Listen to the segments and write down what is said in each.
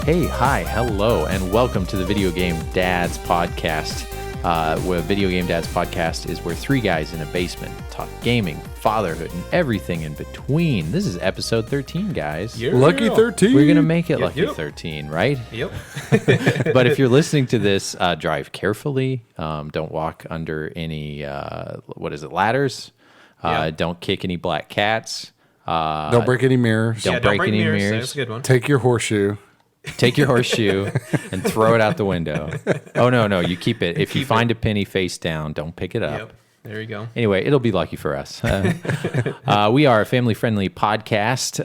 Hey, hi, hello, and welcome to the Video Game Dads podcast. Where Video Game Dads podcast is where three guys in a basement talk gaming, fatherhood, and everything in between. This is episode 13, guys. Yeah. Lucky 13. We're going to make it Lucky 13, right? Yep. But if you're listening to this, drive carefully. Don't walk under any, ladders. Don't kick any black cats. Don't break any mirrors. Don't break any mirrors. That's a good one. Take your horseshoe. Take your horseshoe and throw it out the window. Oh, no, you keep it. If you find a penny face down, don't pick it up. Yep. There you go. Anyway, it'll be lucky for us. We are a family-friendly podcast.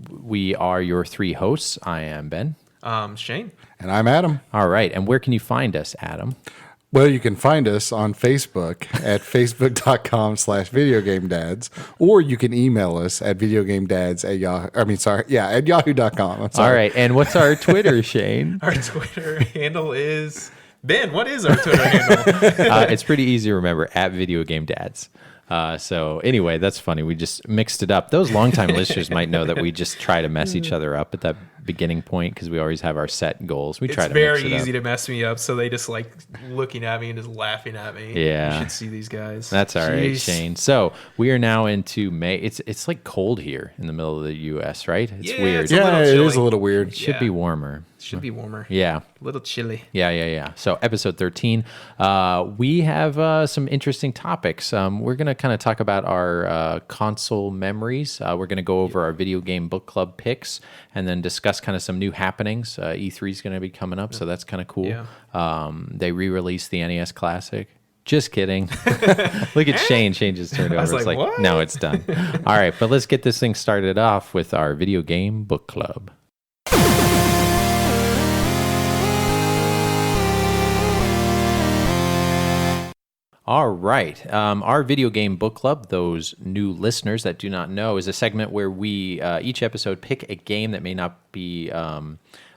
We are your three hosts. I am Ben. Shane. And I'm Adam. All right. And where can you find us, Adam? Well, you can find us on Facebook at facebook.com/videogamedads, or you can email us at videogamedads@yahoo.com. I'm sorry. All right. And what's our Twitter, Shane? Our Twitter handle is... Ben, what is our Twitter handle? It's pretty easy to remember, at Video Game Dads. So anyway, that's funny. We just mixed it up. Those longtime listeners might know that we just try to mess each other up at that beginning point because we always have our set goals. We try to mix it up. It's very easy to mess me up, so they just like looking at me and just laughing at me. Yeah. You should see these guys. That's all right, Shane. So we are now into May. It's like cold here in the middle of the U.S., right? It's weird. It's a little Yeah, it chilly. is a little weird. It should be warmer. Should be warmer. Yeah. A little chilly. Yeah. So episode 13, we have some interesting topics. We're going to kind of talk about our console memories. We're going to go over our video game book club picks and then discuss kind of some new happenings. E3 is going to be coming up, so that's kind of cool. Yeah. They re-released the NES Classic. Just kidding. Look at Shane. Shane just turned over. was It's like, like, what? no, it's done. All right, but let's get this thing started off with our video game book club. All right. Our video game book club, those new listeners that do not know, is a segment where we, each episode, pick a game that may not be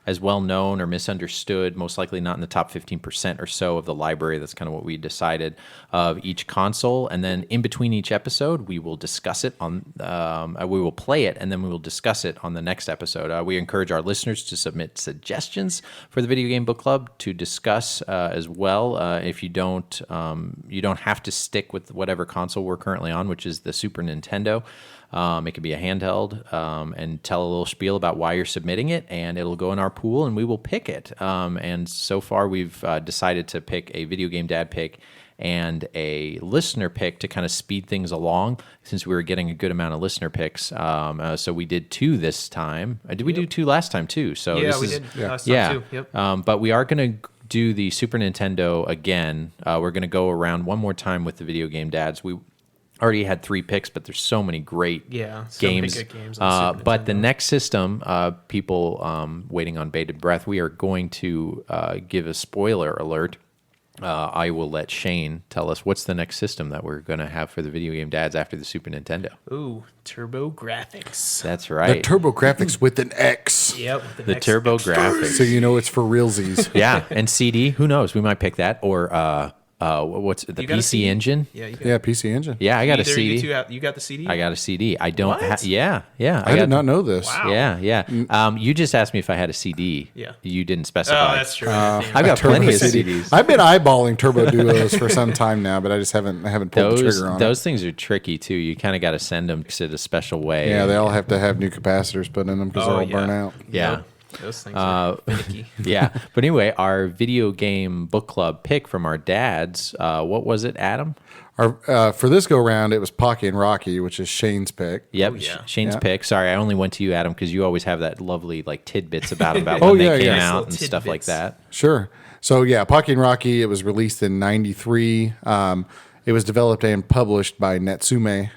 as well known or misunderstood, most likely not in the top 15% or so of the library. That's kind of what we decided of each console. And then in between each episode, we will discuss it on, we will play it, and then we will discuss it on the next episode. We encourage our listeners to submit suggestions for the Video Game Book Club to discuss as well. If you don't have to stick with whatever console we're currently on, which is the Super Nintendo. It could be a handheld, and tell a little spiel about why you're submitting it, and it'll go in our pool, and we will pick it. And so far, we've decided to pick a Video Game Dad pick and a listener pick to kind of speed things along, since we were getting a good amount of listener picks. So we did two this time. Did we do two last time, too? So Yeah, this we is, did last time, too. Yep. but we are going to do the Super Nintendo again. We're going to go around one more time with the Video Game Dads. We already had three picks, but there's so many great so games. many good games on Super But the Nintendo. next system, people waiting on bated breath, we are going to give a spoiler alert. I will let Shane tell us what's the next system that we're going to have for the Video Game Dads after the Super Nintendo. Ooh, Turbo Graphics. That's The right. TurboGrafx with an X. Yep. The Turbo Graphics. So you know it's for realsies. Yeah, and CD. Who knows? We might pick that. Or what's the You got a PC CD? Engine? Yeah, you got Yeah, PC Engine. Yeah, I got a Either CD. you got the CD? I got a CD. I don't What? have. Yeah. I did not know this. Wow. Yeah. You just asked me if I had a CD. Yeah. You didn't specify. Oh, that's true. I've got Turbo plenty of CD. CDs. I've been eyeballing Turbo Duos for some time now, but I just haven't pulled the trigger on Those things are tricky too. You kind of got to send them in a special way. it. Yeah, they all have to have new capacitors put in them because they're all burnt out. Yeah. Yep. Those things are finicky. Yeah. But anyway, our video game book club pick from our dads. What was it, Adam? For this go round, it was Pocky and Rocky, which is Shane's pick. Yep, Oh, yeah. Shane's Yeah. pick. Sorry, I only went to you, Adam, because you always have that lovely like tidbits about when Oh, they yeah, came yeah. out and Little stuff like tidbits. that. Sure. So yeah, Pocky and Rocky. It was released in '93. It was developed and published by Natsume.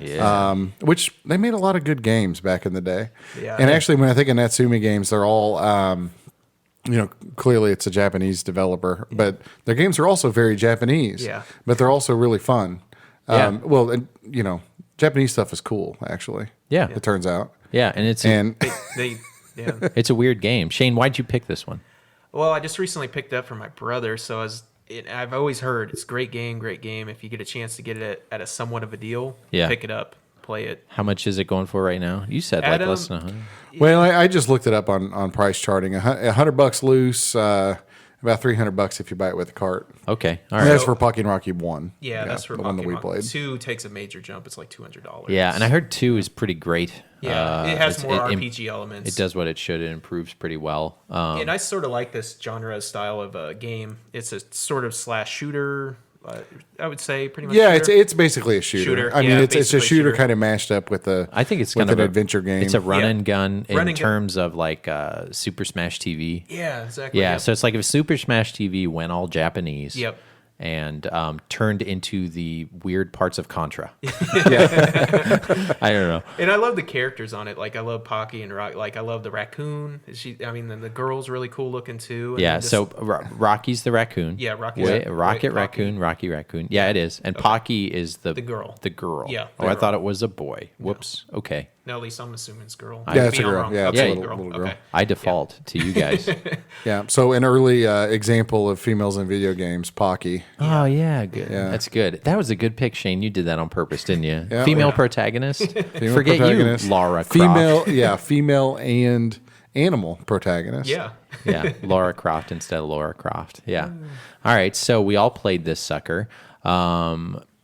Yeah. Which they made a lot of good games back in the day. Yeah. And actually, when I think of Natsume games, they're all, clearly it's a Japanese developer, but their games are also very Japanese. Yeah. But they're also really fun. Yeah. Well, and, Japanese stuff is cool, actually. Yeah. It turns out. Yeah, and it's And Yeah. it's a weird game. Shane, why'd you pick this one? Well, I just recently picked up for my brother, so I've always heard it's a great game. If you get a chance to get it at a somewhat of a deal, Yeah. pick it up. play it. How much is it going for right now? You said like Adam, less than 100. Well, I just looked it up on price charting. $100 loose, about $300 if you buy it with a cart. Okay, all And right. that's for Pocky and Rocky 1. Yeah, that's for the one that we Pokemon. played. 2 takes a major jump. It's like $200. Yeah, and I heard 2 is pretty great. Yeah, it has more it- RPG elements. It does what it should. It improves pretty well. And I sort of like this genre style of game. It's a sort of slash shooter. I would say pretty much. Yeah, shooter. it's basically a shooter. I mean, yeah, it's a basically shooter shooter. kind of mashed up with a. I think it's with kind of an adventure game. It's a run Yeah. and gun in Run and gun. terms of like Super Smash TV. Yeah, exactly. Yeah, Yep. so it's like if Super Smash TV went all Japanese. Yep. And turned into the weird parts of Contra. yeah. I don't know. And I love the characters on it. Like I love Pocky and Rocky. Like I love the raccoon. The girl's really cool looking too. And Yeah, then this- so Rocky's the raccoon. Yeah, Rocky's Wait, the- Rocket Pocky. Raccoon, Rocky Raccoon. Yeah, it is. And Pocky is the girl. The girl. Yeah, Oh, the I girl. thought it was a boy. Whoops. Okay. No, at least I'm assuming it's girl. Yeah, it's a Maybe I'm girl. wrong. Yeah, it's Okay, a little girl. Okay. I default to you guys. Yeah. So an early example of females in video games, Pocky. Oh yeah, good. Yeah. That's good. That was a good pick, Shane. You did that on purpose, didn't you? Yeah. Female Yeah. protagonist. Female Forget protagonist. you, Laura Croft. Female and animal protagonist. Yeah. Yeah, Laura Croft instead of Laura Croft. Yeah. All right, so we all played this sucker.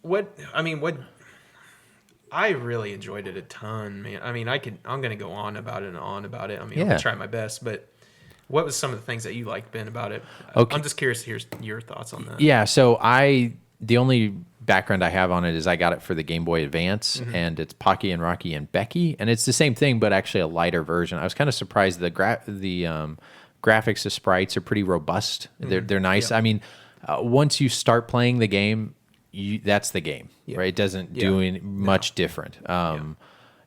What I really enjoyed it a ton, man. I mean, I'm gonna go on about it and on about it. I mean, I'm Yeah. gonna try my best, but what was some of the things that you liked, Ben, about it? Okay. I'm just curious to hear your thoughts on that. Yeah, so the only background I have on it is I got it for the Game Boy Advance, and it's Pocky and Rocky and Becky, and it's the same thing, but actually a lighter version. I was kind of surprised the graphics, the sprites are pretty robust. They're nice. Yeah. I mean, once you start playing the game, that's the game, Yeah. right? It doesn't Yeah. do much different.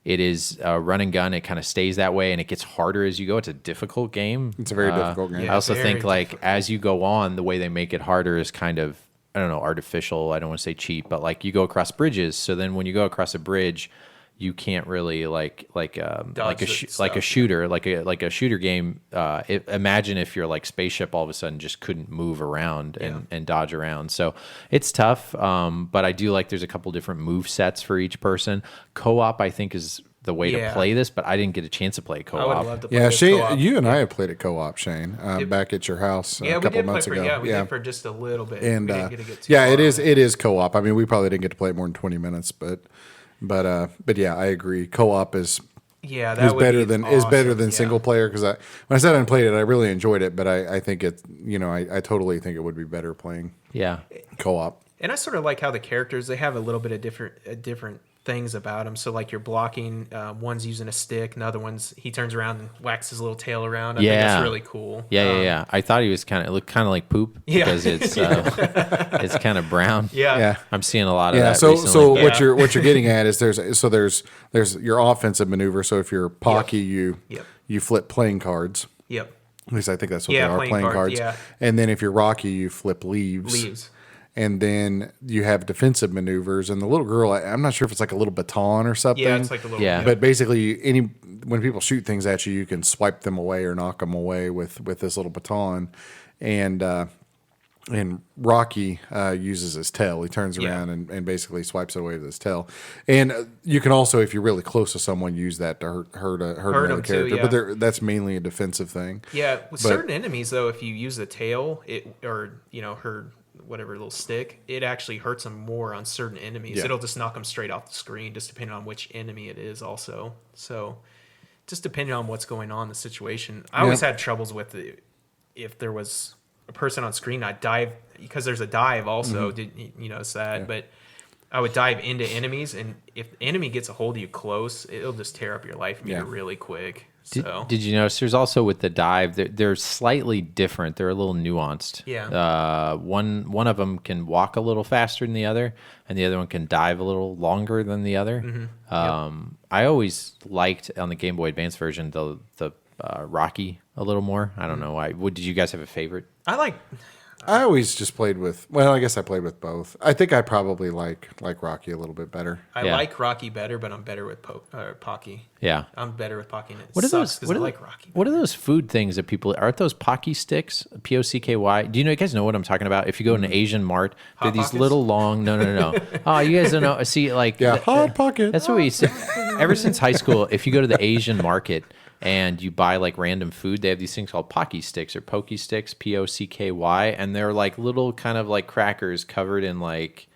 It is run and gun. It kind of stays that way, and it gets harder as you go. It's a difficult game. It's a very difficult game. Yeah. I also very think like as you go on, the way they make it harder is kind of, I don't know, artificial. I don't want to say cheap, but like you go across bridges. So then when you go across a bridge, you can't really like Dodge a the stuff. shooter like a shooter game. Imagine if your like spaceship all of a sudden just couldn't move around and dodge around. So it's tough. But I do like there's a couple different move sets for each person. Co-op I think is the way to Yeah. play this, but I didn't get a chance to play I would co-op. love to play Yeah, this Shane, co-op. you and I have played at co-op, Shane, back at your house Yeah, a we couple did play months for ago. we did for just a little bit. And we didn't get to get too yeah, far. it is co-op. I mean, we probably didn't get to play it more than 20 minutes, but yeah, I agree. Co-op is Yeah, that is would better be than awesome. Yeah. single player because when I said I played it, I really enjoyed it, but I think it, I totally think it would be better playing Yeah. co-op. And I sort of like how the characters, they have a little bit of different things about them. So like you're blocking, one's using a stick, and the other one's, he turns around and whacks his little tail around. I think Yeah. that's really cool. Yeah. I thought he was it looked kind of like poop Yeah. because it's it's kind of brown. Yeah. Yeah. I'm seeing a lot of Yeah, that so recently. what you're getting at is there's your offensive maneuver. So if you're Pocky, Yep. you flip playing cards. Yep. At least I think that's what Yeah, they are, playing playing cards, cards. yeah. And then if you're Rocky, you flip leaves. Leaves. And then you have defensive maneuvers. And the little girl, I'm not sure if it's like a little baton or something. Yeah, it's like a little. Yeah. But basically, when people shoot things at you, you can swipe them away or knock them away with this little baton. And Rocky uses his tail. He turns Yeah. around and basically swipes it away with his tail. And you can also, if you're really close to someone, use that to hurt another them too, character. yeah. But that's mainly a defensive thing. Yeah, with certain enemies though, if you use the tail, her whatever little stick, it actually hurts them more on certain enemies. Yeah. It'll just knock them straight off the screen, just depending on which enemy it is. Also, so just depending on what's going on in the situation. I always had troubles with if there was a person on screen, I'd dive because there's a dive also. Did you notice that? But I would dive into enemies, and if the enemy gets a hold of you close, it'll just tear up your life meter really quick. So Did you notice there's also with the dive, they're slightly different. They're a little nuanced. Yeah. One of them can walk a little faster than the other, and the other one can dive a little longer than the other. I always liked on the Game Boy Advance version the Rocky a little more. I don't know why. Did you guys have a favorite? I I always just played with. Well, I guess I played with both. I think I probably like Rocky a little bit better. I Yeah. like Rocky better, but I'm better with Pocky. Yeah. I'm better with Pocky. And it What are sucks those? because What I are like Rocky. What are those food things that people aren't those Pocky sticks? P-O-C-K-Y. Do you guys know what I'm talking about? If you go in an Asian mart, they're Hot these Pockets? little long. No. Oh, you guys don't know. See, like Yeah, Hot Pocket. That's what we say. Ever since high school, if you go to the Asian market and you buy like random food, they have these things called Pocky sticks or Pokey sticks, P-O-C-K-Y, and they're like little kind of like crackers covered in like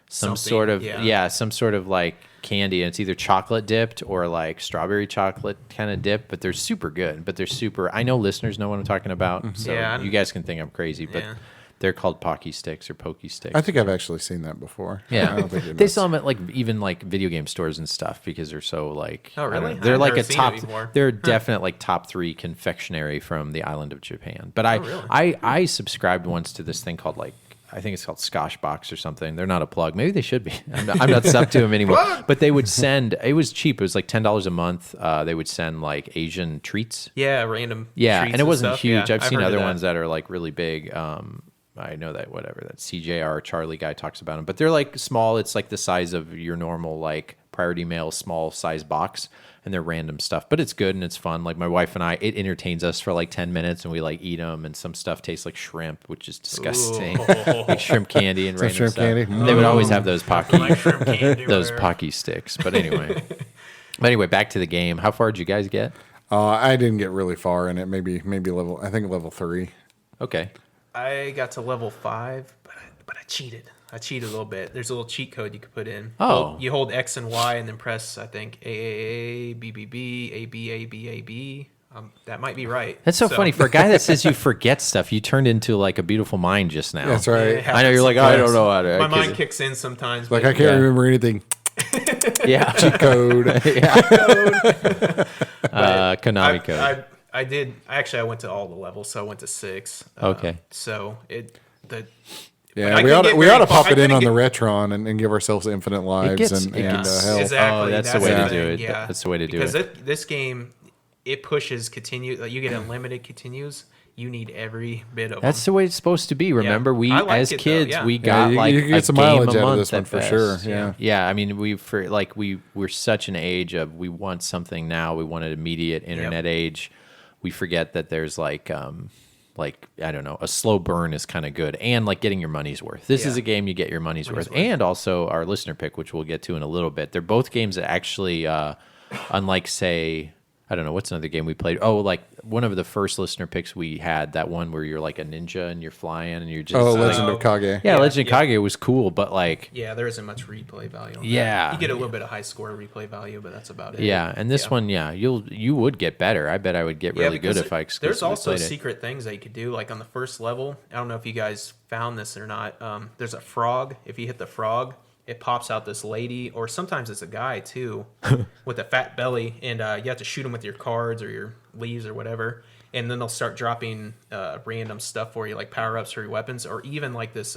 some Something, sort of yeah. some sort of like candy, and it's either chocolate dipped or like strawberry chocolate kind of dip, but they're super good. But they're super. I know listeners know what I'm talking about, so Yeah, you guys can think I'm crazy, but Yeah. they're called Pocky sticks or Pokey sticks. I think I've actually seen that before. I Yeah, don't think it they is. sell them at like even like video game stores and stuff because they're so like. Oh, I don't really? know. They're I've like never a seen top. it before. They're definite like top 3 confectionery from the island of Japan. But really? I subscribed once to this thing called like. I think it's called Scotch Box or something. They're not a plug. Maybe they should be. I'm not sub to them anymore. But they would send. It was cheap. It was like $10 a month. They would send like Asian treats. Yeah, random. Yeah, treats and it wasn't stuff. huge. Yeah, I've seen heard of other that. ones that are like really big. I know that that CJR Charlie guy talks about them, but they're like small. It's like the size of your normal like Priority Mail small size box, and they're random stuff. But it's good and it's fun. Like my wife and I, it entertains us for like 10 minutes, and we like eat them. And some stuff tastes like shrimp, which is disgusting. Ooh. Like shrimp candy and random shrimp stuff. candy? They would always have those Pocky, Like shrimp candy. those whatever. Pocky sticks. But anyway, back to the game. How far did you guys get? I didn't get really far in it. Maybe level. I think level 3. Okay. I got to level 5, but I cheated. I cheated a little bit. There's a little cheat code you could put in. Oh. You hold X and Y and then press, I think, AAA, BBB, AB, AB, AB. That might be right. That's so funny. For a guy that says you forget stuff, you turned into like a beautiful mind just now. That's right. Yeah. I know you're like, oh, I don't know how to. My mind kicks in sometimes. Like but I can't Yeah. remember anything. Yeah. Cheat code. Konami code. I did. Actually, I went to all the levels, so I went to 6. Okay. So but Yeah, I we couldn't ought to, get we very ought to far. pop it I in on couldn't the Retron and give ourselves infinite lives gets- and it gets- hell. Exactly. Oh, that's the way to do thing, it. Yeah. That's the way to do because it. This game, it pushes continue. Like you get unlimited continues. You need every bit of That's them. the way it's supposed to be. Remember, we I liked as it, though, kids, yeah. we Yeah, got you- like you can get a some game mileage a out of month this one at for best. sure, yeah. Yeah, I mean, we're such an age of we want something now. We want an immediate internet age. We forget that there's like I don't know, a slow burn is kind of good, and like getting your money's worth. This is Yeah. a game you get your money's worth, and also our listener pick, which we'll get to in a little bit. They're both games that actually, unlike say, I don't know, what's another game we played? Oh, like one of the first listener picks we had, that one where you're like a ninja and you're flying and you're just Legend of Kage. yeah, Legend of Kage was cool, but like Yeah, there isn't much replay value. on that. Yeah. you get a little bit of high score replay value, but that's about it. yeah, and this one, you would get better. I bet I would get really good because if I There's exclusively also played it. secret things that you could do, like on the first level. I don't know if you guys found this or not. There's a frog. If you hit the frog, it pops out this lady, or sometimes it's a guy too, with a fat belly, and you have to shoot him with your cards or your leaves or whatever, and then they'll start dropping random stuff for you, like power ups for your weapons, or even like this.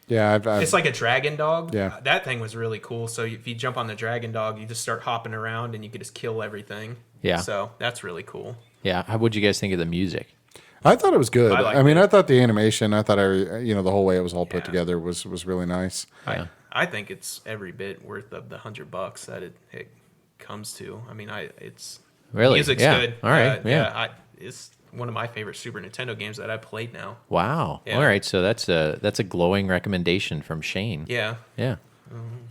Yeah, It's like a dragon dog. Yeah. That thing was really cool. So if you jump on the dragon dog, you just start hopping around and you could just kill everything. Yeah. So that's really cool. Yeah, how would you guys think of the music? I thought it was good. I liked I mean, it. I thought the animation, the whole way it was all put together was really nice. Yeah. I think it's every bit worth of the $100 that it comes to. I mean, it's Really? music's Yeah. good. All right. Yeah. It's one of my favorite Super Nintendo games that I've played now. Wow. Yeah. All right, so that's a glowing recommendation from Shane. Yeah. Yeah.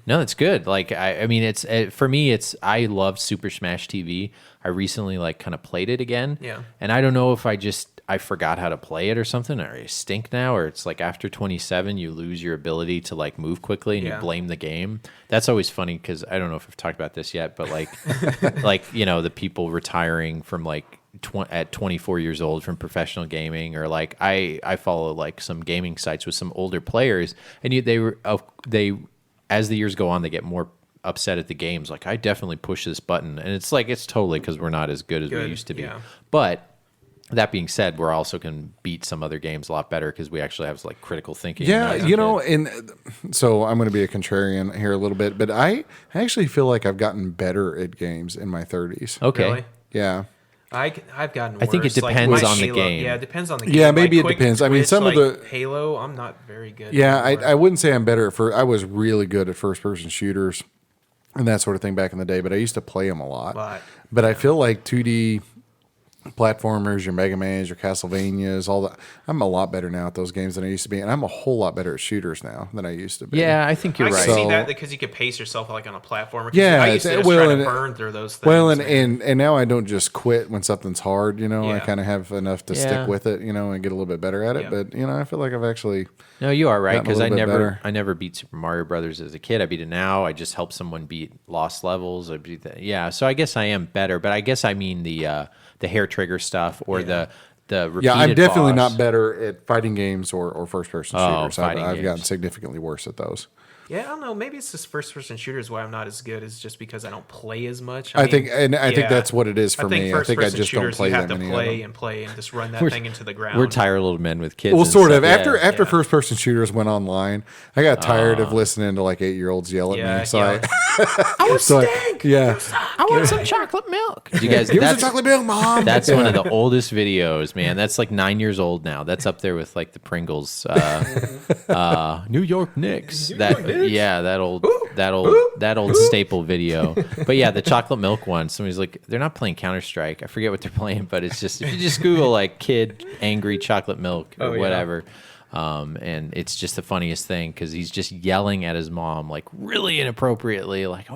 No, that's good. Like I mean, it's for me. I love Super Smash TV. I recently like kind of played it again. Yeah. And I don't know if I forgot how to play it or something, or I stink now, or it's like after 27 you lose your ability to like move quickly and you Yeah. blame the game. That's always funny because I don't know if I've talked about this yet, but like the people retiring from like at 24 years old from professional gaming, or like I follow like some gaming sites with some older players, and they as the years go on they get more upset at the games. Like I definitely push this button, and it's like it's totally because we're not as good as we used to be. yeah. But that being said, we're also can beat some other games a lot better because we actually have like critical thinking. Yeah, and and so I'm going to be a contrarian here a little bit, but I actually feel like I've gotten better at games in my 30s. okay. Really? Yeah. I've gotten worse. I think it Like, depends my on the Halo- game. Yeah, it depends on the game. Yeah, maybe Like, it quick depends. I mean, twitch, some of like the- Halo, I'm not very good. Yeah, anymore. I wouldn't say I'm better at first. I was really good at first person shooters and that sort of thing back in the day, but I used to play them a lot. But I feel like 2D platformers, your Mega Mans, your Castlevanias, all that. I'm a lot better now at those games than I used to be, and I'm a whole lot better at shooters now than I used to be. Yeah, I think you're I right. can see So- that because you could pace yourself like on a platformer. 'Cause Yeah, I used to just well, try and- to burn through those things. Well, and, man. and now I don't just quit when something's hard. I Yeah. kind of have enough to Yeah. stick with it. And get a little bit better at it. Yeah. But I feel like I've actually. No, you are right, gotten a because little bit better. I never beat Super Mario Brothers as a kid. I beat it now. I just help someone beat Lost Levels. I beat that. Yeah, so I guess I am better, but I guess I mean the hair trigger stuff or the repeated Yeah, I'm definitely boss. not better at fighting games or first person Oh, shooters. fighting I've gotten games. significantly worse at those. Yeah, I don't know. Maybe it's just first-person shooters why I'm not as good. Is just because I don't play as much. I think that's what it is for me. I think I first-person just don't shooters, play you have that to many. play and play and just run that thing into the ground. We're tired little men with kids. Well, and sort of. stuff. After Yeah. first person shooters went online, I got tired of listening to like 8-year-olds yell at Yeah, me. So yeah. I was so stank. I I want some chocolate milk. You guys, give us a that's, chocolate milk, mom. that's one of the oldest videos, man. That's like 9 years old now. That's up there with like the Pringles, New York Knicks. That old staple video. But yeah, the chocolate milk one. Somebody's like, they're not playing Counter Strike. I forget what they're playing, but it's just if you just Google like kid angry chocolate milk or whatever. And it's just the funniest thing because he's just yelling at his mom like really inappropriately, like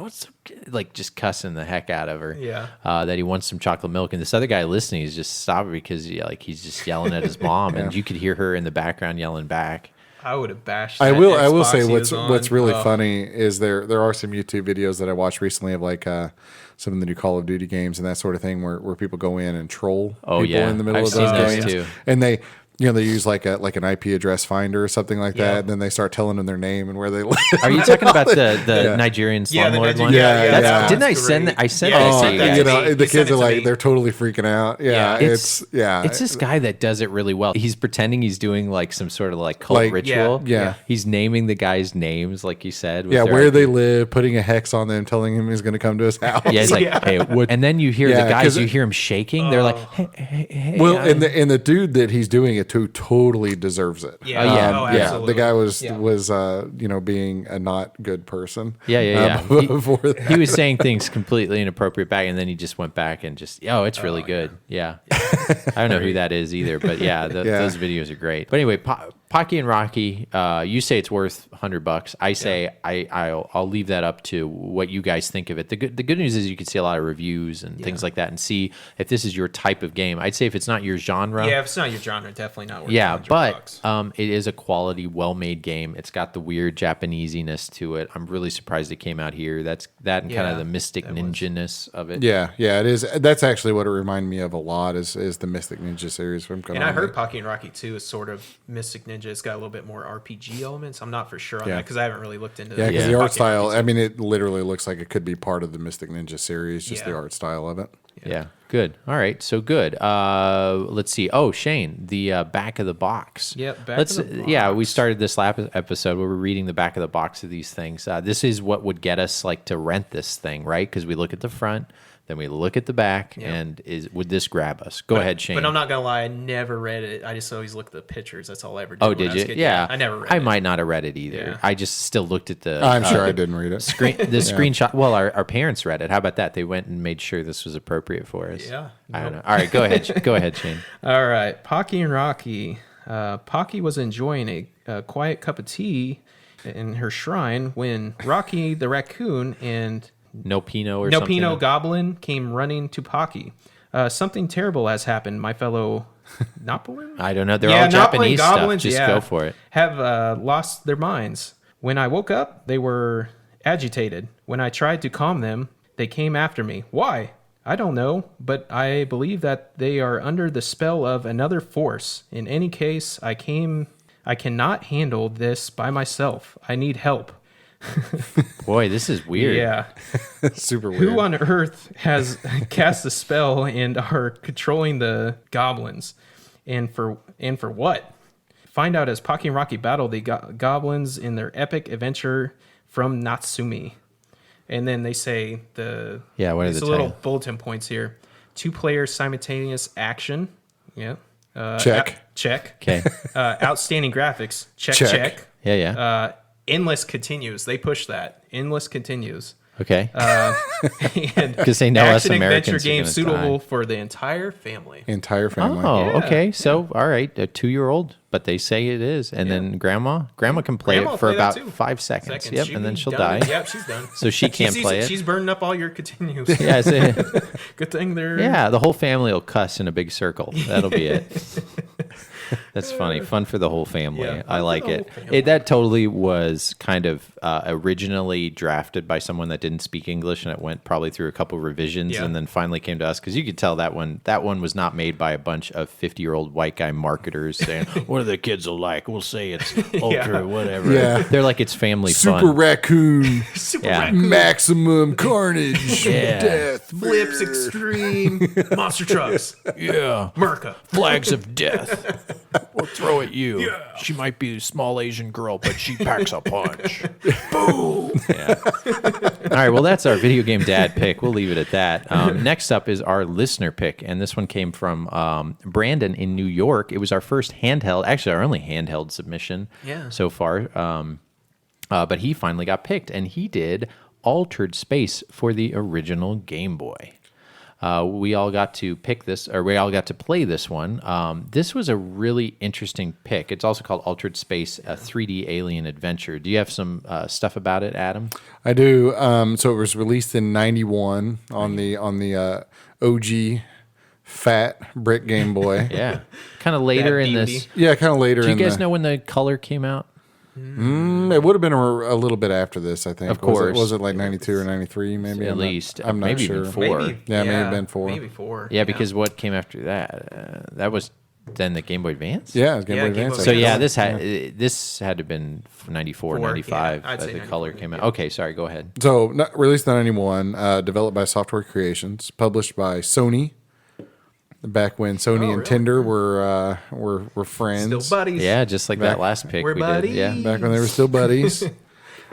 like just cussing the heck out of her. Yeah. That he wants some chocolate milk, and this other guy listening is just stopping because he's just yelling at his mom, and you could hear her in the background yelling back. I would have bashed. I that will Xbox say he was on. what's really Oh. funny is there are some YouTube videos that I watched recently of like some of the new Call of Duty games and that sort of thing where people go in and troll people yeah. in the middle I've of seen those those games, too. and they use like an IP address finder or something like that, Yeah. and then they start telling them their name and where they live. Are you talking about the Nigerian Yeah, the slumlord Nigerian- one? yeah, That's- yeah. Didn't I That's send great. that? I sent Yeah, that you to sent you that guys. to me. The You kids sent it are to like me. they're totally freaking out. Yeah, it's It's this guy that does it really well. He's pretending he's doing like some sort of like cult Like, ritual. yeah. He's naming the guys' names, like you said. with yeah, their where IP. they live, putting a hex on them, telling him he's going to come to his house. Yeah, it's like, Yeah. hey, what? And then you hear Yeah, the guys, 'cause you hear him shaking. They're like, hey, Well, and the dude that he's doing it to totally deserves it. Yeah. Oh, yeah. Oh, Yeah, absolutely. the guy was Yeah. being a not good person. Yeah. Before that. He was saying things completely inappropriate back, and then he just went back and just, it's really good. Yeah. I don't know who that is either, but yeah, those videos are great. But anyway, Pocky and Rocky, you say it's worth $100. I say I'll leave that up to what you guys think of it. The good news is you can see a lot of reviews and things like that, and see if this is your type of game. I'd say if it's not your genre, Yeah, if it's not your genre, definitely not worth yeah, $100. but it is a quality, well-made game. It's got the weird Japanesiness to it. I'm really surprised it came out here. That and kind of the Mystic Ninja-ness of it. Yeah, it is. That's actually what it reminded me of a lot is the Mystic Ninja series from Konami. And I heard Pocky and Rocky 2 is sort of Mystic Ninja. It's got a little bit more RPG elements. I'm not for sure on that because I haven't really looked into Yeah, because that. the art Pocky and style, Rocky I mean, it literally looks like it could be part of the Mystic Ninja series, just the art style of it. Yeah, good. All right, so good. Let's see. Oh, Shane, the back of the box. Yep, back of the box. Yeah, we started this last episode where we're reading the back of the box of these things. This is what would get us like to rent this thing, right? Because we look at the front, then we look at the back, and would this grab us? Go ahead, Shane. But I'm not gonna lie, I never read it. I just always looked at the pictures. That's all I ever did. Oh, when did I was you? a kid. Yeah, I never read I it. might not have read it either. Yeah. I just still looked at the. I'm sure I didn't read it. Screenshot. Well, our parents read it. How about that? They went and made sure this was appropriate for us. Yeah. I don't know. All right, go ahead. Go ahead, Shane. All right, Pocky and Rocky. Pocky was enjoying a quiet cup of tea in her shrine when Rocky the raccoon and No Pino or something. Nopino Goblin came running to Pocky. Something terrible has happened, my fellow Nopolin? I don't know. They're all Nopolin Japanese goblins, stuff. Just go for it. Have lost their minds. When I woke up, they were agitated. When I tried to calm them, they came after me. Why? I don't know, but I believe that they are under the spell of another force. In any case, I cannot handle this by myself. I need help. Boy, this is weird. Yeah. Super weird. Who on earth has cast a spell and are controlling the goblins? And for what? Find out as Pocky and Rocky battle the goblins in their epic adventure from Natsumi. And then they say Yeah, what are the little titles? bulletin points here. 2-player simultaneous action. Yeah. Check. Check. Okay. Outstanding graphics. Check. Check. Check. Yeah. Endless continues. They push that. Endless continues. Okay. And 'Cause they know us action adventure Americans are game gonna suitable die. for the entire family. Entire family. Oh, Yeah, okay. So, all right, a 2-year-old, but they say it is, and then grandma can play Grandma it will for play that about too. 5 seconds. Yep, and then she'll done. die. Yep, she's done. So she can't play it. She's burning up all your continues. Yeah, Good thing they're yeah. The whole family will cuss in a big circle. That'll be it. That's funny. Fun for the whole family. Yeah, I fun like for the it. whole family. That totally was kind of originally drafted by someone that didn't speak English, and it went probably through a couple revisions, Yeah. and then finally came to us because you could tell that one was not made by a bunch of 50-year-old white guy marketers saying, "What are the kids will like? We'll say it's ultra, whatever." Yeah. They're like it's family Super fun. raccoon. super Yeah. raccoon. Maximum carnage. Yeah. Death. Flips extreme. Monster trucks. Yeah. Merca. Flags of death. We'll throw at you. Yeah. She might be a small Asian girl, but she packs a punch. Boom. Yeah. All right. Well, that's our video game dad pick. We'll leave it at that. Next up is our listener pick, and this one came from Brandon in New York. It was our first handheld, actually our only handheld submission so far. But he finally got picked, and he did Altered Space for the original Game Boy. We all got to pick this, or we all got to play this one. This was a really interesting pick. It's also called Altered Space, a 3D alien adventure. Do you have some stuff about it, Adam? I do. So it was released in '91 on the OG fat brick Game Boy. Yeah. Kind of later in beauty. this. Yeah, kind of later. Do you in guys the, know when the color came out? It would have been a little bit after this, I think. Of course. Was it like 92 or 93? Maybe At least. I'm not Maybe sure. even 4. Yeah, it may have been 4. Maybe 4. Yeah, because what came after that? That was then the Game Boy Advance? Yeah, it was Game Boy Yeah, Game Advance. Boy I So think. yeah, this had to have been 94, 4, 95 yeah, I'd that say the color 94, came out. yeah. Okay, sorry, go ahead. So released in '91, developed by Software Creations, published by Sony. Back when Sony and really? Tinder were friends. Still buddies. Yeah, just like that last pick we're we did. buddies. Yeah. Back when they were still buddies.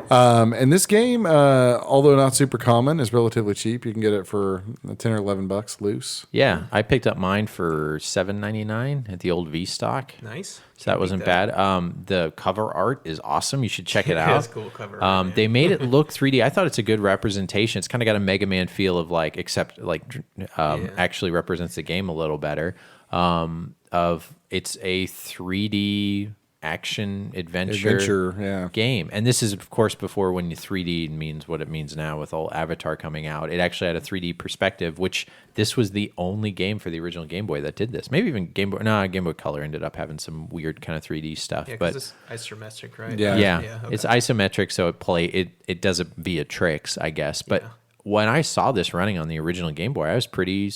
And this game, although not super common, is relatively cheap. You can get it for $10 or $11 loose. Yeah, I picked up mine for $7.99 at the old V stock. Nice. So that wasn't bad. The cover art is awesome. You should check it out. It is cool cover art, man. They made it look 3D. I thought it's a good representation. It's kind of got a Mega Man feel of like, except like actually represents the game a little better. It's a 3D action adventure game. And this is, of course, before when 3D means what it means now with all Avatar coming out. It actually had a 3D perspective, which this was the only game for the original Game Boy that did this. Maybe even Game Boy Color ended up having some weird kind of 3D stuff. Yeah, but because it's isometric, right? yeah, okay. it's isometric, so it does it via tricks, I guess. But when I saw this running on the original Game Boy, I was pretty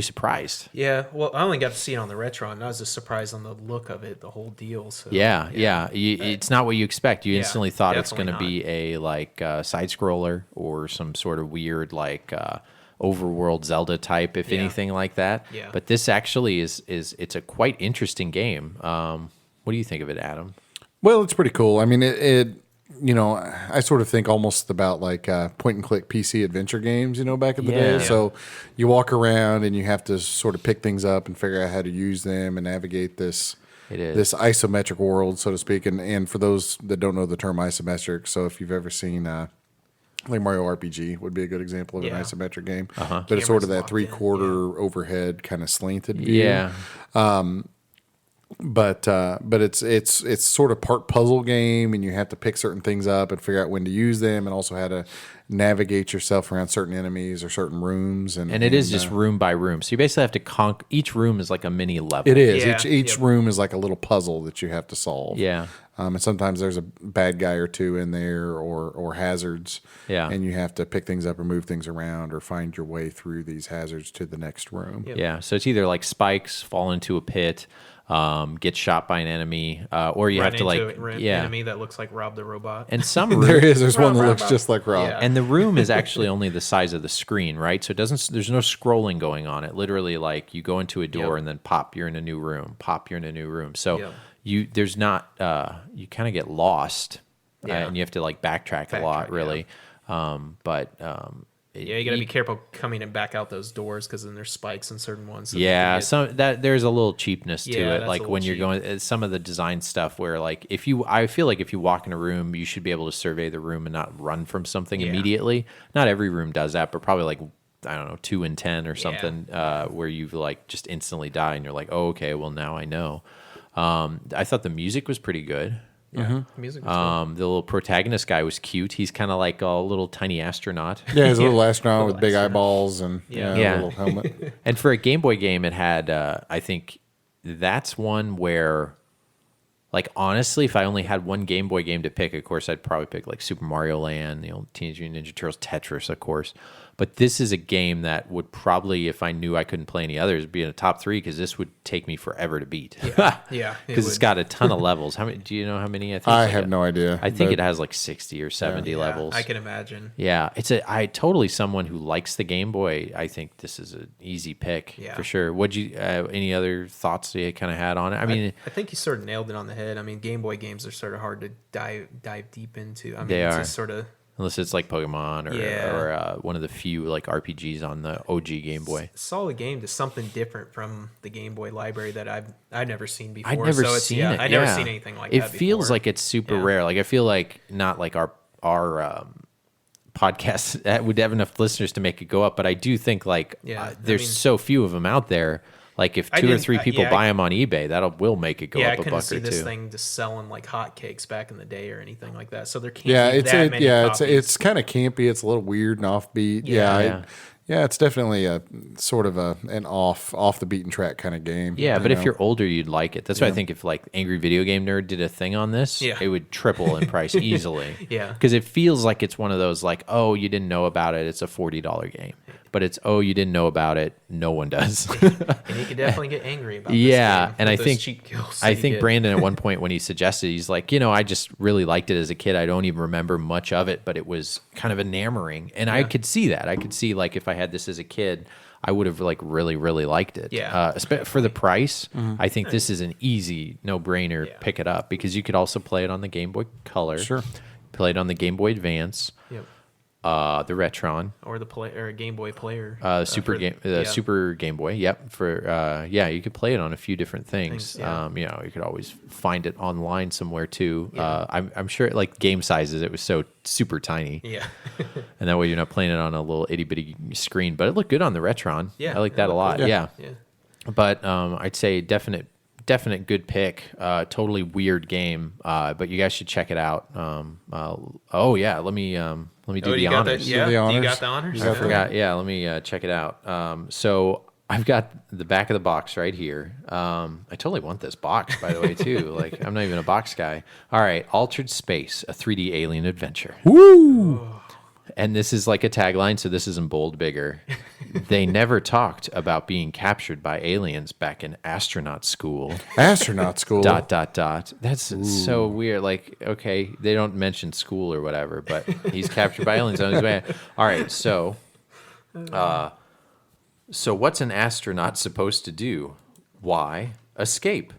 surprised. Yeah, well, I only got to see it on the Retron, and I was just surprised on the look of it, the whole deal. So Yeah. It's not what you expect. You Yeah, instantly thought it's going to definitely be a side scroller or some sort of weird overworld Zelda type, if anything like that. Yeah. But this actually is it's a quite interesting game. What do you think of it, Adam? Well, it's pretty cool. I mean, I sort of think almost about like point and click PC adventure games, back in the day. Yeah. So you walk around and you have to sort of pick things up and figure out how to use them and navigate this isometric world, so to speak. And for those that don't know the term isometric, so if you've ever seen like Mario RPG would be a good example of an isometric game, but it's sort of that Camera's locked in, 3/4 overhead kind of slanted view. Yeah. But it's sort of part puzzle game, and you have to pick certain things up and figure out when to use them, and also how to navigate yourself around certain enemies or certain rooms. And And it is just room by room. So you basically have to conquer each room is like a mini level. it is Yeah, each room is like a little puzzle that you have to solve. Yeah. And sometimes there's a bad guy or two in there, or hazards. Yeah. And you have to pick things up or move things around or find your way through these hazards to the next room. Yeah, so it's either like spikes, fall into a pit, get shot by an enemy, or you have to enemy that looks like Rob the Robot. And some There's one that looks just like Rob. Yeah. and the room is actually only the size of the screen, right? So it doesn't. There's no scrolling going on. It literally like you go into a door and then pop, you're in a new room. Pop, you're in a new room. So there's not. You kind of get lost, and you have to like backtrack a lot, really. Yeah, you got to be careful coming and back out those doors because then there's spikes in certain ones. So yeah, there's a little cheapness to Yeah, it. that's Like a when little you're cheap. going, some of the design stuff where like I feel like if you walk in a room, you should be able to survey the room and not run from something Yeah. immediately. Not every room does that, but probably like I don't know, 2 in 10 or Yeah. something, where you like just instantly die and you're like, oh, okay, well now I know. I thought the music was pretty good. Yeah, music was cool. The little protagonist guy was cute. He's kind of like a little tiny astronaut. Yeah, he's a little astronaut with Little big astronaut. eyeballs and Yeah. Yeah. a little helmet. And for a Game Boy game, it had, I think that's one where, like, honestly, if I only had one Game Boy game to pick, of course, I'd probably pick like Super Mario Land, Teenage Mutant Ninja Turtles, Tetris, of course. But this is a game that would probably, if I knew I couldn't play any others, be in a top 3 because this would take me forever to beat. Yeah, Because it's got a ton of levels. How many? Do you know how many? I have no idea. I think but it has like 60 or 70 levels. I can imagine. Yeah, someone who likes the Game Boy. I think this is an easy pick for sure. Would you any other thoughts you kind of had on it? I mean, I think you sort of nailed it on the head. I mean, Game Boy games are sort of hard to dive deep into. I mean, They it's are. just sort of unless it's like Pokemon or, Yeah. or one of the few like RPGs on the OG Game Boy. solid game to something different from the Game Boy library that I've never seen before. I'd never so it's, seen yeah, it. I've never yeah. seen anything like it that. It feels before. like it's super Yeah. rare. Like I feel like not like our podcast that would have enough listeners to make it go up, but I do think like there's so few of them out there. Like if 2 or 3 people buy them on eBay, will make it go I up a couldn't buck see or this two. thing just selling like hotcakes back in the day or anything like that. So there can't Yeah, be it's that many copies. it's kind of campy. It's a little weird and offbeat. Yeah. Yeah, it's definitely a sort of an off the beaten track kind of game. Yeah, but you if know? you're older, you'd like it. That's why I think if like Angry Video Game Nerd did a thing on this, it would triple in price easily. Yeah. Because it feels like it's one of those like, oh, you didn't know about it. It's a $40 game. But it's, oh, you didn't know about it. No one does. And you could definitely get angry about this game and I with those think cheap kills that I you think get. Brandon at one point when he suggested, he's like, I just really liked it as a kid. I don't even remember much of it, but it was kind of enamoring, and I could see that. I could see like if I had this as a kid, I would have like really really liked it. Yeah. For the price, I think this is an easy no brainer. Pick it up because you could also play it on the Game Boy Color. Sure. Play it on the Game Boy Advance. Yep. The Retron. Or a Game Boy Player. Super Game Boy. Yep. You could play it on a few different things. You could always find it online somewhere too. Yeah. I'm sure like game sizes, it was so super tiny. Yeah. And that way you're not playing it on a little itty bitty screen, but it looked good on the Retron. Yeah, I like that a lot. Yeah. Yeah. But I'd say definite good pick. Totally weird game. But you guys should check it out. Let me do the honors. Yeah. The honors. You got the honors? I forgot. Yeah, let me check it out. So I've got the back of the box right here. I totally want this box, by the way, too. Like, I'm not even a box guy. All right, Altered Space, a 3D alien adventure. Woo! And this is like a tagline, so this is in bold bigger. They never talked about being captured by aliens back in astronaut school. Astronaut school. ... That's so weird. Like, okay, they don't mention school or whatever, but he's captured by aliens on his way. All right, so what's an astronaut supposed to do? Why? Escape.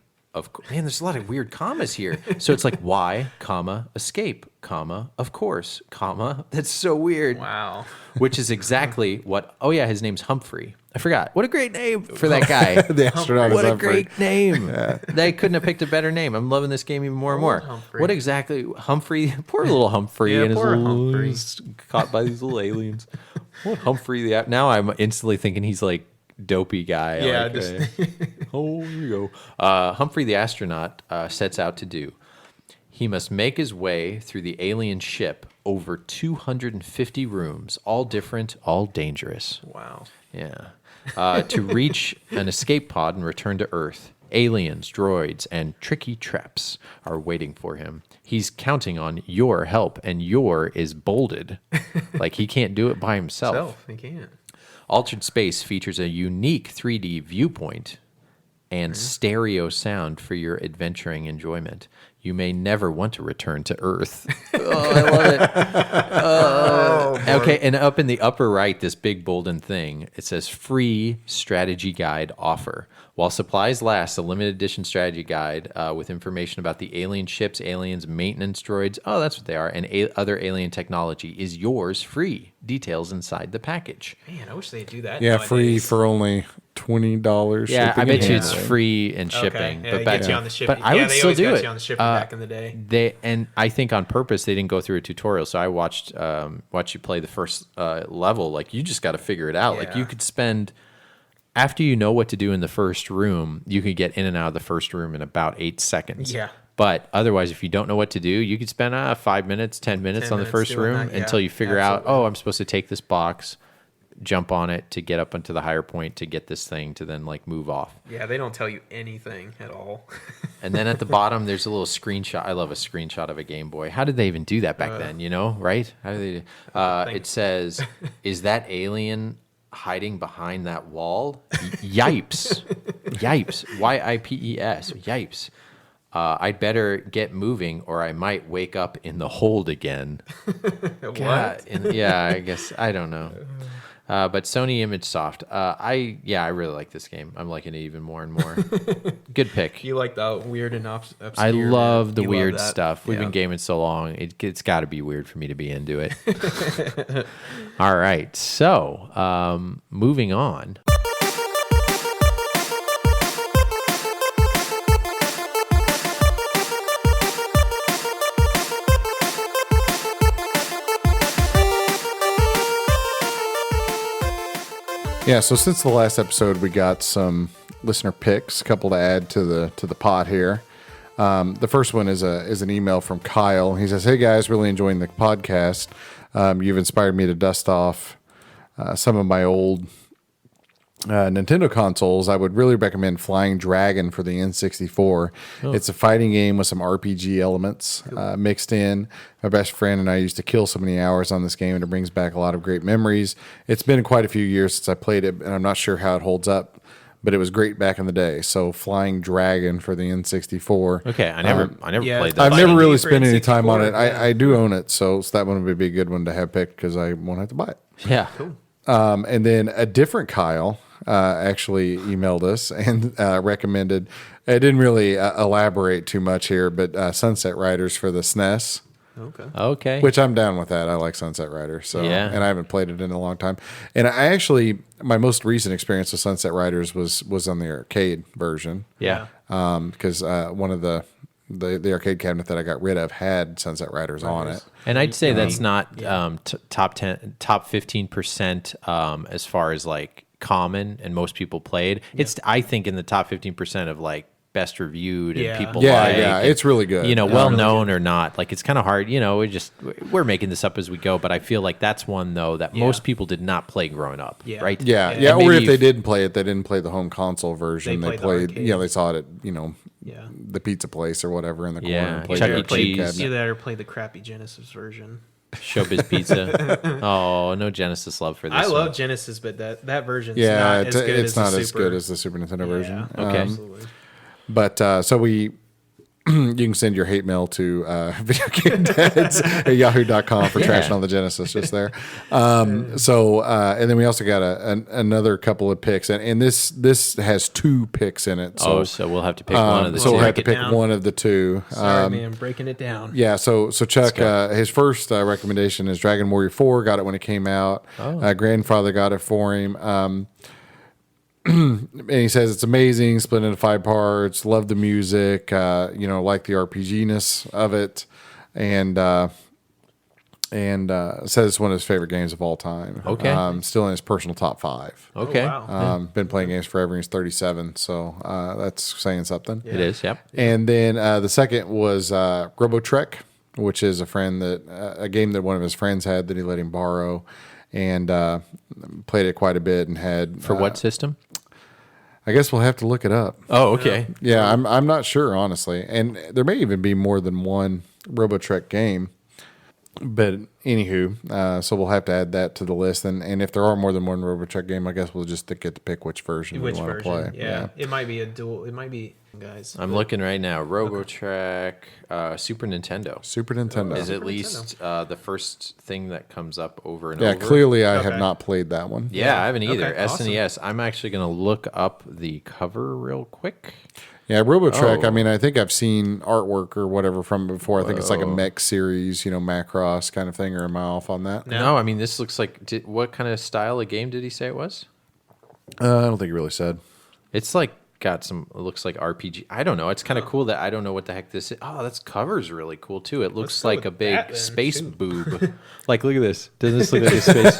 Man, there's a lot of weird commas here. So it's like why, comma, escape, comma, of course, comma. That's so weird. Wow. Which is exactly what. Oh yeah, his name's Humphrey. I forgot. What a great name for that guy. The astronaut is What a Humphrey. great name. They couldn't have picked a better name. I'm loving this game even more and more. Humphrey. What exactly, Humphrey? Poor little Humphrey Yeah, and his poor little Humphrey. caught by these little aliens. What Humphrey? Now I'm instantly thinking he's like dopey guy. Yeah, like, oh, here you go. Humphrey the astronaut sets out to do. He must make his way through the alien ship over 250 rooms, all different, all dangerous. Wow. Yeah. To reach an escape pod and return to Earth. Aliens, droids, and tricky traps are waiting for him. He's counting on your help, and your is bolded. Like he can't do it by himself. He can't. Altered Space features a unique 3D viewpoint and stereo sound for your adventuring enjoyment. You may never want to return to Earth. Oh, I love it. Okay, and up in the upper right, this big bolden thing, it says free strategy guide offer. While supplies last, a limited edition strategy guide with information about the alien ships, aliens, maintenance droids, oh, that's what they are, and other alien technology is yours free. Details inside the package. Man, I wish they'd do that. Yeah, nowadays. free for only $20. Yeah, I shipping bet and you it's handling. free and shipping. Okay. Yeah, but they back, get you on the shipping. But I would they still always do got it. you on the shipping back in the day. And I think on purpose they didn't go through a tutorial. So I watched you play the first level. Like you just got to figure it out. Like Yeah. you could spend after you know what to do in the first room, you could get in and out of the first room in about 8 seconds. Yeah. But otherwise, if you don't know what to do, you could spend 5 minutes, 10 minutes 10 on the minutes first doing room that, yeah. until you figure out, Absolutely. oh, I'm supposed to take this box, jump on it to get up onto the higher point to get this thing to then like move off. Yeah, they don't tell you anything at all. And then at the bottom, there's a little screenshot. I love a screenshot of a Game Boy. How did they even do that back then? You know, right? How did they? It says, "Is that alien hiding behind that wall?" Yipes! Yipes! Yipes! Yipes! I'd better get moving, or I might wake up in the hold again. What? Yeah, I guess I don't know. But Sony ImageSoft, I really like this game. I'm liking it even more and more. Good pick. You like the weird and obscure. I love man. the You weird love that. stuff. We've Yeah. been gaming so long. It's got to be weird for me to be into it. All right. So, moving on. Yeah, so since the last episode, we got some listener picks, a couple to add to the pot here. The first one is an email from Kyle. He says, "Hey guys, really enjoying the podcast. You've inspired me to dust off some of my old Nintendo consoles. I would really recommend Flying Dragon for the N64. It's a fighting game with some RPG elements mixed in. My best friend and I used to kill so many hours on this game, and it brings back a lot of great memories. It's been quite a few years since I played it, and I'm not sure how it holds up, but it was great back in the day. So Flying Dragon for the N64. Okay, I never yeah, played that. I've Fighting never really game for spent any time on it. N64, yeah. I do own it, so that one would be a good one to have picked because I won't have to buy it. Yeah. And then a different Kyle actually emailed us and recommended. I didn't really elaborate too much here, but Sunset Riders for the SNES, Okay. which I'm down with that. I like Sunset Riders, so Yeah. and I haven't played it in a long time. And I actually, my most recent experience with Sunset Riders was on the arcade version. Yeah. Because one of the arcade cabinet that I got rid of had Sunset Riders on it. And I'd say that's not top 15% as far as like common and most people played. It's I think in the top 15% of like best reviewed and Yeah. people Yeah, like. yeah, and, it's really good. You know, Yeah, well really known or not. Like it's kind of hard. You know, we're making this up as we go, but I feel like that's one though that most people did not play growing up. Yeah. Right. Yeah, And yeah. Or maybe if they didn't play it, they didn't play the home console version. They They played the played, arcade. they saw it at Yeah. the pizza place or whatever in the corner. Yeah, and played Chuck the E. arcade Cheese. cabinet. Either that or play the crappy Genesis version. Showbiz Pizza. Oh, no Genesis love for this. I love one. Genesis, but that version's Yeah, not as good it's as not the as Super. good as the Super Nintendo version. Okay. Absolutely. But so we, you can send your hate mail to videogamedads at yahoo.com for trashing on the Genesis just there. And then we also got another couple of picks, and this has 2 picks in it. So, So we'll have to pick one of the so two. we'll have to Break it pick down. one of the 2. Sorry, man, breaking it down. Yeah, so Chuck, his first recommendation is Dragon Warrior 4. Got it when it came out. Grandfather got it for him. And he says it's amazing, split into 5 parts. Love the music. Like the RPG-ness of it, and says it's one of his favorite games of all time. Okay. Still in his personal top 5. Okay. Oh, wow. Been playing games forever. He's 37, so that's saying something. It is. Yep. And then the second was Robotrek, which is a game that one of his friends had that he let him borrow, and played it quite a bit and had For what system? I guess we'll have to look it up. Oh, okay. Yeah, I'm not sure honestly, and there may even be more than one Robotrek game. But anywho, so we'll have to add that to the list. And if there are more than one RoboTruck game, I guess we'll just get to pick which version we want to play. Yeah. It might be a dual. It might be, guys. I'm looking right now. RoboTruck, Super Nintendo. Super Nintendo. Is at least the first thing that comes up over and Yeah, over. clearly I have not played that one. Yeah, I haven't either. Okay, awesome. SNES. I'm actually going to look up the cover real quick. Yeah, RoboTruck, Oh. I mean, I think I've seen artwork or whatever from it before. I think it's like a mech series, Macross kind of thing, or am I off on that? No, I mean, this looks like... what kind of style of game did he say it was? I don't think he really said. It's like got some... It looks like RPG. I don't know. It's kind of cool that I don't know what the heck this is. Oh, that's cover's really cool, too. It looks go like with a big that then, space too. boob. Like, look at this. Doesn't this look like a space...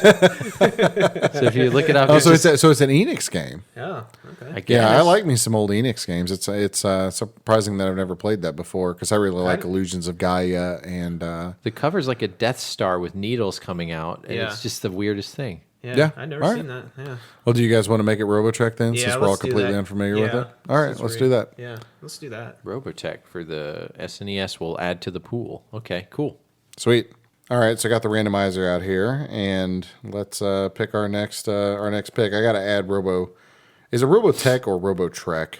So if you look it up... Oh, so it's an Enix game. Yeah. Okay. I guess. Yeah, I like me some old Enix games. It's surprising that I've never played that before because I really like Illusions of Gaia and The cover's like a Death Star with needles coming out, and Yeah. it's just the weirdest thing. Yeah. I've never All right. seen that. Yeah. well, do you guys want to make it RoboTruck then, Yeah, since we're all let's do completely that. unfamiliar with Yeah. it? All right, Since let's we're- do that. Yeah. Let's do that. Robotech for the SNES will add to the pool. Okay, cool. Sweet. All right, so I got the randomizer out here, and let's pick our next pick. I got to add Robo. Is it Robotech or RoboTrek?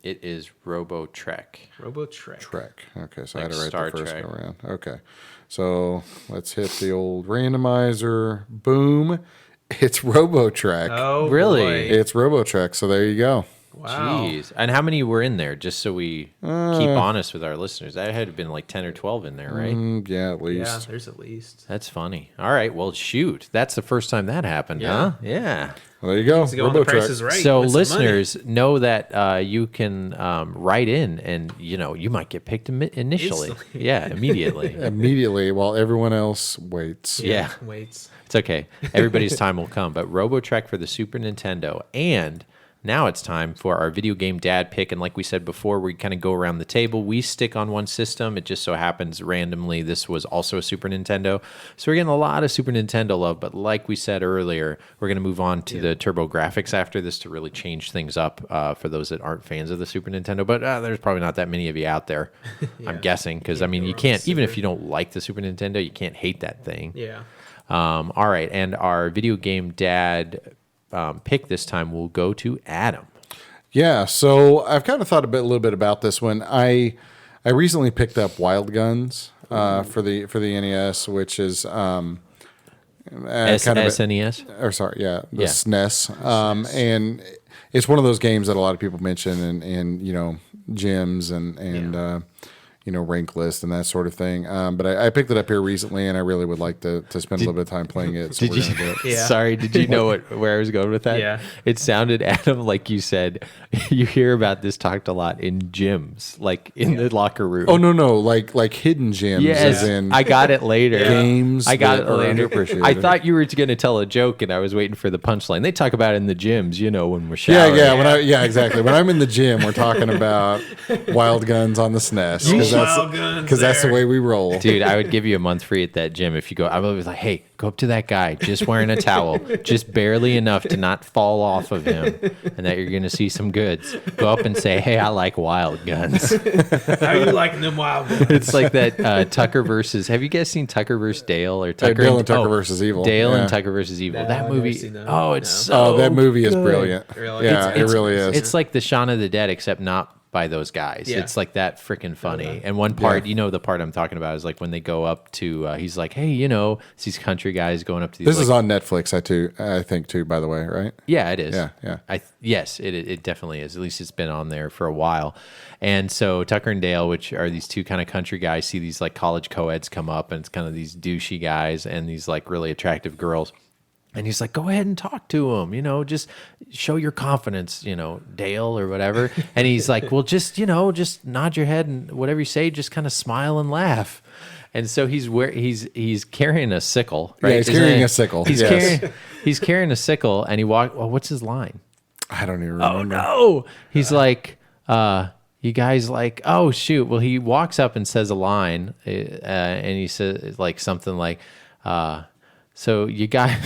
It is RoboTrek. RoboTrek. Trek. Okay, so I Like had to write Star the first Trek. go around. Okay, so let's hit the old randomizer. Boom! It's RoboTrek. Oh, Really? boy. It's RoboTrek. So there you go. Wow. Jeez. And how many were in there, just so we keep honest with our listeners? That had been like 10 or 12 in there, right? Yeah, at Yeah, least. there's at least. That's funny. All right, well, shoot. That's the first time that happened, Yeah. huh? Yeah. Well, there you go. To go on the Price is RoboTrek. Right. So with some money. listeners, know that you can write in and, you might get picked initially. Instantly. Yeah, immediately. Immediately, while everyone else waits. Yeah. Waits. It's okay. Everybody's time will come. But RoboTrek for the Super Nintendo. And now it's time for our video game dad pick. And like we said before, we kind of go around the table. We stick on one system. It just so happens randomly this was also a Super Nintendo. So we're getting a lot of Super Nintendo love. But like we said earlier, we're going to move on to the Turbo Graphics after this to really change things up for those that aren't fans of the Super Nintendo. But there's probably not that many of you out there, I'm guessing. Because, I mean, you can't, even if you don't like the Super Nintendo, you can't hate that thing. Yeah. All right, and our video game dad pick this time will go to Adam. Yeah, so I've kind of thought a little bit about this one. I recently picked up Wild Guns for the NES, which is kind of SNES? or sorry, the Yeah. SNES, and it's one of those games that a lot of people mention in gyms and rank list and that sort of thing. But I picked it up here recently, and I really would like to spend a little bit of time playing it. So Did we're you? gonna do it. Yeah. Sorry, did you know where I was going with that? Yeah. It sounded, Adam, like you said, you hear about this talked a lot in gyms, like in the locker room. Oh no, like hidden gems, Yes, as in I got it later. games I got that it are later. underappreciated. I thought you were going to tell a joke, and I was waiting for the punchline. They talk about it in the gyms, when we're Yeah, showering. exactly. When I'm in the gym, we're talking about Wild Guns on the SNES Wild Guns because that's the there. way we roll. Dude, I would give you a month free at that gym if you go. I would be like, hey, go up to that guy just wearing a towel, just barely enough to not fall off of him, and that you're going to see some goods. Go up and say, hey, I like Wild Guns. How are you liking them Wild Guns? It's like that Tucker versus. Have you guys seen Tucker versus Dale or Tucker Dale and Tucker versus Evil. Dale Yeah. and Tucker versus Evil. No, that I've movie. never seen that. Oh, it's No. so. Oh, that movie is good. brilliant. Really? Yeah, it really is. It's like the Shaun of the Dead, except not by those guys. Yeah. It's like that freaking funny. And one part, the part I'm talking about is like when they go up to, he's like, hey, it's these country guys going up to these. This is on Netflix, I think too. By the way, right? Yeah, it is. Yeah. Yes, it definitely is. At least it's been on there for a while. And so Tucker and Dale, which are these two kind of country guys, see these like college co-eds come up, and it's kind of these douchey guys and these like really attractive girls. And he's like, go ahead and talk to him, just show your confidence, Dale or whatever. And he's like, well, just nod your head and whatever you say, just kind of smile and laugh. And so he's carrying a sickle, right? Yeah, he's carrying a sickle. He's Yes. he's carrying a sickle, and well, what's his line? I don't even remember. Oh no! He's like, you guys like, oh shoot. Well, he walks up and says a line, and he says like something like, so you guys.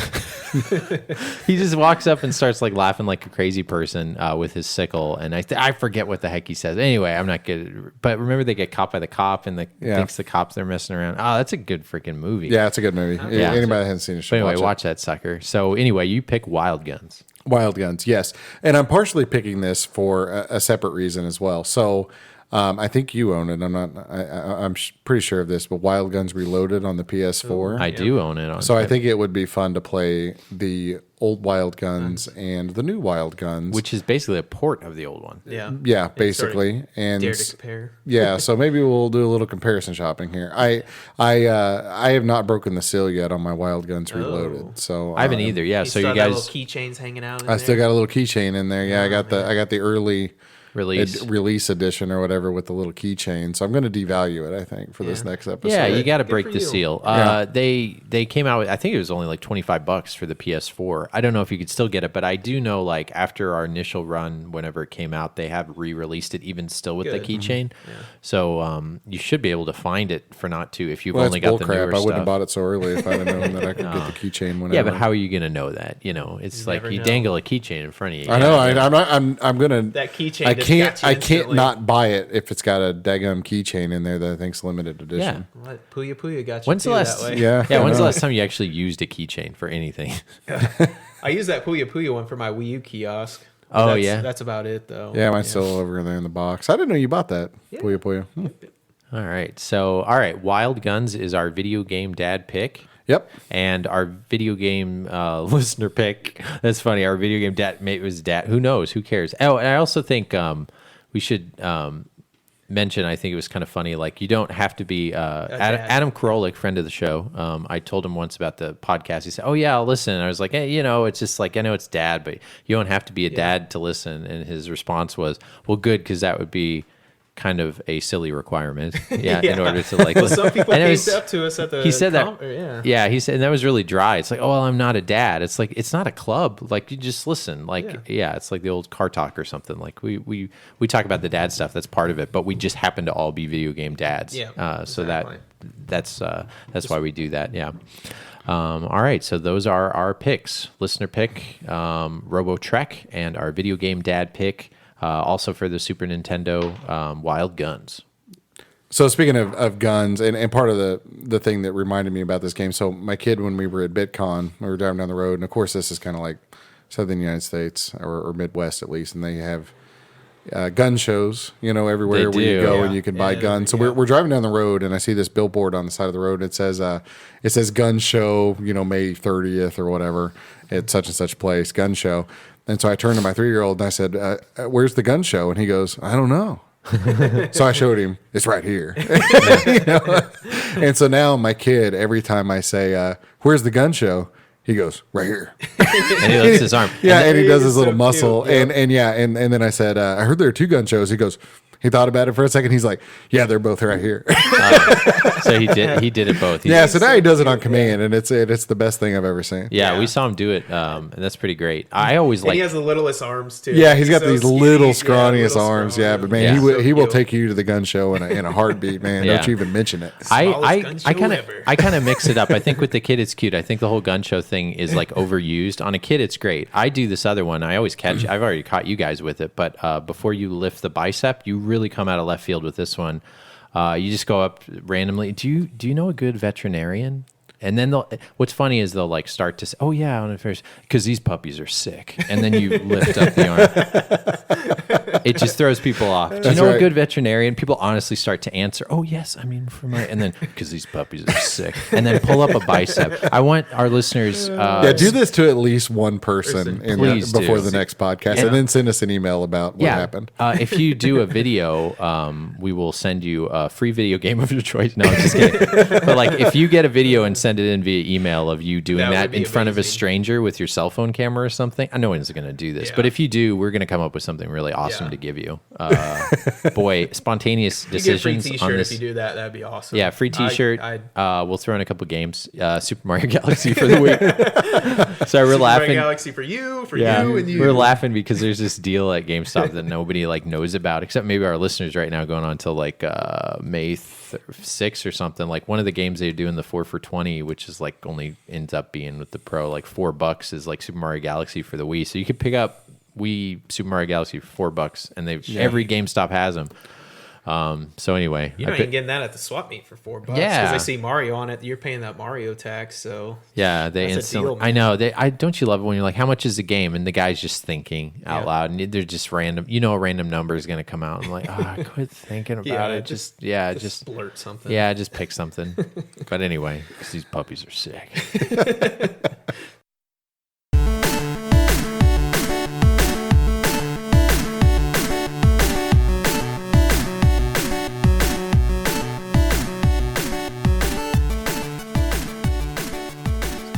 He just walks up and starts like laughing like a crazy person with his sickle, and I forget what the heck he says. Anyway, I'm not good, but remember they get caught by the cop, and thinks the cops they're messing around. Oh, that's a good freaking movie. Yeah, it's a good movie. Yeah. Anybody that hasn't seen it should But anyway, watch that sucker. So anyway, you pick Wild Guns. Wild Guns, yes. And I'm partially picking this for a separate reason as well. So I think you own it. I'm pretty sure of this, but Wild Guns Reloaded on the PS4. I do own it. So I think it would be fun to play the old Wild Guns and the new Wild Guns, which is basically a port of the old one. Yeah, basically. And dare to compare. Yeah, so maybe we'll do a little comparison shopping here. I have not broken the seal yet on my Wild Guns Reloaded. So I haven't either. Yeah, so you guys little keychains hanging out. I still got a little keychain in there. Yeah, I got the early release edition or whatever with the little keychain. So I'm going to devalue it, I think, for this next episode. Yeah, you got to break the seal. They came out with, I think it was only like $25 for the PS4. I don't know if you could still get it, but I do know like after our initial run, whenever it came out, they have re-released it even still with the keychain. Mm-hmm. Yeah. So you should be able to find it for not to if you've only got the newer stuff. I wouldn't have bought it so early if I'd have known that I could get the keychain whenever. Yeah, but how are you going to know that? You know, it's like you dangle a keychain in front of you. I know. I'm going to. That keychain. I can't not buy it if it's got a daggum keychain in there that I think's limited edition. Yeah. What? Puya got you when's the last, that way. Yeah, when's the last time you actually used a keychain for anything? I use that Puya one for my Wii U kiosk. That's about it though. Yeah, mine's still over there in the box. I didn't know you bought that. Yeah. Puya. All right. Wild Guns is our video game dad pick. Yep. And our video game listener pick. That's funny. Our video game dad mate was dad. Who knows? Who cares? Oh, and I also think we should mention, I think it was kind of funny, like you don't have to be Adam Karolik, friend of the show. I told him once about the podcast. He said, oh yeah, I'll listen. And I was like, hey, it's just like, I know it's dad, but you don't have to be a dad to listen. And his response was, well, good, because that would be kind of a silly requirement, in order to like. Well, some people came up to us at the. He said that. Yeah, he said, and that was really dry. It's like, oh well, I'm not a dad. It's like it's not a club. Like you just listen. Like it's like the old car talk or something. Like we talk about the dad stuff. That's part of it. But we just happen to all be video game dads. Yeah. So that's why we do that. Yeah. All right, so those are our picks: listener pick, Robo Trek, and our video game dad pick. Also for the Super Nintendo, Wild Guns. So speaking of guns, and part of the thing that reminded me about this game, so my kid, when we were at BitCon, we were driving down the road, and of course this is kind of like Southern United States, or Midwest at least, and they have gun shows, everywhere where you go and you can buy guns. So we're driving down the road, and I see this billboard on the side of the road. It says gun show, May 30th or whatever, at such and such place, gun show. And so I turned to my 3-year-old and I said, where's the gun show? And he goes, I don't know. So I showed him, it's right here. And so now my kid, every time I say, where's the gun show? He goes, right here. And he lifts his arm. Yeah, and he does his little muscle. Cute. And then I said, I heard there are 2 gun shows. He goes, he thought about it for a second. He's like, yeah, they're both right here. So he did it both. So now he does it on command, and it's the best thing I've ever seen. Yeah, we saw him do it, and that's pretty great. I always like. He has the littlest arms too. Yeah, he's got these little scrawniest arms. Yeah, but man, he will take you to the gun show in a heartbeat, man. Don't you even mention it. I kind of mix it up. I think with the kid it's cute. I think the whole gun show thing is like overused. On a kid it's great. I do this other one. I always catch. I've already caught you guys with it, but before you lift the bicep, you really come out of left field with this one. You just go up randomly. Do you know a good veterinarian? And then what's funny is they'll like start to say, oh yeah, on first, because these puppies are sick. And then you lift up the arm. It just throws people off. Do you know a good veterinarian? People honestly start to answer, oh yes, and then because these puppies are sick. And then pull up a bicep. I want our listeners. Do this to at least one person before the next podcast, and then send us an email about what happened. If you do a video, we will send you a free video game of your choice. No, I'm just kidding. But like if you get a video and send it in via email of you doing that in front of a stranger with your cell phone camera or something. I know no one's going to do this, but if you do, we're going to come up with something really awesome to give you. Boy, spontaneous You get a free decisions T-shirt on this. if you do that. That'd be awesome. Yeah, free T-shirt. I'd We'll throw in a couple games. Super Mario Galaxy for the week. So we're laughing. Galaxy for you, you, and you. We're laughing because there's this deal at GameStop that nobody like knows about, except maybe our listeners right now, going on till like May 6th or something. Like one of the games they do in the 4 for $20, which is like only ends up being with the Pro, like $4 is like Super Mario Galaxy for the Wii. So you could pick up Wii Super Mario Galaxy for $4, and every GameStop has them. So anyway, You're not even getting that at the swap meet for $4. Yeah, because I see Mario on it. You're paying that Mario tax, so yeah, they that's instantly. a deal, man. I know. Don't you love it when you're like, how much is the game, and the guy's just thinking out loud, and they're just random. You know, a random number is going to come out. I'm like, quit thinking about it. Just blurt something. Yeah, just pick something. But anyway, because these puppies are sick.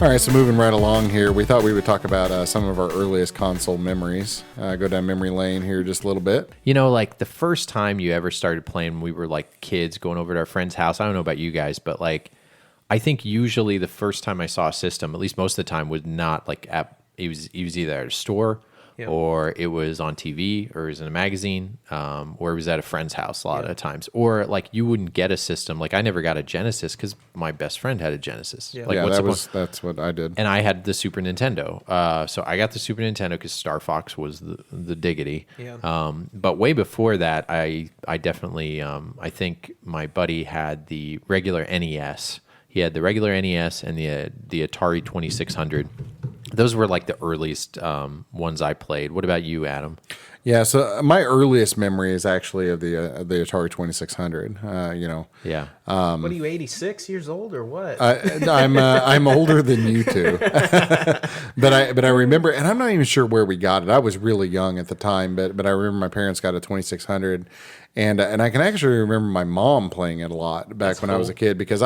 All right, so moving right along here, we thought we would talk about some of our earliest console memories. Go down memory lane here just a little bit. You know, like the first time you ever started playing, we were like kids going over to our friend's house. I don't know about you guys, but like, I think usually the first time I saw a system, at least most of the time, was not like it was either at a store or it was on TV or it was in a magazine or it was at a friend's house a lot of times. Or like you wouldn't get a system. Like I never got a Genesis because my best friend had a Genesis. Yeah, Like, that's what I did. And I had the Super Nintendo. So I got the Super Nintendo because Star Fox was the diggity. Yeah. But way before that, I definitely, I think my buddy had the regular NES. He had the regular NES and the Atari 2600. Those were like the earliest ones I played. What about you, Adam? Yeah, so my earliest memory is actually of the Atari 2600. Yeah. What are you, 86 years old or what? I'm older than you two, but I remember, and I'm not even sure where we got it. I was really young at the time, but I remember my parents got a 2600, and I can actually remember my mom playing it a lot back when I was a kid because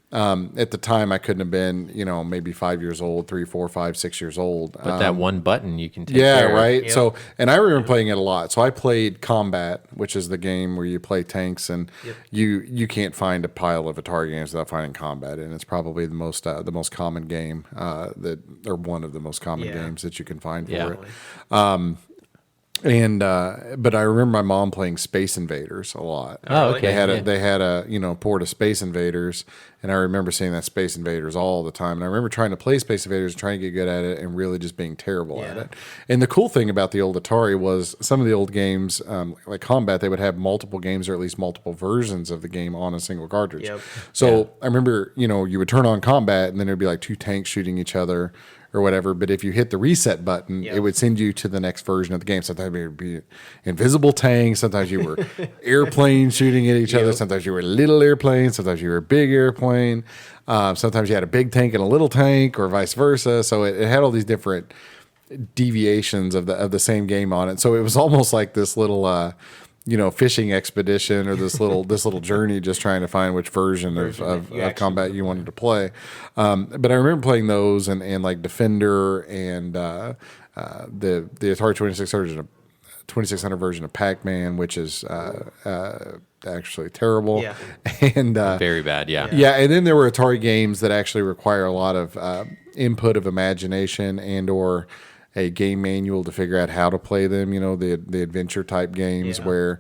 at the time, I couldn't have been, maybe 5 years old, 3, 4, 5, 6 years old. But that one button you can take yeah, care of. right. Yep. So, and I remember playing it a lot. So I played Combat, which is the game where you play tanks, and you can't find a pile of Atari games without finding Combat, and it's probably the most common game or one of the most common games that you can find for it. But I remember my mom playing Space Invaders a lot. Oh, okay. They had a port of Space Invaders, and I remember seeing that Space Invaders all the time. And I remember trying to play Space Invaders, trying to get good at it, and really just being terrible at it. And the cool thing about the old Atari was some of the old games, like Combat, they would have multiple games or at least multiple versions of the game on a single cartridge. Yep. So I remember, you would turn on Combat, and then there'd be like two tanks shooting each other or whatever, but if you hit the reset button, it would send you to the next version of the game. Sometimes it would be invisible tanks, sometimes you were airplanes shooting at each other, sometimes you were little airplanes, sometimes you were a big airplane, sometimes you had a big tank and a little tank, or vice versa. So it had all these different deviations of the same game on it. So it was almost like this little fishing expedition or this little journey, just trying to find which version of Combat you wanted to play. But I remember playing those and like Defender and the Atari 2600 version of Pac-Man, which is actually terrible. Yeah. And very bad. Yeah. Yeah. And then there were Atari games that actually require a lot of input of imagination and or a game manual to figure out how to play them, the adventure type games where,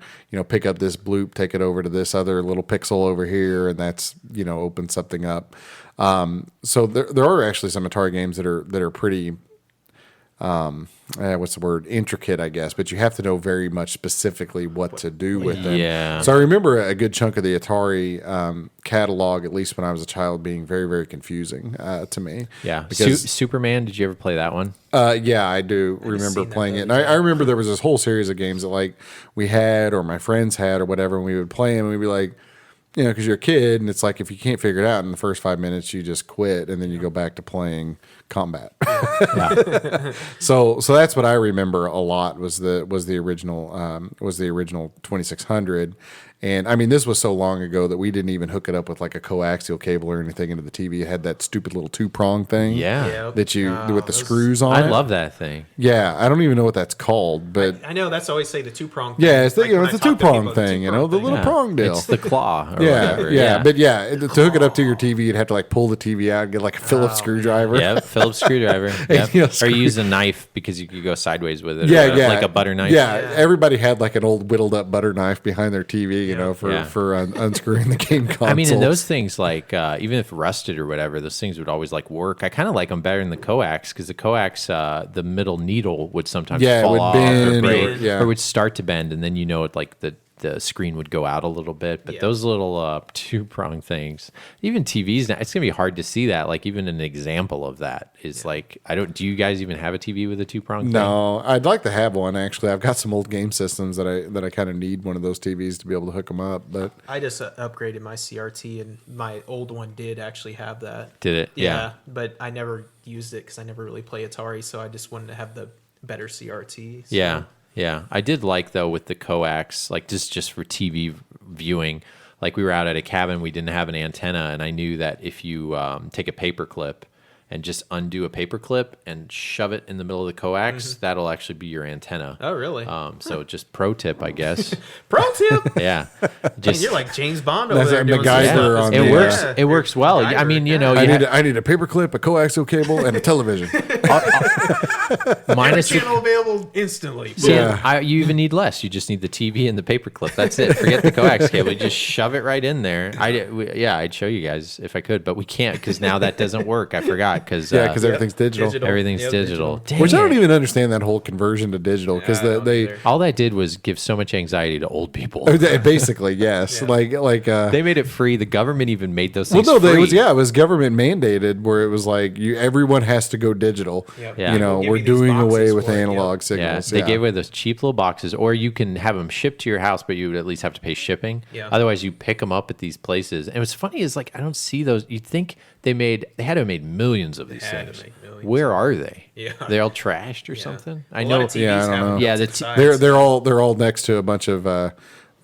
pick up this bloop, take it over to this other little pixel over here, and that's, open something up. So there are actually some Atari games that are pretty, intricate, I guess, but you have to know very much specifically what to do with them. Yeah. So I remember a good chunk of the Atari catalog, at least when I was a child, being very, very confusing to me. Yeah. Because Superman, did you ever play that one? Yeah, I do remember playing it. And I remember there was this whole series of games that like we had or my friends had or whatever, and we would play and we'd be like, because you're a kid, and it's like if you can't figure it out in the first 5 minutes, you just quit, and then you go back to playing Combat. So that's what I remember a lot was the original 2600, And I mean, this was so long ago that we didn't even hook it up with like a coaxial cable or anything into the TV. It had that stupid little 2-prong thing. Yeah. That you with the screws on. I love that thing. Yeah, I don't even know what that's called, but I know that's always say the 2-prong thing. yeah, it's the, Like it's when I a talk to 2-prong people, thing, the little Yeah. prong deal. It's the claw. Or Yeah, whatever. yeah, but to hook it up to your TV, you'd have to like pull the TV out, and get like a Phillips screwdriver. Yep, Phillips screwdriver. Yep. You know, Or you use a knife because you could go sideways with it. Yeah, or yeah, like a butter knife. Yeah, everybody had like an old whittled up butter knife behind their TV, you know, for unscrewing the game console. I mean, and those things, like, even if rusted or whatever, those things would always like work. I kind of like them better than the coax because the coax, the middle needle would sometimes it fall would off bend, or break, or or would start to bend, and then like the screen would go out a little bit. But those little 2-prong things, even TVs now, it's gonna be hard to see that. Like even an example of that is like, do you guys even have a TV with a 2-prong thing? No, I'd like to have one actually. I've got some old game systems that I kind of need one of those TVs to be able to hook them up. But I just upgraded my CRT, and my old one did actually have that. Did it? Yeah, but I never used it because I never really play Atari, so I just wanted to have the better CRT. So. Yeah. Yeah, I did like though with the coax, like just for TV viewing. Like we were out at a cabin, we didn't have an antenna, and I knew that if you take a paper clip and just undo a paper clip and shove it in the middle of the coax, that'll actually be your antenna. Oh, really? So just pro tip, I guess. Pro tip. Yeah, Man, you're like James Bond over That's there a doing MacGyver some stuff. on it the, works. Yeah. It works well. I mean, you know, I need a paper clip, a coaxial cable, and a television. minus the, Channel available instantly. See, Yeah. you even need less. You just need the TV and the paper clip. That's it. Forget the coax cable. You just shove it right in there. I'd show you guys if I could, but we can't because now that doesn't work. I forgot because Everything's digital. everything's Yep, digital. Dang Which I don't it. even understand that whole conversion to digital because Yeah, I don't they either. All that did was give so much anxiety to old people. basically yes, They made it free. The government even made those well, things no, free. it was government mandated where it was like everyone has to go digital. Yep. Yeah. You know, We'll give we're you these doing away boxes with for it, yep. analog Yeah, signals. they gave away those cheap little boxes, or you can have them shipped to your house, but you would at least have to pay shipping. Yeah. Otherwise, you pick them up at these places. And what's funny is like I don't see those. You'd think they had to have made millions of these had to things. make millions. Where are they? Yeah. They're all trashed or something. I A know. lot of TVs Yeah, I don't have them know. Yeah, built the inside. They're all next to a bunch of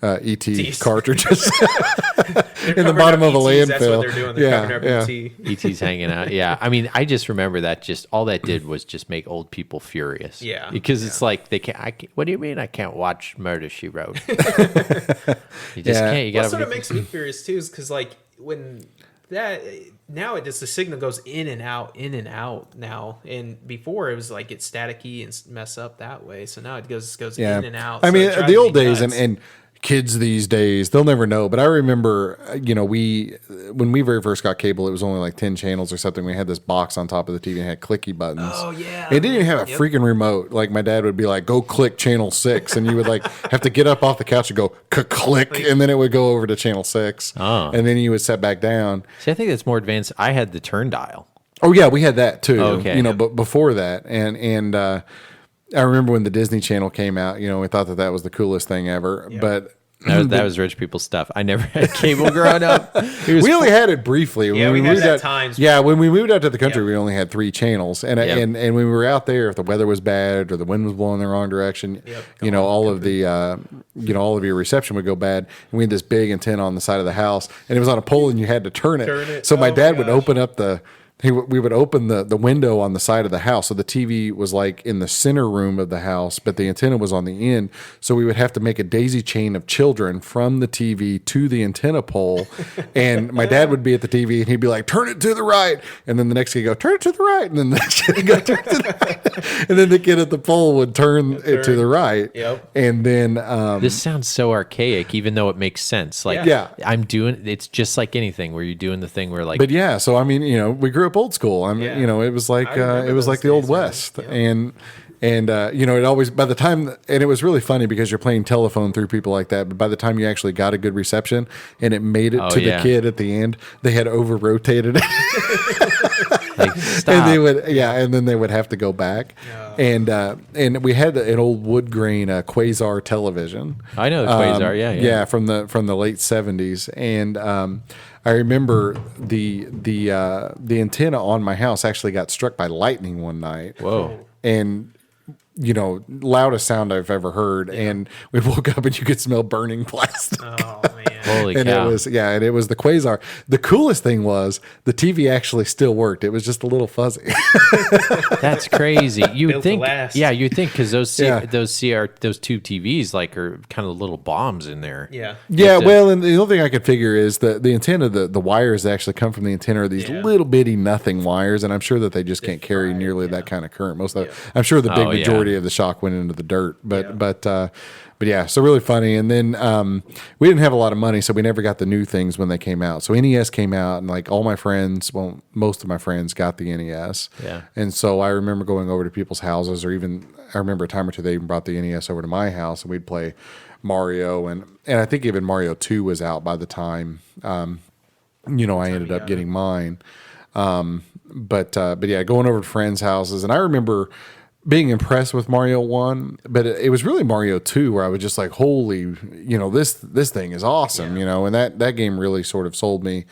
ET Ts. cartridges They're in the covering bottom up of a ETs, landfill. That's what they're doing. They're covering up ET. ET's hanging out. Yeah, I mean, I just remember that. Just all that did was just make old people furious. Yeah, because it's like they can't. What do you mean I can't watch Murder She Wrote? You just Yeah. can't. You Well, gotta. sort of makes me curious too, is because like when that now it just the signal goes in and out now, and before it was like it's staticky and mess up that way. So now it goes Yeah. in and out. I so mean, it drives the old me days nuts. and kids these days, they'll never know. But I remember, when we very first got cable, it was only like 10 channels or something. We had this box on top of the TV and had clicky buttons. Oh, yeah. It didn't even have a freaking remote. Like my dad would be like, go click channel 6. And you would like have to get up off the couch and go click. And then it would go over to channel 6. Oh. And then you would set back down. See, I think that's more advanced. I had the turn dial. Oh yeah, we had that too. Okay. But before that, and I remember when the Disney Channel came out. We thought that was the coolest thing ever. But That was rich people stuff. I never had cable growing up. It was we only had it briefly. Yeah, we had moved it at out, times. Yeah, when we moved out to the country, Yeah. we only had 3 channels, and Yep. and when we were out there, if the weather was bad or the wind was blowing the wrong direction, all of your reception would go bad. And we had this big antenna on the side of the house, and it was on a pole, and you had to turn it. Turn it. So my Oh my dad would gosh. open up we would open the window on the side of the house. So the TV was like in the center room of the house, but the antenna was on the end. So we would have to make a daisy chain of children from the TV to the antenna pole. And my dad would be at the TV and he'd be like, turn it to the right. And then the next kid would go, turn it to the right. And then the next kid would go, turn it to the right. And then the kid at the pole would turn it to the right. Yep. And then, This sounds so archaic, even though it makes sense. Like, Yeah. it's just like anything where you're doing the thing where like, but yeah, so I mean, we grew up old school. I mean, Yeah. it was like I remember those the old days, man. West, Yeah. and it always by the time and it was really funny because you're playing telephone through people like that. But by the time you actually got a good reception and it made it to yeah. the kid at the end, they had over rotated it, like stop. and they would and then they would have to go back. And we had an old wood grain Quasar television. I know the Quasar, yeah. from the late 70s, and I remember the antenna on my house actually got struck by lightning one night. Whoa. And loudest sound I've ever heard. Yeah. And we woke up and you could smell burning plastic. Oh man. Holy and cow. It was the Quasar. The coolest thing was the TV actually still worked. It was just a little fuzzy. That's crazy. You would think, you'd think because those two TVs like are kind of little bombs in there. Yeah. Yeah. Well, and the only thing I could figure is the antenna, the wires actually come from the antenna are these little bitty nothing wires, and I'm sure that they just can't carry nearly that kind of current. Most of I'm sure the big majority of the shock went into the dirt, but yeah, so really funny. And then we didn't have a lot of money, so we never got the new things when they came out. So NES came out, and like all my friends, well, most of my friends got the NES. Yeah. And so I remember going over to people's houses, or even I remember a time or two they even brought the NES over to my house, and we'd play Mario, and I think even Mario 2 was out by the time I ended up getting mine. But yeah, going over to friends' houses, and I remember being impressed with Mario 1, but it was really Mario 2 where I was just like, holy, this thing is awesome, and that game really sort of sold me.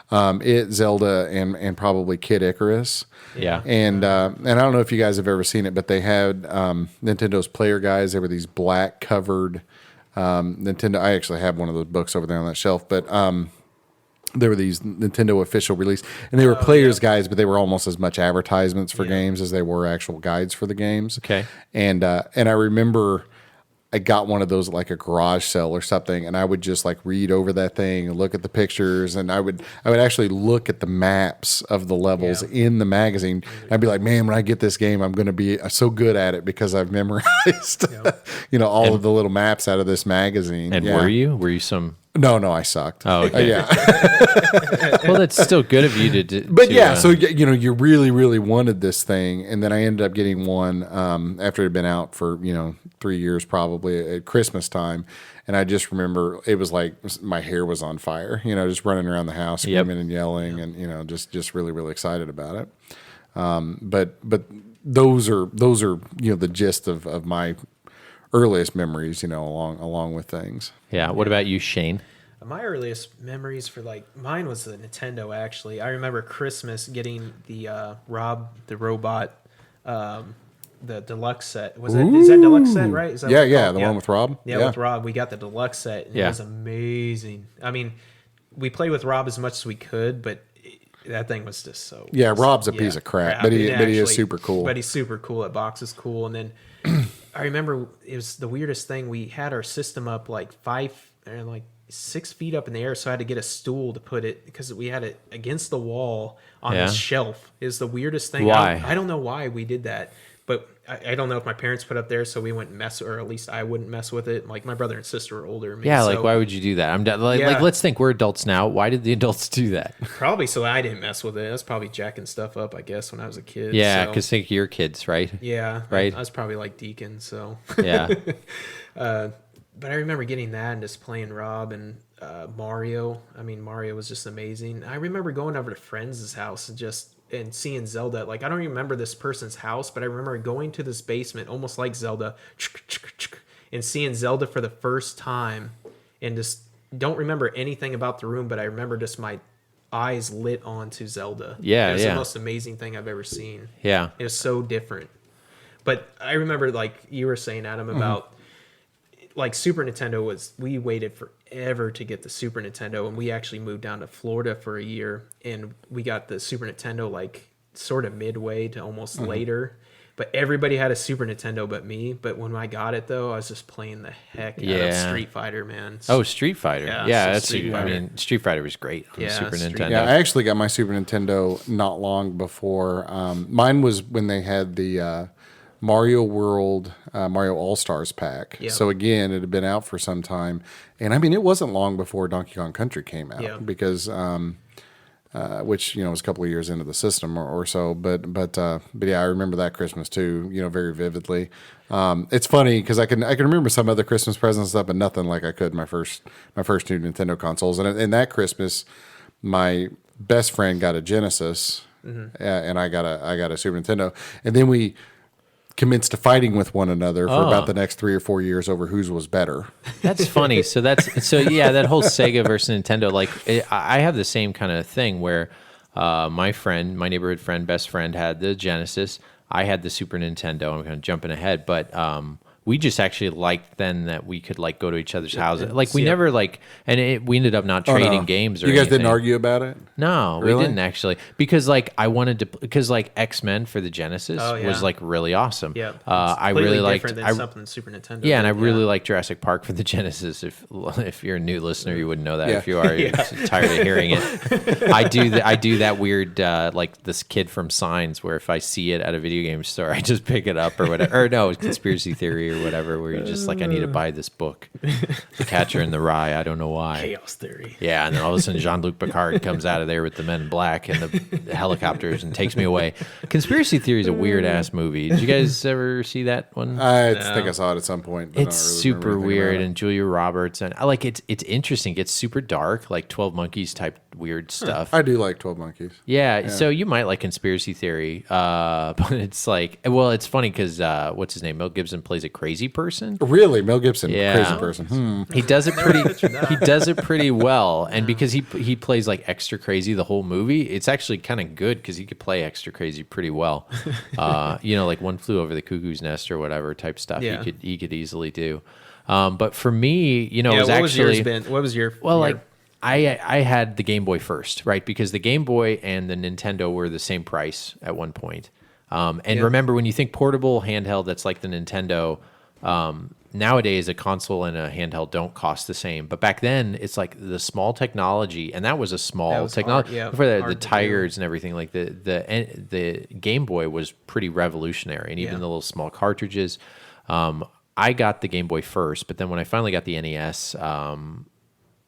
Zelda, and probably Kid Icarus. Yeah. And I don't know if you guys have ever seen it, but they had Nintendo's player guides. They were these black covered Nintendo. I actually have one of those books over there on that shelf, but there were these Nintendo official release, and they were players' guides, but they were almost as much advertisements for games as they were actual guides for the games. Okay. And I remember I got one of those at like a garage sale or something, and I would just like read over that thing and look at the pictures, and I would actually look at the maps of the levels in the magazine. I'd be like, man, when I get this game, I'm going to be so good at it because I've memorized, all of the little maps out of this magazine. And were you some? No, I sucked. Oh, okay. Yeah. Well, that's still good of you to But so you really, really wanted this thing, and then I ended up getting one after it had been out for 3 years probably at Christmas time, and I just remember it was like my hair was on fire, just running around the house, screaming and yelling, and just really, really excited about it. But those are the gist of my earliest memories, along with things. Yeah. What about you, Shane? My earliest memories mine was the Nintendo, actually. I remember Christmas getting the Rob the Robot, the deluxe set. Is that deluxe set, right? Is that the one with Rob? Yeah, with Rob. We got the deluxe set, and it was amazing. I mean, we played with Rob as much as we could, but that thing was just so... Yeah, Rob's a piece of crap, but he is super cool. But he's super cool. That box is cool. And then I remember it was the weirdest thing. We had our system up like 6 feet up in the air, so I had to get a stool to put it, because we had it against the wall on this shelf. It was the weirdest thing. Why? I don't know why we did that, but I don't know if my parents put up there so we wouldn't mess, or at least I wouldn't mess with it. Like, my brother and sister are older than me. Yeah, like, why would you do that? Like, let's think, we're adults now. Why did the adults do that? Probably so I didn't mess with it. I was probably jacking stuff up, I guess, when I was a kid. Yeah, because think of your kids, right? Yeah. Right? I was probably like Deacon, so. Yeah. But I remember getting that and just playing Rob and Mario. I mean, Mario was just amazing. I remember going over to friends' house and seeing Zelda. Like, I don't even remember this person's house, but I remember going to this basement, almost like Zelda, and seeing Zelda for the first time, and just don't remember anything about the room, but I remember just my eyes lit onto Zelda. Yeah, it was the most amazing thing I've ever seen. Yeah. It was so different. But I remember, like you were saying, Adam, about like Super Nintendo we waited forever to get the Super Nintendo, and we actually moved down to Florida for a year, and we got the Super Nintendo like sort of midway to almost later. But everybody had a Super Nintendo but me. But when I got it, though, I was just playing the heck out of Street Fighter, man. Oh, Street Fighter. Yeah, Street Fighter. I mean, Street Fighter was great on the Super Nintendo. Yeah, I actually got my Super Nintendo not long before. Mine was when they had the Mario World, Mario All-Stars pack. Yep. So again, it had been out for some time. And I mean, it wasn't long before Donkey Kong Country came out because... which was a couple of years into the system or so, but yeah, I remember that Christmas too, very vividly. It's funny because I can remember some other Christmas presents and stuff, but nothing like I could my first two Nintendo consoles. And that Christmas, my best friend got a Genesis, and I got a Super Nintendo, and then we commenced to fighting with one another for about the next 3 or 4 years over whose was better. That's funny. So yeah, that whole Sega versus Nintendo, like I have the same kind of thing where my neighborhood friend, best friend had the Genesis. I had the Super Nintendo. I'm kind of jumping ahead, but we just actually liked then that we could like go to each other's houses. Like we never like, and we ended up not trading games or You guys anything. didn't argue about it? No, Really? we didn't actually, because like I wanted to, because like X-Men for the Genesis was like really awesome. Yeah, I really liked different than something Super Nintendo. Yeah, and I really like Jurassic Park for the Genesis. If you're a new listener, you wouldn't know that. Yeah. If you are, you're tired of hearing it. I do that weird like this kid from Signs, where if I see it at a video game store, I just pick it up or whatever. Or no, conspiracy theory or whatever, where you're just like, I need to buy this book, The Catcher in the Rye. I don't know why. Chaos Theory. Yeah, and then all of a sudden Jean-Luc Picard comes out of there with the Men in Black and the helicopters and takes me away. Conspiracy Theory is a weird ass movie. Did you guys ever see that one? I think I saw it at some point. But It's super weird, and Julia Roberts, and I like it's interesting. It's super dark, like 12 Monkeys type weird stuff. I do like 12 Monkeys. Yeah, so you might like Conspiracy Theory, but it's like, well, it's funny because what's his name? Mel Gibson plays a crazy person. Really, Mel Gibson, Yeah. crazy person. He does it pretty. He does it pretty well, and because he plays like extra crazy the whole movie, it's actually kind of good because he could play extra crazy pretty well. Like One Flew Over the Cuckoo's Nest or whatever type stuff. Yeah. He could easily do. But for me, it was what actually was yours, Ben? What was your like I had the Game Boy first, right? Because the Game Boy and the Nintendo were the same price at one point. Remember, when you think portable handheld, that's like the Nintendo. Nowadays, a console and a handheld don't cost the same, but back then it's like the small technology, and that was a small technology. Hard, for the hard to Tigers and everything, like the Game Boy was pretty revolutionary, and even the little small cartridges. I got the Game Boy first, but then when I finally got the NES,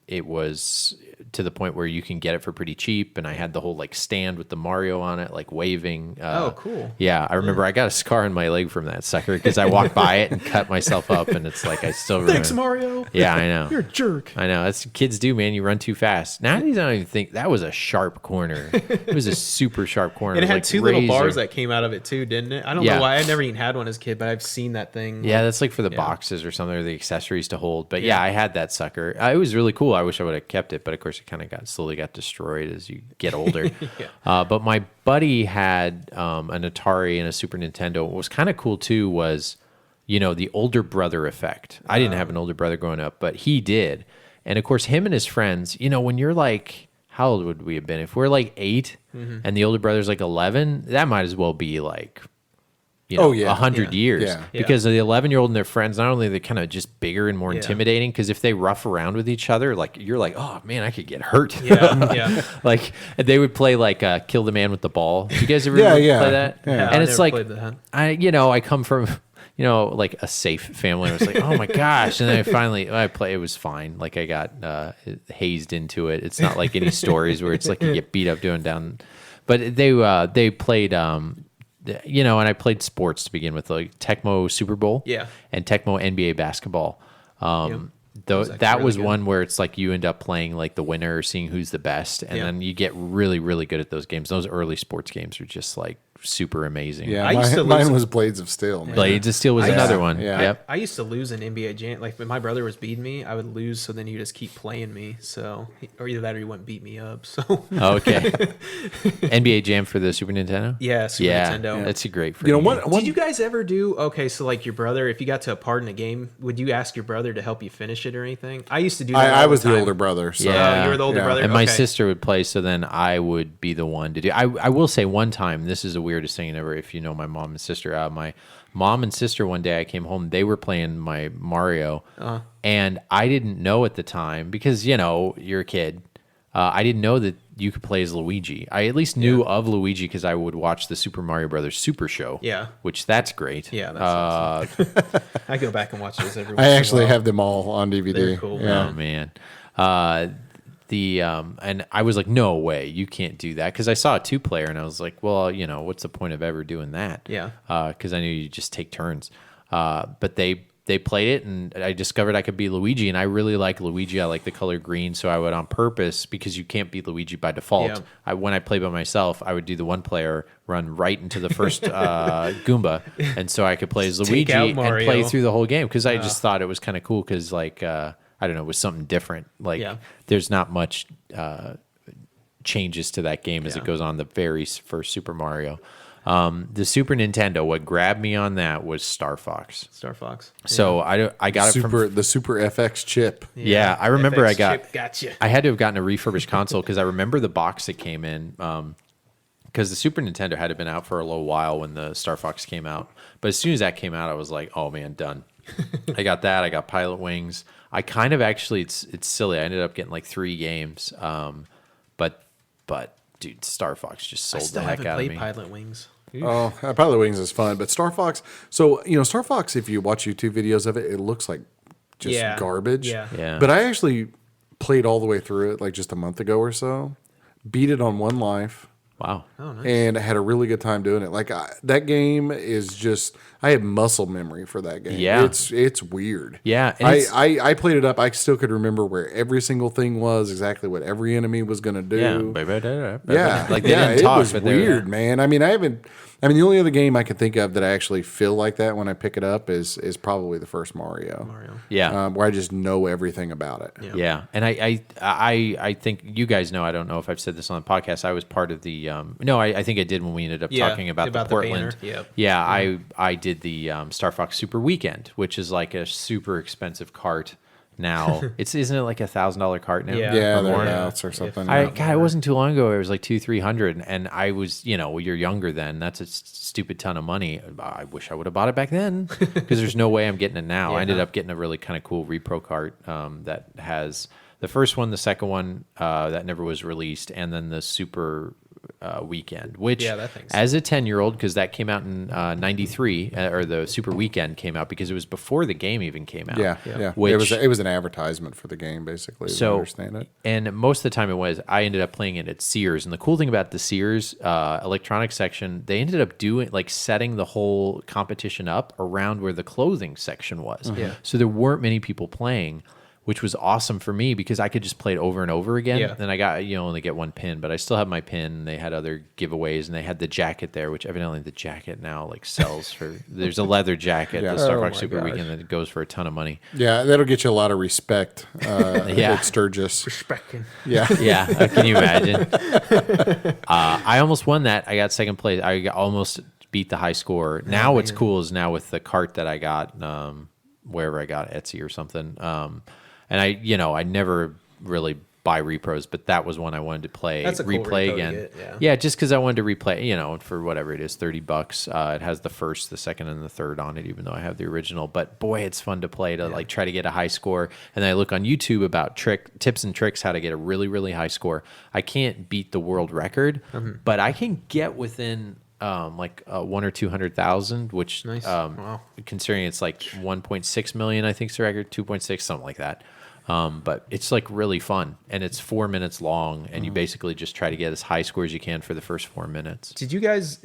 it was to the point where you can get it for pretty cheap, and I had the whole like stand with the Mario on it, like waving. Oh, cool. Yeah, I remember I got a scar on my leg from that sucker because I walked by it and cut myself up, and it's like I still remember. Thanks, Mario. Yeah, I know. You're a jerk. I know. That's what kids do, man. You run too fast. Nowadays, I don't even think that was a sharp corner. It was a super sharp corner. And it had like two little bars that came out of it too, didn't it? I don't know why. I never even had one as a kid, but I've seen that thing. Yeah, that's like for the boxes or something, or the accessories to hold. But yeah, I had that sucker. It was really cool. I wish I would have kept it, but of course, it kind of slowly got destroyed as you get older. But my buddy had an Atari and a Super Nintendo. What was kind of cool too was, the older brother effect. I didn't have an older brother growing up, but he did. And of course, him and his friends, when you're like, how old would we have been? If we're like 8 and the older brother's like 11, that might as well be like, 100 years. Yeah. Because the 11-year-old and their friends, not only are they kind of just bigger and more intimidating, because if they rough around with each other, like you're like, oh man, I could get hurt. Yeah. Like they would play like Kill the Man with the Ball. You guys ever play that? Yeah. And I it's never like, played that. I come from, like a safe family. I was like, oh my gosh. And then it was fine. Like I got hazed into it. It's not like any stories where it's like you get beat up doing down. But they played, and I played sports to begin with, like Tecmo Super Bowl and Tecmo NBA basketball. That was one where it's like you end up playing like the winner or seeing who's the best. And then you get really, really good at those games. Those early sports games are just like super amazing. Yeah, mine was Blades of Steel. Man. Blades of Steel was another one. Yeah. Yep. I used to lose in NBA Jam. Like when my brother was beating me, I would lose. So then he would just keep playing me. So, or either that or he wouldn't beat me up. So. Okay. NBA Jam for the Super Nintendo. Yeah, Super Nintendo. That's a great. Did you guys ever do? Okay, so like your brother, if you got to a part in a game, would you ask your brother to help you finish it or anything? I used to do that. I was the older brother. So. Yeah, you were the older brother. And my sister would play, so then I would be the one to do. I will say one time, this is the weirdest thing ever. If you know my mom and sister, my mom and sister, one day I came home, they were playing my Mario, and I didn't know at the time because you're a kid. I didn't know that you could play as Luigi. I at least knew of Luigi because I would watch the Super Mario Brothers Super Show. Yeah, which that's great. Yeah, that's awesome. I go back and watch those every. I actually have them all on DVD. They're cool. Yeah. Oh man. And I was like, no way, you can't do that, because I saw a 2-player and I was like, well, what's the point of ever doing that? Yeah. Because I knew you just take turns. But they played it, and I discovered I could be Luigi, and I really like Luigi. I like the color green, so I would on purpose, because you can't beat Luigi by default. Yeah. When I play by myself, I would do the 1-player, run right into the first Goomba, and so I could play as Luigi and play through the whole game, because I just thought it was kind of cool, because like I don't know, it was something different. Like there's not much changes to that game as it goes on the very first Super Mario. The Super Nintendo, what grabbed me on that was Star Fox. Star Fox. So I got it from the Super FX chip. Yeah, I remember FX chip, I had to have gotten a refurbished console because I remember the box that came in. Because the Super Nintendo had been out for a little while when the Star Fox came out. But as soon as that came out, I was like, oh man, done. I got that. I got Pilot Wings. I kind of actually, it's silly. I ended up getting like 3 games. But dude, Star Fox just sold the heck out of me. I still haven't played Pilot Wings. Oh, Pilot Wings is fun, but Star Fox. So Star Fox. If you watch YouTube videos of it, it looks like just garbage. Yeah. But I actually played all the way through it like just a month ago or so. Beat it on one life. Wow. Oh, nice. And I had a really good time doing it. Like that game is just, I have muscle memory for that game. Yeah. It's weird. Yeah. And I played it up. I still could remember where every single thing was, exactly what every enemy was going to do. Yeah. Like they didn't talk, it was but weird, man. I mean, the only other game I can think of that I actually feel like that when I pick it up is probably the first Mario. Yeah. Where I just know everything about it. Yeah. And I think you guys know, I don't know if I've said this on the podcast, I was part of the, I think I did when we ended up talking about the Portland. I did the Star Fox Super Weekend, which is like a super expensive cart now. Isn't it like $1,000 cart now? Yeah, or more? thereabouts or something. It wasn't too long ago. It was like $200-300, and I was, you're younger then. That's a stupid ton of money. I wish I would have bought it back then because there's no way I'm getting it now. I ended up getting a really kind of cool repro cart that has the first one, the second one that never was released, and then the Super Weekend, which as a 10-year-old, because that came out in 93, or the Super Weekend came out because it was before the game even came out. Yeah. Which, it was an advertisement for the game, basically. So I understand it. And most of the time I ended up playing it at Sears. And the cool thing about the Sears electronics section, they ended up setting the whole competition up around where the clothing section was. So there weren't many people playing, which was awesome for me because I could just play it over and over again. Yeah. And I got, only get one pin, but I still have my pin. They had other giveaways, and they had the jacket there, which evidently the jacket now like sells for. There's a leather jacket, the Star Fox Super Weekend, that goes for a ton of money. Yeah, that'll get you a lot of respect. At Sturgis. Respecting. Yeah. Yeah. Can you imagine? I almost won that. I got second place. I almost beat the high score. Now what's cool is now with the cart that I got, wherever I got, Etsy or something. And I never really buy repros, but that was one I wanted to play, That's a cool replay repo again. to get, yeah, just because I wanted to replay, for whatever it is, $30. It has the first, the second, and the third on it, even though I have the original. But boy, it's fun to play to like try to get a high score. And then I look on YouTube about tips and tricks how to get a really, really high score. I can't beat the world record, but I can get within like 100,000 or 200,000, which considering it's like 1.6 million, I think is the record, 2.6, something like that. But it's like really fun, and it's 4 minutes long, and you basically just try to get as high score as you can for the first 4 minutes. Did you guys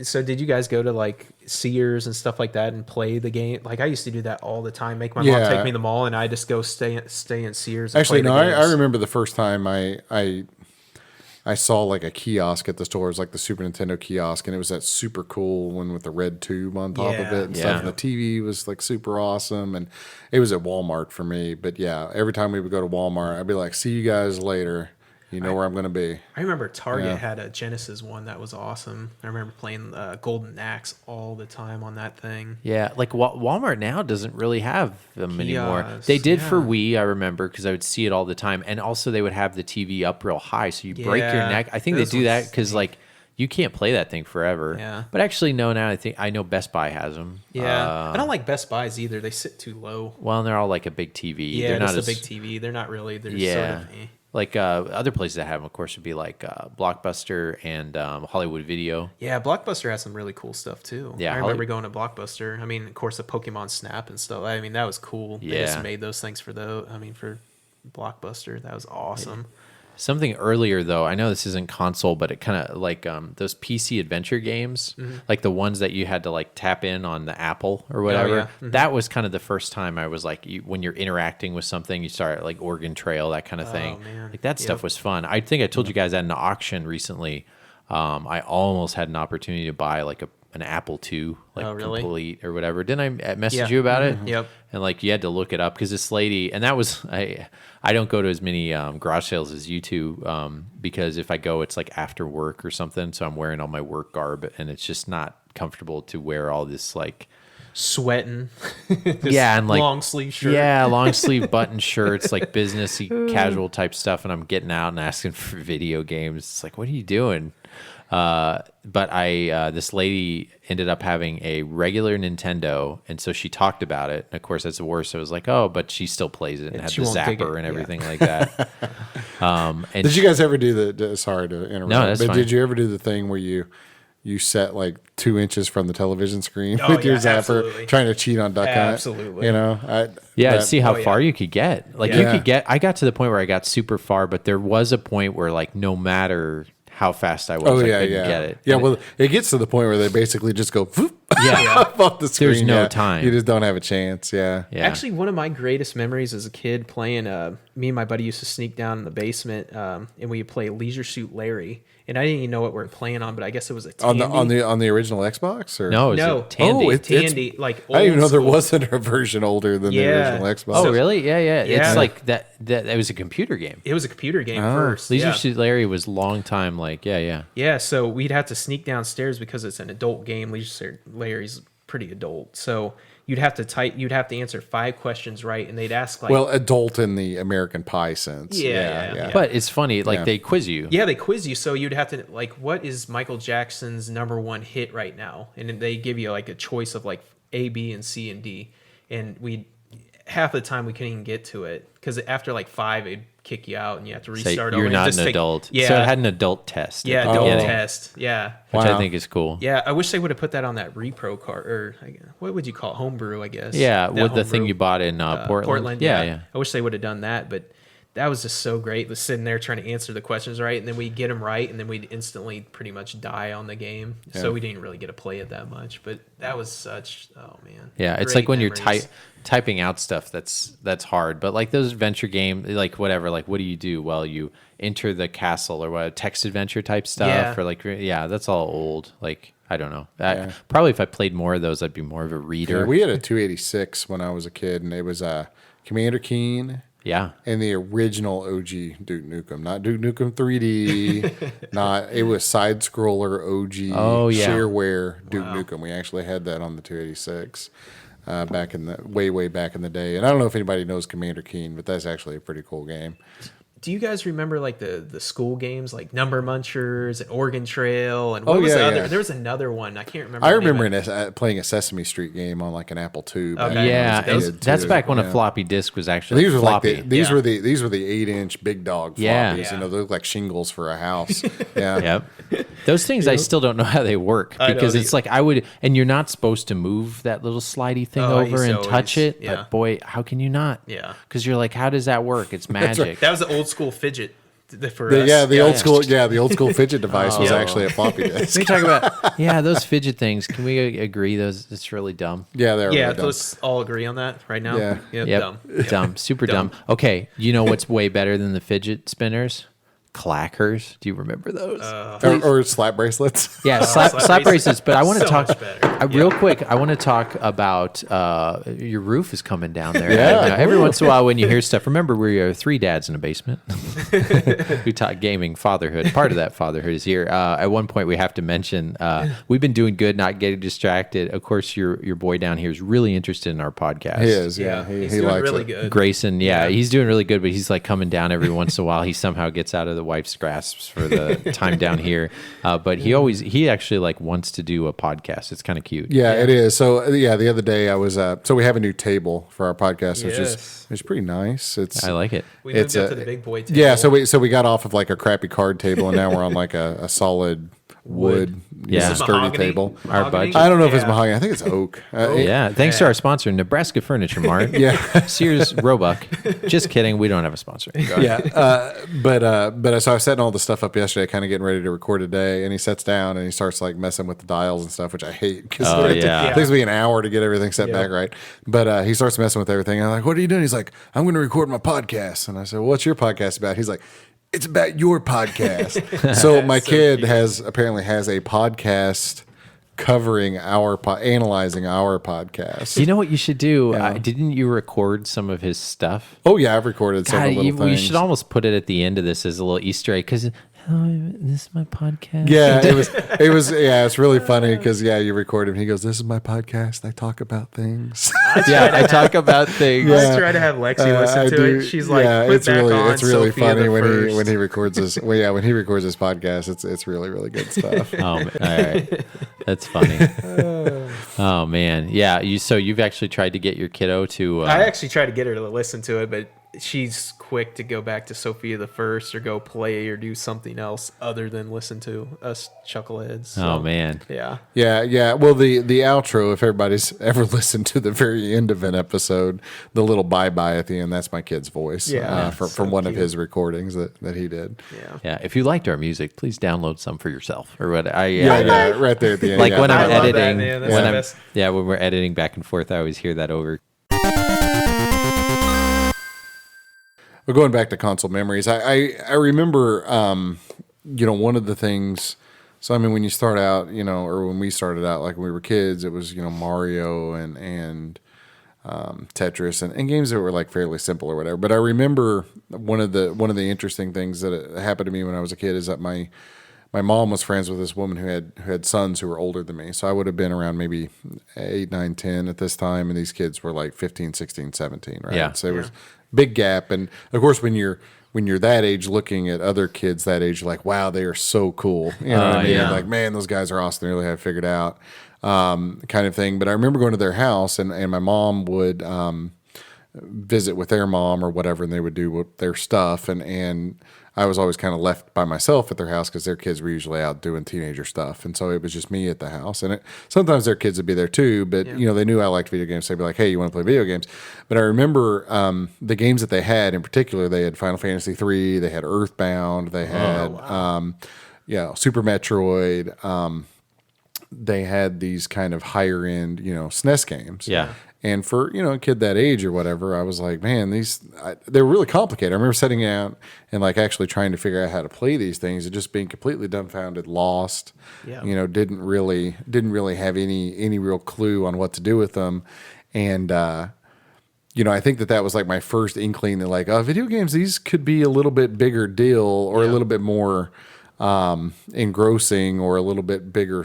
go to like Sears and stuff like that and play the game? Like I used to do that all the time. Make my mom take me to the mall, and I just go stay in Sears. And Actually, play no, the games. I remember the first time I saw like a kiosk at the store. It was like the Super Nintendo kiosk, and it was that super cool one with the red tube on top of it and stuff. And the TV was like super awesome, and it was at Walmart for me. But yeah, every time we would go to Walmart, I'd be like, "See you guys later." You know where I'm going to be. I remember Target had a Genesis one that was awesome. I remember playing Golden Axe all the time on that thing. Yeah, like Walmart now doesn't really have them anymore. They did for Wii, I remember, because I would see it all the time. And also they would have the TV up real high, so you break your neck. I think they do that because like you can't play that thing forever. Yeah. But actually, no, now I know Best Buy has them. Yeah. I don't like Best Buys either. They sit too low. Well, and they're all like a big TV. Yeah, they're not just a big TV. They're not really. They're sort of. Like other places that have them, of course, would be like Blockbuster and Hollywood Video. Yeah, Blockbuster has some really cool stuff too. Yeah, I remember going to Blockbuster. I mean, of course, the Pokemon Snap and stuff. I mean, that was cool. Yeah. They just made those things for for Blockbuster. That was awesome. Something earlier, though, I know this isn't console, but it kind of like those PC adventure games, like the ones that you had to like tap in on the Apple or whatever. That was kind of the first time I was like, when you're interacting with something, you start like Oregon Trail, that kind of thing. Man. Like that stuff was fun. I think I told you guys at an auction recently, I almost had an opportunity to buy like an Apple II, like complete or whatever. Didn't I message you about it? Yep. And like you had to look it up because this lady, and that was I don't go to as many garage sales as you two because if I go, it's like after work or something, so I'm wearing all my work garb, and it's just not comfortable to wear all this like sweating. Yeah, and like long sleeve shirt. Yeah, long sleeve button shirts, like businessy, casual type stuff. And I'm getting out and asking for video games. It's like, what are you doing? But this lady ended up having a regular Nintendo, and so she talked about it. And of course, that's the worst. So it was like, oh, but she still plays it and had the zapper and everything like that. And did you guys ever do the? Sorry to interrupt. No, that's but fine. did you ever do the thing where you set like 2 inches from the television screen Oh, with your yeah, zapper, absolutely. trying to cheat on Duck Hunt? Absolutely. You know, to see how Oh, yeah. far you could get. Like you Yeah. could get. I got to the point where I got super far, but there was a point where like no matter how fast I was, Oh I yeah, couldn't yeah, get it. yeah. And Well, it gets to the point where they basically just go Yeah. up off the screen. There's no yeah. time. You just don't have a chance. Yeah. yeah. Actually, one of my greatest memories as a kid playing, me and my buddy used to sneak down in the basement, and we would play Leisure Suit Larry. And I didn't even know what we were playing on, but I guess it was a On Tandy. the original Xbox or no, is No. it Tandy? Oh, it's Tandy, like I didn't even know old there school. wasn't a version older than the Yeah. original Xbox. Oh, really? Yeah. Yeah. It's like that. It was a computer game. It was a computer game Oh. first. Leisure yeah. Suit Larry was long time. Like, yeah. Yeah, so we'd have to sneak downstairs because it's an adult game. Leisure Suit Larry's pretty adult, so you'd have to answer 5 questions right, and they'd ask like, Well, adult in the American Pie sense. Yeah. But it's funny. Like Yeah. they quiz you. yeah, they quiz you, so you'd have to like, what is Michael Jackson's #1 hit right now? And then they give you like a choice of like A, B, and C and D, and we half the time we couldn't even get to it because after like 5, it'd kick you out and you have to Say restart you're over. not Just an take- adult. Yeah, So it had an adult test. yeah, at the adult beginning, test. Yeah. which I Wow. think is cool. Yeah, I wish they would have put that on that repro card, or what would you call it? Homebrew, I guess. Yeah, That with the thing homebrew, you bought in Portland. Yeah. I wish they would have done that, but that was just so great. Was sitting there trying to answer the questions right, and then we'd get them right, and then we'd instantly pretty much die on the game. Yeah. So we didn't really get to play it that much, but that was such, oh man. Yeah, it's Great like when memories. you're typing out stuff that's hard. But like those adventure game, like whatever, like what do you do? Well, you enter the castle or what, text adventure type stuff, Yeah. or like that's all old. Like I don't know. Yeah. Probably if I played more of those, I'd be more of a reader. Yeah, we had a 286 when I was a kid, and it was Commander Keen Yeah. and the original OG Duke Nukem, not Duke Nukem 3D, it was side scroller OG Oh, yeah. shareware Duke Nukem. We actually had that on the 286 back in the way back in the day. And I don't know if anybody knows Commander Keen, but that's actually a pretty cool game. Do you guys remember like the school games like Number Munchers and Oregon Trail and what was the other? yeah. There was another one I can't remember. I the name remember of it. playing a Sesame Street game on like an Apple II. back Okay. when I Yeah, was a and kid, that's too. back when Yeah. a floppy disk was actually These were floppy. like these Yeah. were the 8-inch big dog floppies. Yeah. You know, they look like shingles for a house. Yeah. Yep. Those things I still don't know how they work I know, because it's like and you're not supposed to move that little slidey thing Oh, I over used and to touch always- it. yeah. But boy, how can you not? Yeah. Because you're like, how does that work? It's magic. That was the old school fidget for us. The old school fidget device was Yeah. actually a floppy disk. We talk about those fidget things. Can we agree those? It's really dumb. Yeah, they're Yeah, really dumb. let's all agree on that right now. Yeah. Yep. Dumb. Dumb, super dumb. Okay, you know what's way better than the fidget spinners? Clackers. Do you remember those? Or slap bracelets. Yeah, slap slap bracelets. But I want to So talk much better. real quick. I want to talk about your roof is coming down there. Yeah. You know, every once in a while, when you hear stuff, remember we are 3 dads in a basement. We talk gaming, fatherhood. Part of that fatherhood is here. At one point, we have to mention we've been doing good, not getting distracted. Of course, your boy down here is really interested in our podcast. He is, Yeah, yeah. he's He doing likes really it. good. Grayson, he's doing really good, but he's like coming down every once in a while. He somehow gets out of the wife's grasps for the time down here. But he actually like wants to do a podcast. It's kind of cute. Yeah, it is. So the other day I was so we have a new table for our podcast, which Yes. is pretty nice. It's I like it. We moved It's up a- to the big boy table. yeah. So we got off of like a crappy card table, and now we're on like a solid wood, Yeah. Is it sturdy mahogany? table. Our Mahogany? budget. I don't know if it's Yeah. mahogany. I think it's oak. Yeah, thanks to our sponsor, Nebraska Furniture Mart. Yeah. Sears Roebuck. Just kidding, we don't have a sponsor. Yeah, but so I was setting all the stuff up yesterday, kind of getting ready to record today, and he sits down and he starts like messing with the dials and stuff, which I hate because Oh, it yeah. takes me an hour to get everything set Yeah. back right. But he starts messing with everything. I'm like, "What are you doing?" He's like, "I'm going to record my podcast." And I said, well, "What's your podcast about?" He's like, "It's about your podcast." So my So kid cute. apparently has a podcast covering analyzing our podcast. You know what you should do? Yeah. Didn't you record some of his stuff? Oh yeah, I've recorded God, several little we things. should almost put it at the end of this as a little Easter egg because This is my podcast. Yeah, yeah, it's really funny because you record him. He goes, "This is my podcast. I talk about things." I talk about things. I try to have Lexi listen to it. She's like, put it's back really on it's really Sophia funny the First. when he records this. When he records this podcast, it's really really good stuff. All right, that's funny. Oh man, yeah. You've actually tried to get your kiddo to. I actually tried to get her to listen to it, but she's quick to go back to Sophia the First or go play or do something else other than listen to us chuckleheads. So, oh man, yeah. Well, the outro, if everybody's ever listened to the very end of an episode, the little bye bye at the end, that's my kid's voice. From one of his recordings that he did. Yeah. If you liked our music, please download some for yourself or what? Right there at the end. Like when I'm love editing, that, man. when we're editing back and forth, I always hear that over. But going back to console memories, I remember, one of the things. So I mean, when you start out, or when we started out, like when we were kids, it was Mario and Tetris and games that were like fairly simple or whatever. But I remember one of the interesting things that happened to me when I was a kid is that my mom was friends with this woman who had sons who were older than me. So I would have been around maybe 8, 9, 10 at this time, and these kids were like 15, 16, 17, right? Yeah. So there was big gap, and of course when you're that age looking at other kids that age, you're like, wow, they are so cool. You know what I mean? Yeah. Like, man, those guys are awesome. They really have it figured out, kind of thing. But I remember going to their house, and my mom would visit with their mom or whatever, and they would do their stuff, and I was always kind of left by myself at their house because their kids were usually out doing teenager stuff, and so it was just me at the house. And sometimes their kids would be there too, but they knew I liked video games. So they'd be like, "Hey, you want to play video games?" But I remember the games that they had in particular. They had Final Fantasy III, they had Earthbound, they had Super Metroid. They had these kind of higher end, SNES games. Yeah. And for, a kid that age or whatever, I was like, man, they were really complicated. I remember sitting out and like actually trying to figure out how to play these things and just being completely dumbfounded, lost, didn't really have any real clue on what to do with them. And, I think that was like my first inkling that like, video games, these could be a little bit bigger deal or a little bit more engrossing or a little bit bigger,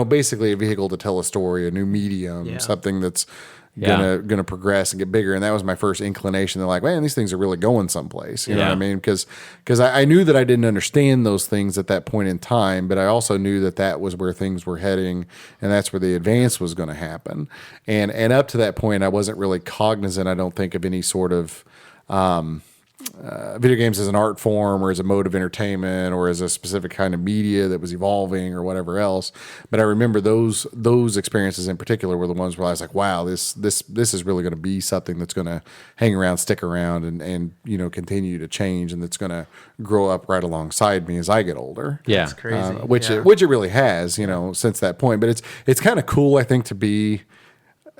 basically a vehicle to tell a story, a new medium, something that's gonna progress and get bigger. And that was my first inclination. They're like, man, these things are really going someplace. You know what I mean? Because I knew that I didn't understand those things at that point in time, but I also knew that was where things were heading, and that's where the advance was going to happen. And up to that point, I wasn't really cognizant, I don't think, of any sort of video games as an art form or as a mode of entertainment or as a specific kind of media that was evolving or whatever else. But I remember those experiences in particular were the ones where I was like, wow, this is really going to be something that's going to hang around, stick around, and continue to change, and that's going to grow up right alongside me as I get older. Yeah. That's crazy. Which it really has, since that point. But it's kind of cool, I think, to be.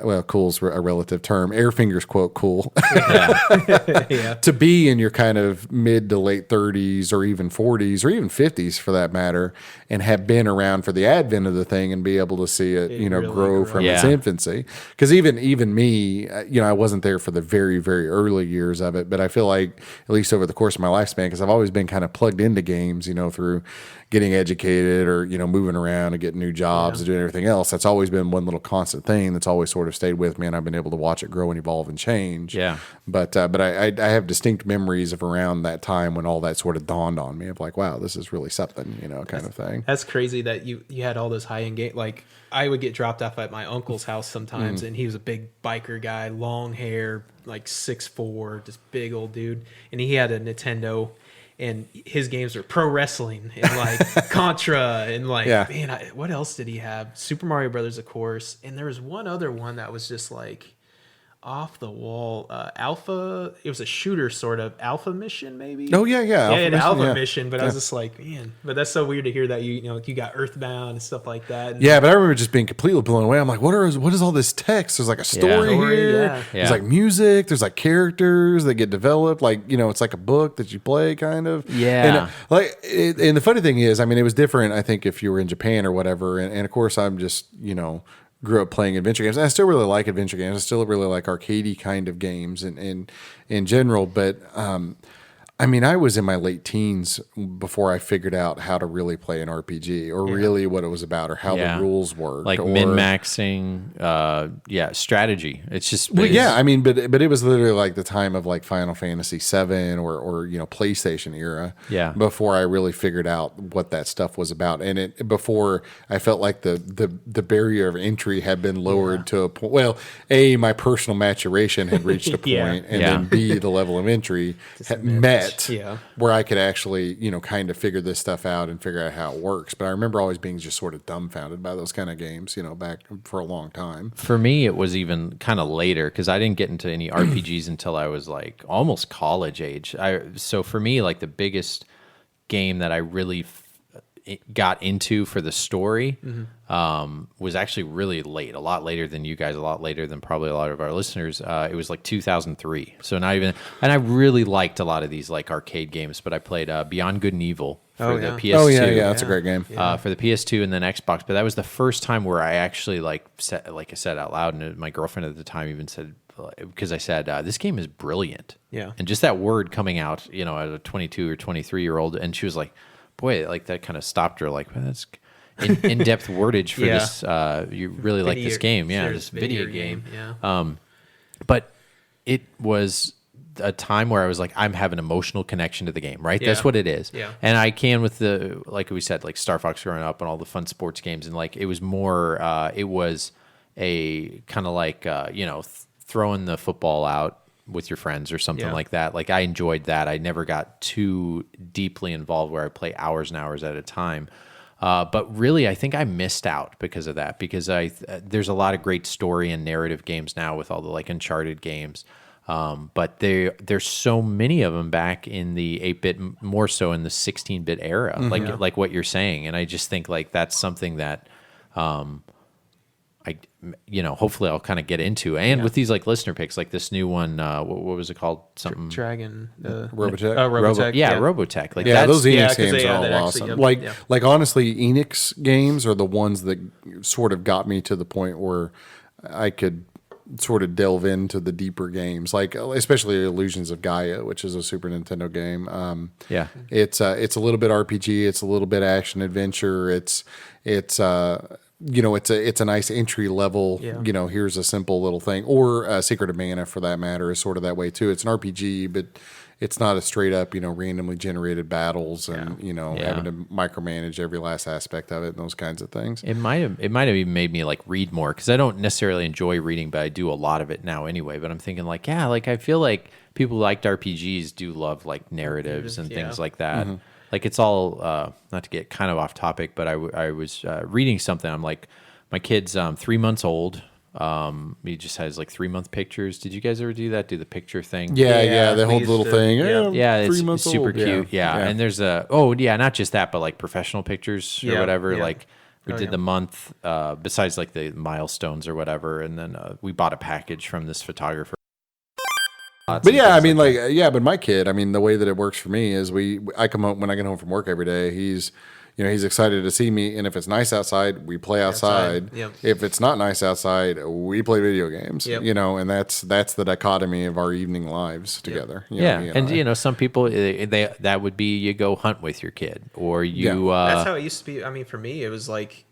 Well, cool's a relative term. Air fingers quote cool. To be in your kind of mid to late 30s or even 40s or even 50s for that matter, and have been around for the advent of the thing and be able to see it, really grow from its infancy. Because even me, I wasn't there for the very, very early years of it, but I feel like at least over the course of my lifespan, because I've always been kind of plugged into games, through getting educated or, moving around and getting new jobs and doing everything else. That's always been one little constant thing that's always sort of stayed with me, and I've been able to watch it grow and evolve and change. Yeah. But I have distinct memories of around that time when all that sort of dawned on me of like, wow, this is really something, kind of thing. That's crazy that you had all those high-end games. Like, I would get dropped off at my uncle's house sometimes, and he was a big biker guy, long hair, like 6'4", just big old dude. And he had a Nintendo, and his games were pro wrestling and like Contra and like, what else did he have? Super Mario Brothers, of course. And there was one other one that was just like off the wall. Alpha, it was a shooter sort of. Alpha Mission, maybe? Oh, yeah. Alpha Mission, but I was just like, man, but that's so weird to hear that you got Earthbound and stuff like that. And but I remember just being completely blown away. I'm like, what is all this text? There's like a story here. Yeah. There's like music. There's like characters that get developed. Like, it's like a book that you play kind of. Yeah. And, and the funny thing is, I mean, it was different, I think, if you were in Japan or whatever. And of course, I'm just, grew up playing adventure games. I still really like adventure games. I still really like arcadey kind of games in general. But I mean, I was in my late teens before I figured out how to really play an RPG or really what it was about or how the rules worked. Like min-maxing, strategy. It's just... Well, yeah, I mean, but it was literally like the time of like Final Fantasy VII or PlayStation era before I really figured out what that stuff was about. And before I felt like the barrier of entry had been lowered to a point. Well, A, my personal maturation had reached a point, and then B, the level of entry had met where I could actually, kind of figure this stuff out and figure out how it works. But I remember always being just sort of dumbfounded by those kind of games, back for a long time. For me, it was even kind of later because I didn't get into any RPGs until I was like almost college age. So for me, like the biggest game that I really got into for the story was actually really late, a lot later than you guys, a lot later than probably a lot of our listeners. It was like 2003. So not even, and I really liked a lot of these like arcade games, but I played Beyond Good and Evil for the PS2. Oh yeah, that's a great game. For the PS2 and then Xbox. But that was the first time where I actually like I said out loud, and my girlfriend at the time even said, because I said, this game is brilliant. Yeah. And just that word coming out, at a 22 or 23-year-old, and she was like, boy, like that kind of stopped her. Like, well, that's in-depth wordage for this. You really like this game, this video game. But it was a time where I was like, I'm having an emotional connection to the game, right? That's what it is. Yeah. And I can with the, like we said, like Star Fox growing up and all the fun sports games, and like it was more, it was a kind of like throwing the football out with your friends or something like that. Like I enjoyed that. I never got too deeply involved where I play hours and hours at a time. But really, I think I missed out because of that, because there's a lot of great story and narrative games now with all the like Uncharted games. But there's so many of them back in the 8-bit, more so in the 16-bit era, like what you're saying. And I just think like that's something that, hopefully I'll kind of get into. And with these like listener picks, like this new one, what was it called? Something Dragon, Robotech. Robotech. Robotech. Like those Enix games are all awesome. Like honestly, Enix games are the ones that sort of got me to the point where I could sort of delve into the deeper games, like especially Illusions of Gaia, which is a Super Nintendo game. It's a little bit RPG, it's a little bit action adventure. It's a nice entry level. Here's a simple little thing, or Secret of Mana for that matter is sort of that way too. It's an RPG, but it's not a straight up randomly generated battles and having to micromanage every last aspect of it and those kinds of things. It might have even made me like read more, because I don't necessarily enjoy reading, but I do a lot of it now anyway. But I'm thinking like I feel like people who liked RPGs do love like narratives and things like that. Mm-hmm. Like it's all not to get kind of off topic, but I was reading something. I'm like, my kid's 3 months old. He just has like 3-month pictures. Did you guys ever do that? Do the picture thing? Yeah. The whole little thing. It's super cute. Yeah. And there's not just that, but like professional pictures or whatever. Yeah. Like we did the month, besides like the milestones or whatever. And then we bought a package from this photographer. But but my kid, the way that it works for me is I come home when I get home from work every day. He's excited to see me, and if it's nice outside, we play outside. Yep. If it's not nice outside, we play video games. Yep. And that's the dichotomy of our evening lives together. Some people that would be you go hunt with your kid, or you. That's how it used to be. For me, it was like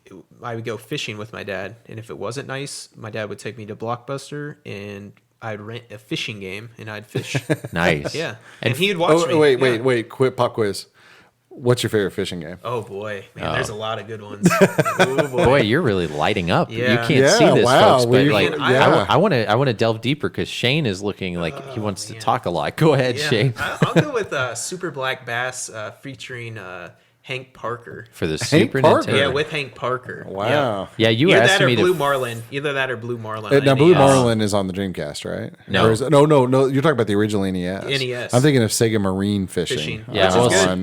I would go fishing with my dad, and if it wasn't nice, my dad would take me to Blockbuster and I'd rent a fishing game and I'd fish. Nice. Yeah. And he'd watch me. Wait, quick pop quiz. What's your favorite fishing game? Oh boy, man, there's a lot of good ones. Boy, you're really lighting up. Yeah. You can't see this, folks, but I want to delve deeper because Shane is looking like he wants to talk a lot. Go ahead, Shane. I'll go with Super Black Bass featuring Hank Parker. For the Super Nintendo. Yeah, with Hank Parker. Wow. Yeah, you Either asked that or me Blue Marlin. Either that or Blue Marlin. Now, Blue Marlin is on the Dreamcast, right? No. No. You're talking about the original NES. NES. I'm thinking of Sega Marine Fishing. Yeah,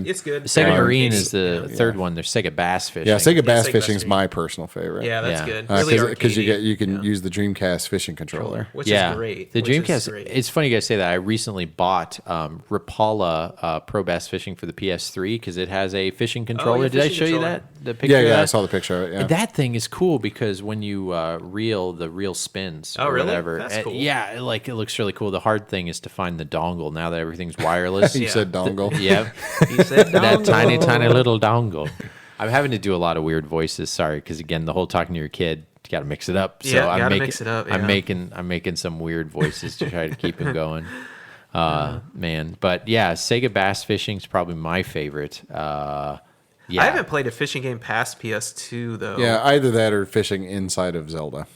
it's good. Sega Marine is the third one. There's Sega Bass Fishing. Yeah, Sega Bass Fishing is my personal favorite. Yeah, that's good. Because you can use the Dreamcast fishing controller. Which is great. The Dreamcast, it's funny you guys say that. I recently bought Rapala Pro Bass Fishing for the PS3 because it has a fishing fishing controller. yeah, Did I fishing show you controller. that? The picture of Yeah, that? I saw the picture of it. Yeah. That thing is cool because when you reel, the reel spins. Oh, or really? Whatever. That's cool. Yeah, it looks really cool. The hard thing is to find the dongle now that everything's wireless. You said dongle. Yep. He said That dongle. tiny little dongle. I'm having to do a lot of weird voices. Sorry, because again, the whole talking to your kid, you got to mix it up. So Yeah, I'm gotta making, mix it up, I'm yeah. making some weird voices to try to keep him going. Man, but yeah, Sega Bass Fishing is probably my favorite. Yeah, I haven't played a fishing game past PS2 though. Yeah, either that or fishing inside of Zelda.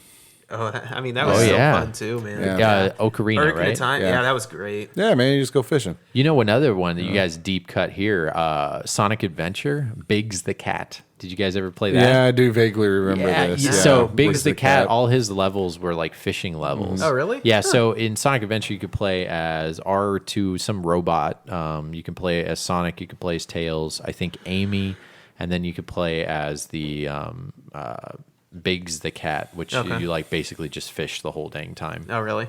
Oh, I mean that was so fun too, man. Ocarina, right? Time. Yeah. Yeah, that was great. Yeah, man, you just go fishing. You know another one that you guys deep cut here, Sonic Adventure, Biggs the Cat. Did you guys ever play that? Yeah, I do vaguely remember this. Yeah. Yeah. So Biggs the Cat, all his levels were like fishing levels. Oh, really? Yeah. So in Sonic Adventure, you could play as R2, some robot. You can play as Sonic. You could play as Tails. I think Amy, and then you could play as the Biggs the Cat, which you like basically just fish the whole dang time. Oh, really?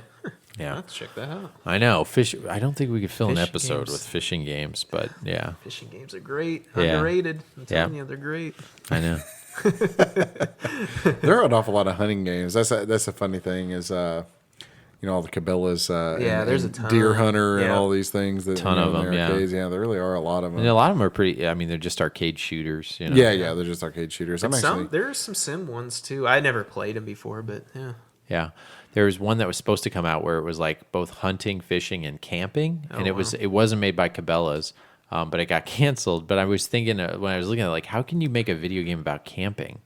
Yeah. Let's check that out. I know. Fish. I don't think we could fill an Fish episode games. with fishing games, but yeah, Fishing games are great. Yeah. Underrated. I'm telling Yeah. you, they're great. I know. There are an awful lot of hunting games. That's a funny thing is all the Cabela's Yeah, there's a and ton. Deer Hunter and Yeah. all these things that Ton you know, of in the them, yeah. arcades. Yeah, there really are a lot of them. And a lot of them are pretty. I mean, they're just arcade shooters. You know? Yeah, they're just arcade shooters. There's some sim ones too. I never played them before, but yeah. Yeah. There was one that was supposed to come out where it was like both hunting, fishing, and camping, and it wasn't made by Cabela's, but it got canceled. But I was thinking when I was looking at it, like, how can you make a video game about camping?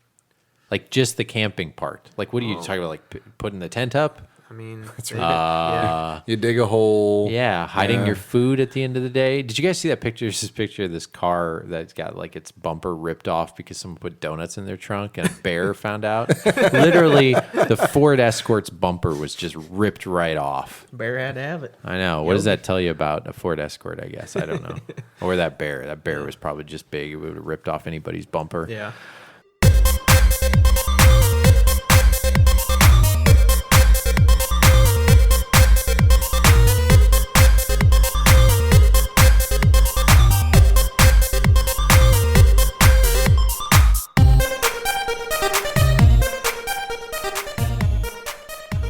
Like just the camping part. Like, what are you talking about? Like putting the tent up? I mean, yeah. You dig a hole. Yeah, hiding Yeah. your food at the end of the day. Did you guys see that picture? There's this picture of this car that's got like its bumper ripped off because someone put donuts in their trunk and a bear found out. Literally, the Ford Escort's bumper was just ripped right off. Bear had to have it. I know. What does that tell you about a Ford Escort, I guess? I don't know. Or that bear. That bear was probably just big. It would have ripped off anybody's bumper. Yeah.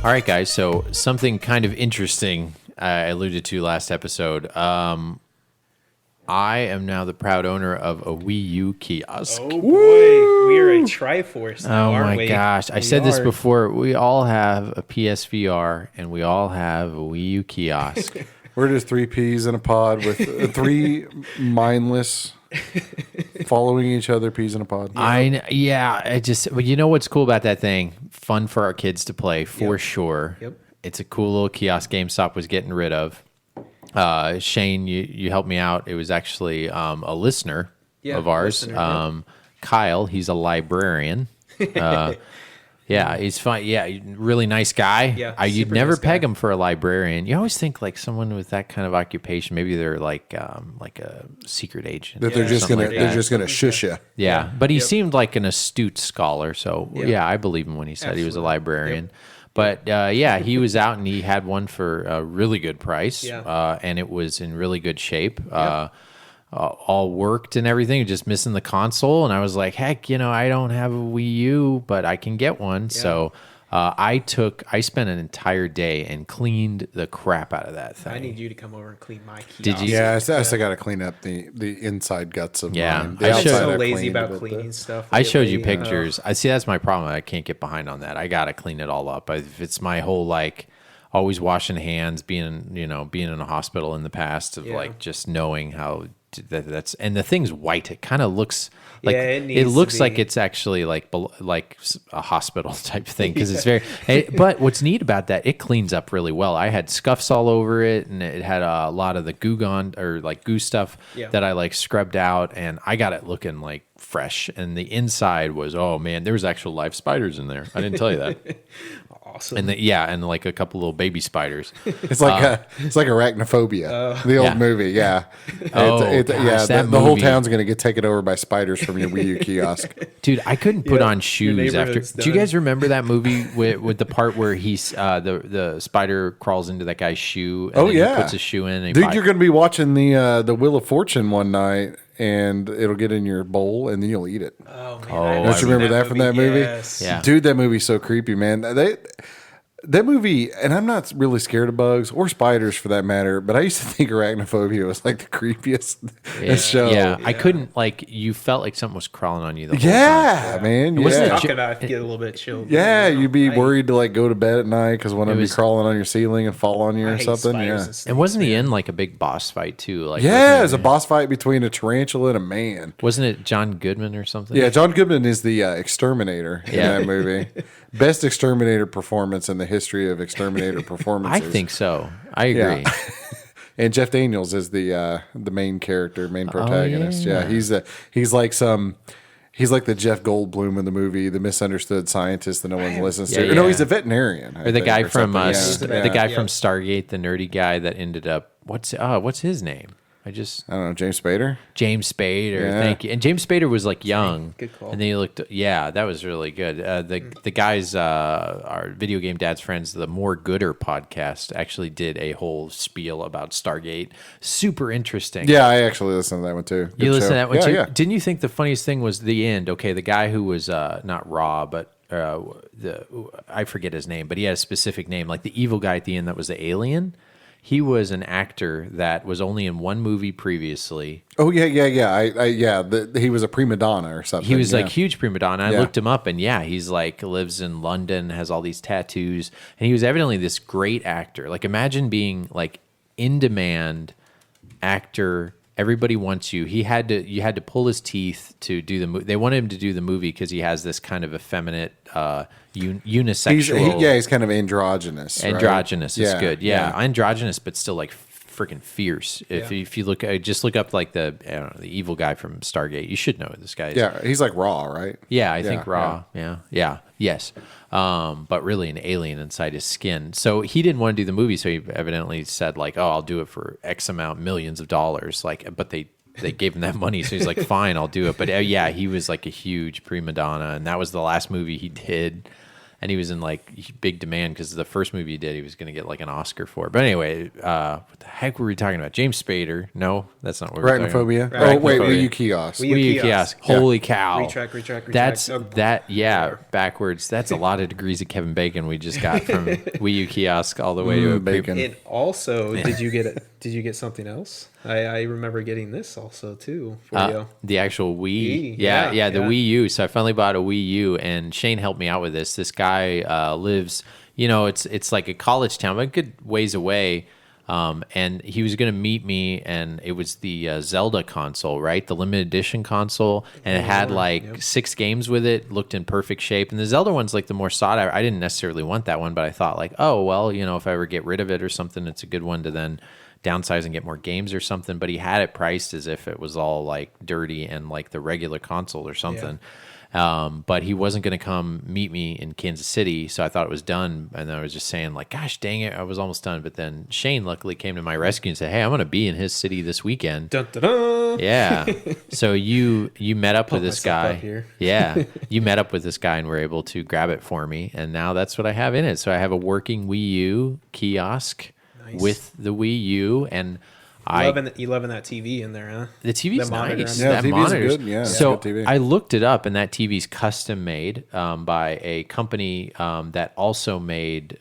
All right, guys. So something kind of interesting I alluded to last episode. I am now the proud owner of a Wii U kiosk. Oh boy, we are a Triforce now, Oh aren't my we? gosh. I We said this are. before. We all have a PSVR and we all have a Wii U kiosk. We're just three peas in a pod with three mindless following each other peas in a pod. Well, you know what's cool about that thing? Fun for our kids to play for sure. Yep. It's a cool little kiosk GameStop was getting rid of. Shane, you helped me out. It was actually a listener of ours. listener, Kyle, he's a librarian. Yeah, he's fine. Yeah, really nice guy. Yeah, you'd super never nice guy. peg him for a librarian. You always think like someone with that kind of occupation, maybe they're like a secret agent. That they're or just something gonna like they're that. just gonna shush you. Yeah, but he seemed like an astute scholar. So yeah, I believe him when he said he was a Absolutely. librarian. But he was out and he had one for a really good price. Yeah. And it was in really good shape. All worked and everything, just missing the console. And I was like, heck, I don't have a Wii U, but I can get one. So I spent an entire day and cleaned the crap out of that thing. I need you to come over and clean my kiosk. Did you? Yeah, I still got to clean up the inside guts of Yeah. mine. I The I'm showed- outside so I've lazy cleaned, about but cleaning stuff. I showed you lately. pictures. I see that's my problem. I can't get behind on that. I gotta clean it all up. If it's my whole like always washing hands, being in a hospital in the past of like just knowing how that's and the thing's white. It kind of looks like Yeah, it it needs to looks like be. it's actually like a hospital type thing because it's very. But what's neat about that, it cleans up really well. I had scuffs all over it, and it had a lot of the goo stuff that I like scrubbed out, and I got it looking like fresh. And the inside was, oh man, there was actual live spiders in there. I didn't tell you that. Awesome. And and like a couple little baby spiders. It's like it's like Arachnophobia, the old Yeah. movie. Yeah, Oh, gosh, that the whole movie. town's gonna get taken over by spiders from your Wii U kiosk. Dude, I couldn't put on shoes after. neighborhood's Do you done. guys remember that movie with the part where he's the spider crawls into that guy's shoe? And Oh then yeah, he puts a shoe in. And dude, you're gonna be watching the Wheel of Fortune one night, and it'll get in your bowl, and then you'll eat it. Oh man, Oh, I Don't you remember that from that movie? Yes. Yeah. Dude, that movie's so creepy, man. That movie, and I'm not really scared of bugs or spiders for that matter, but I used to think arachnophobia was like the creepiest show. Yeah, I couldn't you felt like something was crawling on you the whole time. Yeah, man. wasn't Yeah. it Talking about it, get a little bit chilled. Yeah, you'd be worried to like go to bed at night because one of them was- be crawling on your ceiling and fall on you I or hate something. spiders Yeah. and snakes, And wasn't the man. end like a big boss fight too? Like Yeah, it's a boss fight between a tarantula and a man. wasn't it John Goodman or something? Yeah, John Goodman is the exterminator in Yeah. that movie. Best exterminator performance in the history of exterminator performances. I think so. I agree. Yeah. And Jeff Daniels is the main character, main protagonist. yeah. He's like the Jeff Goldblum in the movie, the misunderstood scientist that no one listens to. Yeah, No, yeah. he's a veterinarian. Or the guy from something. the guy from Stargate, the nerdy guy that ended up what's his name? I don't know, James Spader. James Spader. Yeah. Thank you. And James Spader was like young. Good call. And then he looked. Yeah, that was really good. The guys, our video game dad's friends, the More Gooder podcast, actually did a whole spiel about Stargate. Super interesting. Yeah, I actually listened to that one too. Good You listened show. to that one Yeah, too? yeah. Didn't you think the funniest thing was the end? Okay, the guy who was not Raw, but I forget his name, but he had a specific name, like the evil guy at the end that was the alien. He was an actor that was only in one movie previously. Oh yeah. He was a prima donna or something. He was yeah. like huge prima donna. I Yeah. looked him up, and yeah, he's like lives in London, has all these tattoos, and he was evidently this great actor. Like imagine being like in demand actor. Everybody wants you. You had to pull his teeth to do the movie. They wanted him to do the movie because he has this kind of effeminate unisexual. He's kind of androgynous. right? Androgynous is Yeah, good. Yeah, androgynous, but still like freaking fierce. If you look, just look up like the evil guy from Stargate. You should know who this guy is. Yeah, he's like Raw, right? Yeah, I think Raw. Yeah, yes. But really an alien inside his skin. So he didn't want to do the movie. So he evidently said like, "Oh, I'll do it for X amount, millions of dollars." Like, but they gave him that money, so he's like, "Fine, I'll do it." But yeah, he was like a huge prima donna, and that was the last movie he did. And he was in like big demand because the first movie he did, he was going to get like an Oscar for. But anyway, what the heck were we talking about? James Spader? No, that's not what we're talking about. Arachnophobia. Arachnophobia. Oh wait, Wii U kiosk. Wii U Wii U kiosk. kiosk. Holy cow. Retract. That's Oh, backwards. That's a lot of degrees of Kevin Bacon we just got from Wii U kiosk all the way to a bacon. And also, did you get something else? I remember getting this also too for you. The actual Wii. Wii, Yeah, yeah, the yeah. Wii U. So I finally bought a Wii U, and Shane helped me out with this. This guy lives, it's like a college town, but a good ways away. And he was going to meet me, and it was the Zelda console, right? The limited edition console, and it had like 6 games with it, looked in perfect shape. And the Zelda one's like the more sought out. I didn't necessarily want that one, but I thought like, oh, well, if I ever get rid of it or something, it's a good one to then downsize and get more games or something. But he had it priced as if it was all like dirty and like the regular console or something. But he wasn't going to come meet me in Kansas City, so I thought it was done. And I was just saying like, gosh, dang it, I was almost done. But then Shane luckily came to my rescue and said, hey, I'm going to be in his city this weekend. Dun, dun, dun. Yeah. So you met up with this myself guy. up here. Yeah. You met up with this guy and were able to grab it for me. And now that's what I have in it. So I have a working Wii U kiosk with the Wii U, and You loving that TV in there, huh? the TV's The monitor nice. on Yeah, That TV's monitor's good. Yeah, it's so a good TV. I looked it up, and that TV's custom made by a company that also made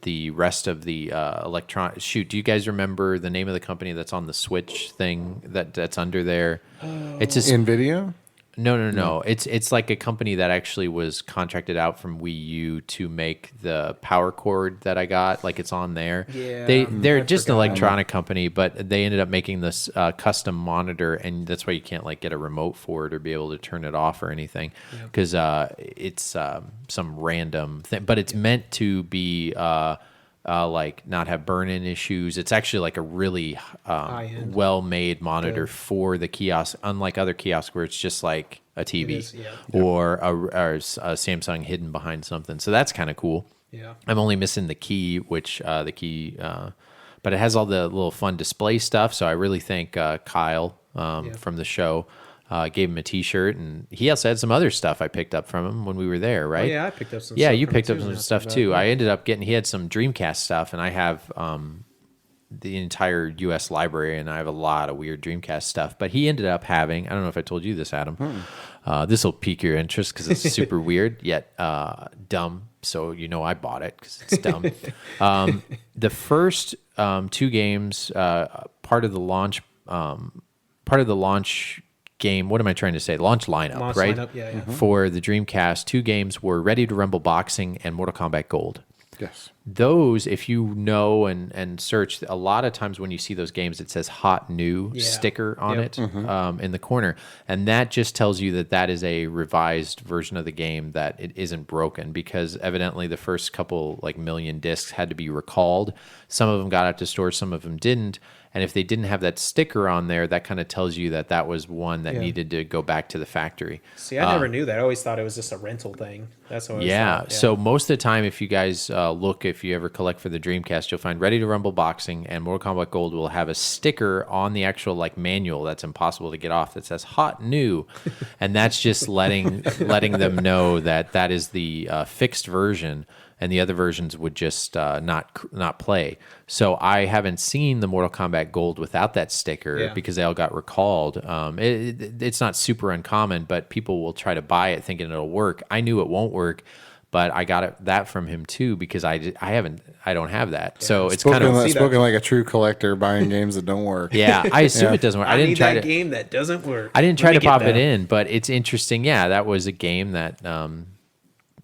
the rest of the electronic. Shoot, do you guys remember the name of the company that's on the Switch thing that's under there? It's a NVIDIA? No. It's like a company that actually was contracted out from Wii U to make the power cord that I got. Like it's on there. Yeah, They're just an electronic company, but they ended up making this custom monitor, and that's why you can't like get a remote for it or be able to turn it off or anything because it's some random thing. But it's meant to be. Like not have burn-in issues. It's actually like a really well-made monitor for the kiosk, unlike other kiosks where it's just like a TV is, yeah. or a Samsung hidden behind something. So that's kind of cool. Yeah. I'm only missing the key, which but it has all the little fun display stuff. So I really thank Kyle from the show. Gave him a T-shirt, and he also had some other stuff I picked up from him when we were there, right? Oh, yeah, I picked up some Yeah, stuff you from picked him up too, some not stuff too bad. too. I ended up he had some Dreamcast stuff, and I have the entire U.S. library, and I have a lot of weird Dreamcast stuff. But he ended up having, I don't know if I told you this, Adam. This will pique your interest because it's super weird, yet dumb. So I bought it because it's dumb. The first 2 games, part of the launch game. What am I trying to say? Launch lineup, right? Lineup, yeah. For the Dreamcast, 2 games were Ready to Rumble Boxing and Mortal Kombat Gold. Yes. Those, if you know and search, a lot of times when you see those games, it says hot new sticker on it in the corner. And that just tells you that is a revised version of the game, that it isn't broken, because evidently the first couple million discs had to be recalled. Some of them got out to stores, some of them didn't. And if they didn't have that sticker on there, that kind of tells you that was one that needed to go back to the factory. See, I never knew that. I always thought it was just a rental thing. That's what I always thought. Yeah. So most of the time, if you guys if you ever collect for the Dreamcast, you'll find Ready to Rumble Boxing and Mortal Kombat Gold will have a sticker on the actual manual that's impossible to get off that says hot new. And that's just letting them know that is the fixed version. And the other versions would just not play. So I haven't seen the Mortal Kombat Gold without that sticker because they all got recalled. It's not super uncommon, but people will try to buy it thinking it'll work. I knew it won't work, but I got that from him too because I don't have that. Yeah. So it's spoken like a true collector buying games that don't work. Yeah, I assume it doesn't work. I didn't try that game that doesn't work. I didn't try to pop it in, but it's interesting. Yeah, that was a game that.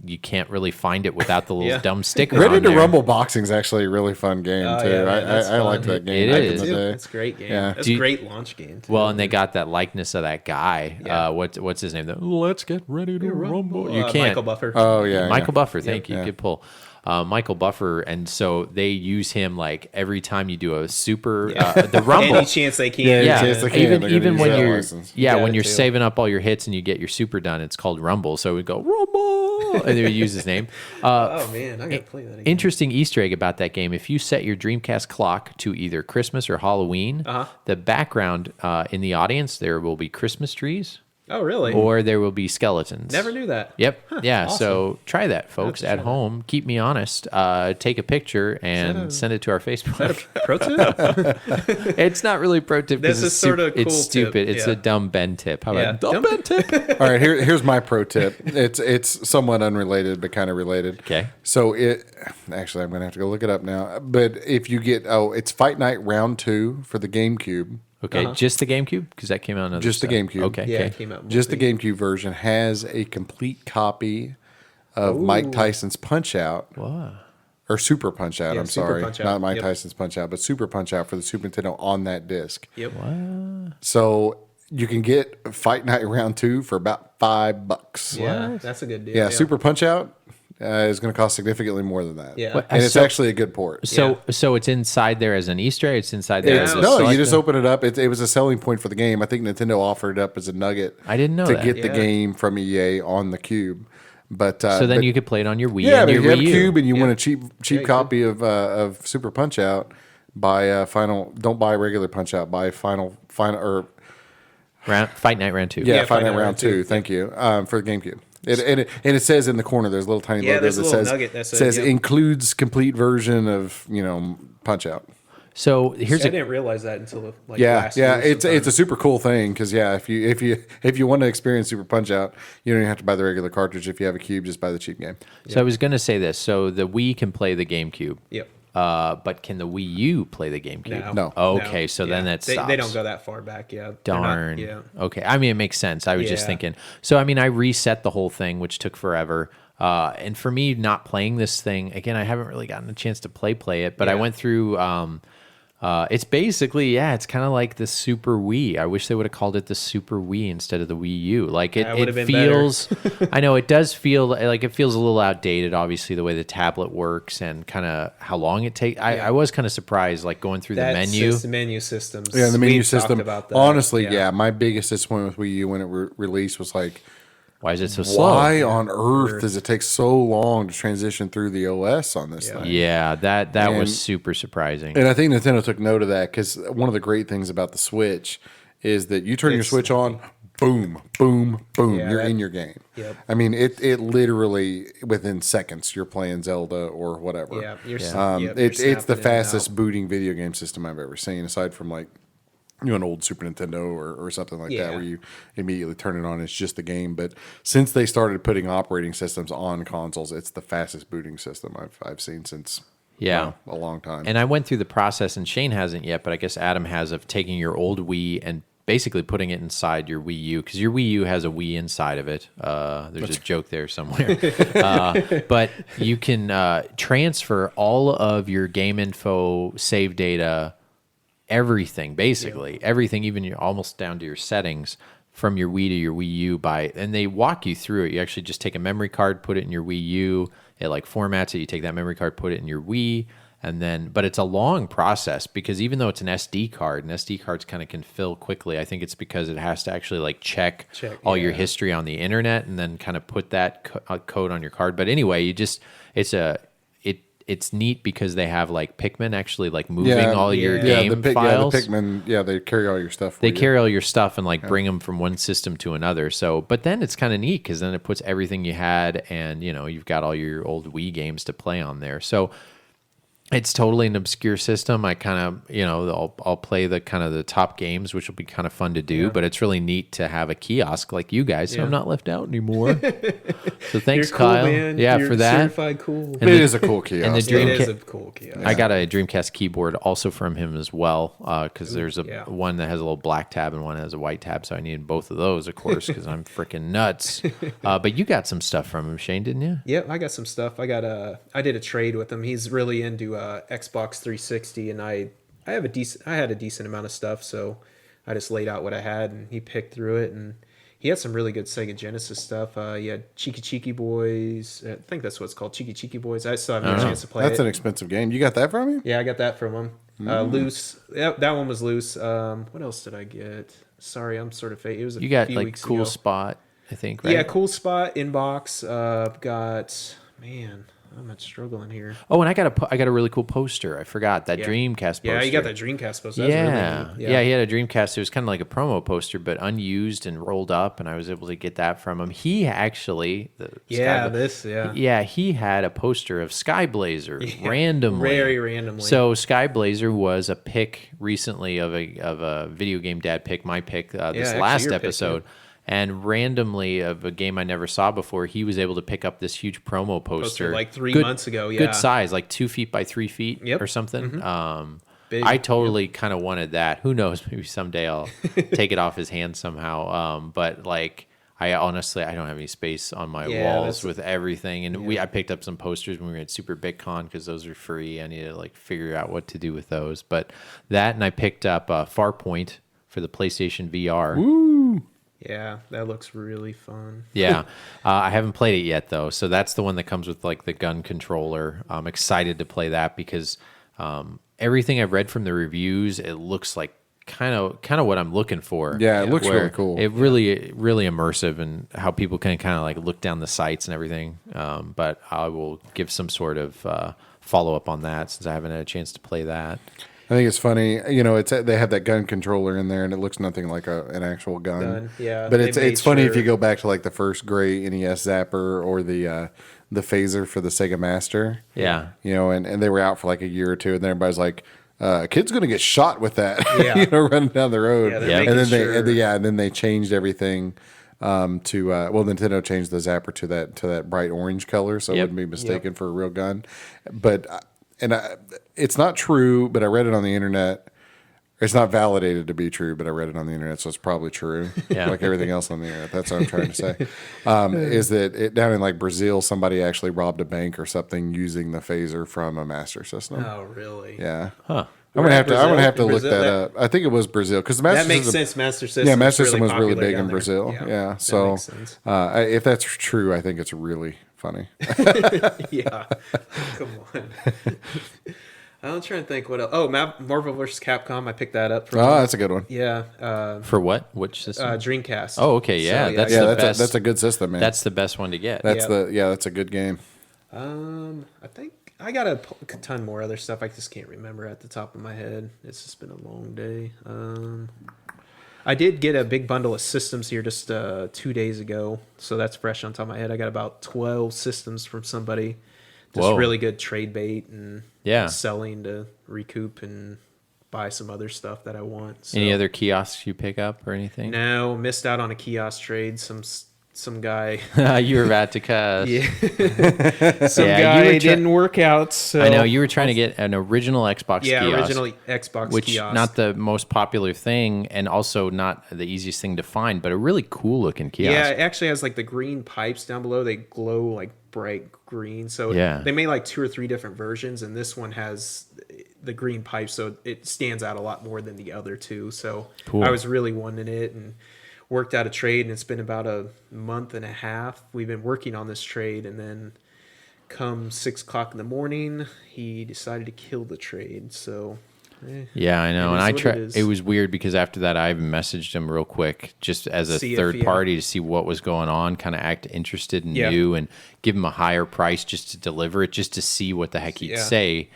You can't really find it without the little dumb sticker. Ready to Rumble Boxing is actually a really fun game too. Yeah, I liked that game. It is. It's a great game. Yeah. It's a great launch game too. Well, and they got that likeness of that guy. Yeah. What's his name? Let's get ready to rumble. You can't. Michael Buffer. Oh yeah, Michael Buffer. Thank you. Good pull. Michael Buffer, and so they use him every time you do a super the rumble. Any chance they can. Even when you're saving up all your hits and you get your super done, it's called rumble. So we go rumble, and they use his name. Oh man, I gotta play that again. Interesting Easter egg about that game: if you set your Dreamcast clock to either Christmas or Halloween, the background in the audience there will be Christmas trees. Oh, really? Or there will be skeletons. Never knew that. Yep. Yeah. Awesome. So try that, folks, at home. Keep me honest. Take a picture and send it to our Facebook. Is that a pro tip? It's not really pro tip. This is sort of cool. It's stupid. It's a dumb Ben tip. How about dumb Ben tip? All right. Here's my pro tip. It's somewhat unrelated, but kind of related. Okay. So actually, I'm gonna have to go look it up now. But if you get it's Fight Night Round 2 for the GameCube. Okay, just the GameCube? Because that came out on just the GameCube. Okay, yeah, it came out. Just the GameCube version has a complete copy of Mike Tyson's Punch Out. Wow. Or Super Punch Out. I'm sorry, Punch-Out. Not Mike Tyson's Punch Out, but Super Punch Out for the Super Nintendo on that disc. Yep. Wow. So you can get Fight Night Round 2 for about $5. Yeah, that's a good deal. Yeah, Super Punch Out is going to cost significantly more than that. Yeah. And it's actually a good port. So it's inside there as an Easter egg? It's inside there as a No, you just open it up. It was a selling point for the game. I think Nintendo offered it up as a nugget. I didn't know to that. get the game from EA on the Cube. But so then you could play it on your Wii yeah, and your if you have Wii a U. Cube and you want a cheap copy of Super Punch Out, buy Final. Don't buy regular Punch Out. Buy Final or Fight Night Round 2. Yeah, Fight Night Round 2. Thank you for the GameCube. It says in the corner, there's a little tiny logo that says includes complete version of Punch Out. So I didn't realize that until last year. It's a super cool thing because if you want to experience Super Punch Out, you don't even have to buy the regular cartridge. If you have a Cube, just buy the cheap game. So I was going to say this. So the Wii can play the GameCube. Yep. But can the Wii U play the GameCube? No. Okay, no. So then that stops. They don't go that far back. Yeah. Darn. Okay. I mean, it makes sense. I was just thinking. So I reset the whole thing, which took forever. And for me, not playing this thing again, I haven't really gotten a chance to play it. But I went through. It's basically, it's kind of like the Super Wii. I wish they would have called it the Super Wii instead of the Wii U. Like it feels, I know it does feel like it feels a little outdated, obviously, the way the tablet works and kind of how long it takes. I was kind of surprised, like going through the menu. The menu systems. Yeah, the menu system. Honestly, my biggest disappointment with Wii U when it released was like, why is it so slow? Why on earth does it take so long to transition through the OS on this thing? Yeah, that was super surprising. And I think Nintendo took note of that because one of the great things about the Switch is that you turn your Switch on, boom, boom, boom. Yeah, You're in your game. Yep. I mean, it literally within seconds you're playing Zelda or whatever. Yeah, you're It's the snapping in and fastest out. booting video game system I've ever seen, aside from like an old Super Nintendo or something like that, Yeah. where you immediately turn it on. It's just the game. But since they started putting operating systems on consoles, it's the fastest booting system I've seen since Yeah. a long time. And I went through the process, and Shane hasn't yet, but I guess Adam has, of taking your old Wii and basically putting it inside your Wii U, because your Wii U has a Wii inside of it. There's a joke there somewhere. But you can transfer all of your game info, save data, everything, basically. Everything, even almost down to your settings, from your Wii to your Wii U and they walk you through it. You actually just take a memory card, put it in your Wii U, it like formats it, you take that memory card, put it in your Wii, and then, but it's a long process because even though it's an SD card, and SD cards kind of can fill quickly, I think it's because it has to actually like check all your history on the internet and then kind of put that code on your card. But anyway, it's neat because they have like Pikmin actually like moving all your game files. Yeah, the Pikmin, they carry all your stuff. They carry all your stuff and like bring them from one system to another. So, but then it's kind of neat because then it puts everything you had, and you've got all your old Wii games to play on there. So it's totally an obscure system. I kind of, I'll play the kind of the top games, which will be kind of fun to do. But it's really neat to have a kiosk like you guys, so I'm not left out anymore. So thanks, You're cool, Kyle. man. Yeah, You're for that. certified cool. It is a cool kiosk. And the Dream It is a cool kiosk. I got a Dreamcast keyboard also from him as well, because there's yeah. one that has a little black tab and one that has a white tab, so I needed both of those, of course, because I'm freaking nuts. But you got some stuff from him, Shane, didn't you? Yep, I got some stuff. I did a trade with him. He's really into Xbox 360, and I had a decent amount of stuff, so I just laid out what I had, and he picked through it, and he had some really good Sega Genesis stuff. He had Cheeky Boys. I think that's what it's called, Cheeky Boys. I still haven't had a chance to play That's it. an expensive game. You got that from him? Yeah, I got that from him. Loose. Yep, that one was loose. What else did I get? Sorry, I'm sort of fake. It was You got few like weeks Cool ago. Spot, I think, right? Yeah, Cool Spot inbox. Man, I'm not struggling here. Oh, and I got a really cool poster. I forgot that Dreamcast poster. Yeah, you got that Dreamcast poster. That's Yeah. really neat. Yeah, he had a Dreamcast. It was kind of like a promo poster, but unused and rolled up, and I was able to get that from him. He actually, he had a poster of Sky Blazer randomly. Very randomly. So Sky Blazer was a pick recently of a video game dad pick, my pick, this actually last your pick, episode. And randomly, of a game I never saw before, he was able to pick up this huge promo poster like 3 months ago. Yeah, good size, like 2 feet by 3 feet or something. Big. I totally kind of wanted that. Who knows? Maybe someday I'll take it off his hand somehow. But like, I don't have any space on my walls with everything. And I picked up some posters when we were at Super BitCon because those are free. I need to like figure out what to do with those. But that, and I picked up Farpoint for the PlayStation VR. Woo! Yeah, that looks really fun. Yeah. I haven't played it yet, though. So that's the one that comes with like the gun controller. I'm excited to play that because everything I've read from the reviews, it looks like kind of what I'm looking for. Yeah, it looks really cool. It really immersive, and how people can kind of like look down the sights and everything. But I will give some sort of follow up on that since I haven't had a chance to play that. I think it's funny. They have that gun controller in there, and it looks nothing like an actual gun. Yeah, but it's funny if you go back to like the first gray NES Zapper or the phaser for the Sega Master. Yeah, and they were out for like a year or two, and then everybody's like, "A kid's gonna get shot with that," Yeah. running down the road. Yeah, and then they changed everything. Nintendo changed the Zapper to that bright orange color, so it wouldn't be mistaken for a real gun. But it's not true, but I read it on the internet. It's not validated to be true, but I read it on the internet, so it's probably true. Yeah. Like everything else on the internet. That's what I'm trying to say. Is that down in like Brazil, somebody actually robbed a bank or something using the phaser from a Master System. Oh, really? Yeah. Huh. I'm gonna have to look Brazil? that up. I think it was Brazil because the Master That makes System, sense. Master System. yeah, Master System was really popular big down in there. Brazil. Yeah. that So makes sense. if that's true, I think it's really funny. Yeah. Come on. I'm trying to think what else. Oh, Marvel vs. Capcom. I picked that up from. Oh, that's a good one. Yeah. For what? Which system? Dreamcast. Oh, okay, yeah, So, that's Yeah, the that's best. that's a good system, man. That's the best one to get. That's a good game. I think I got a ton more other stuff. I just can't remember at the top of my head. It's just been a long day. I did get a big bundle of systems here just 2 days ago, so that's fresh on top of my head. I got about 12 systems from somebody. Just Whoa. really good trade bait and Yeah. selling to recoup and buy some other stuff that I want. So. Any other kiosks you pick up or anything? No, missed out on a kiosk trade. Some guy. You were about to cuss. Yeah. Yeah, you were didn't work out. So I know you were trying to get an original Xbox yeah, kiosk. original Xbox Which kiosk. not the most popular thing, and also not the easiest thing to find, but a really cool looking kiosk. Yeah, it actually has like the green pipes down below. They glow like bright green. So Yeah. they made like 2 or 3 different versions, and this one has the green pipe, so it stands out a lot more than the other two. So Cool. I was really wanting it and worked out a trade, and it's been about a month and a half. We've been working on this trade, and then come 6 o'clock in the morning, he decided to kill the trade. So Yeah, I know. It And is I what tried. it is. It was weird because after that, I messaged him real quick, just as a See if third he- party to see what was going on, kind of act interested and Yeah. new, and give him a higher price just to deliver it, just to see what the heck he'd Yeah. say.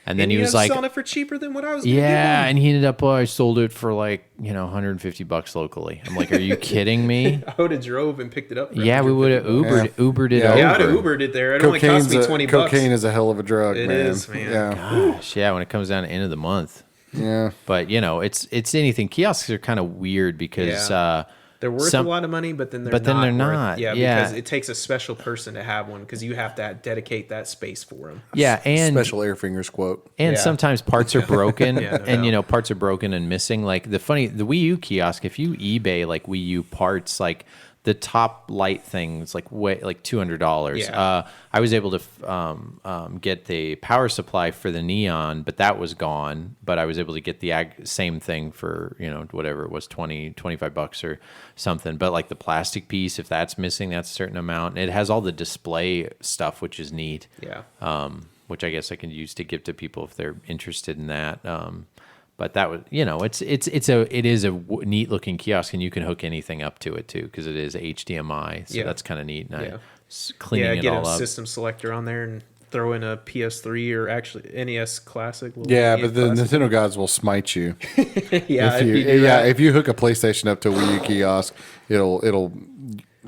And then he was was like, selling it for cheaper than what I was gonna "Yeah," give him. and he ended up, "Oh, I sold it for like $150 locally." I'm like, "Are you kidding me?" I would have drove and picked it up. For Yeah, we would have $150. Ubered it Yeah. over. Yeah, I'd have Ubered it there. It only cost me $20. Cocaine is a hell of a drug, It man. is, man. Yeah, Gosh, yeah, when it comes down to end of the month. yeah. But it's anything. Kiosks are kind of weird because Yeah. They're worth some- a lot of money, but then they're but then not they're worth- not. Yeah, Yeah. because it takes a special person to have one because you have to dedicate that space for them. yeah, and Special air fingers quote. and Yeah. sometimes parts are broken, Yeah, no and doubt. parts are broken and missing. Like the Wii U kiosk, if you eBay like Wii U parts, like the top light things, like $200. Yeah. I was able to get the power supply for the Neon, but that was gone. But I was able to get the same thing for whatever it was, $25 or something. But like the plastic piece, if that's missing, that's a certain amount. It has all the display stuff, which is neat. Yeah. Which I guess I can use to give to people if they're interested in that. But that was, it is a neat looking kiosk, and you can hook anything up to it too because it is HDMI. So Yeah. that's kind of neat. And Yeah. cleaning it Get all a up. system selector on there and throw in a PS3 or actually NES Classic. little Yeah, NES but the Classic. Nintendo gods will smite you. yeah, if you, do that. if you hook a PlayStation up to a Wii U kiosk, it'll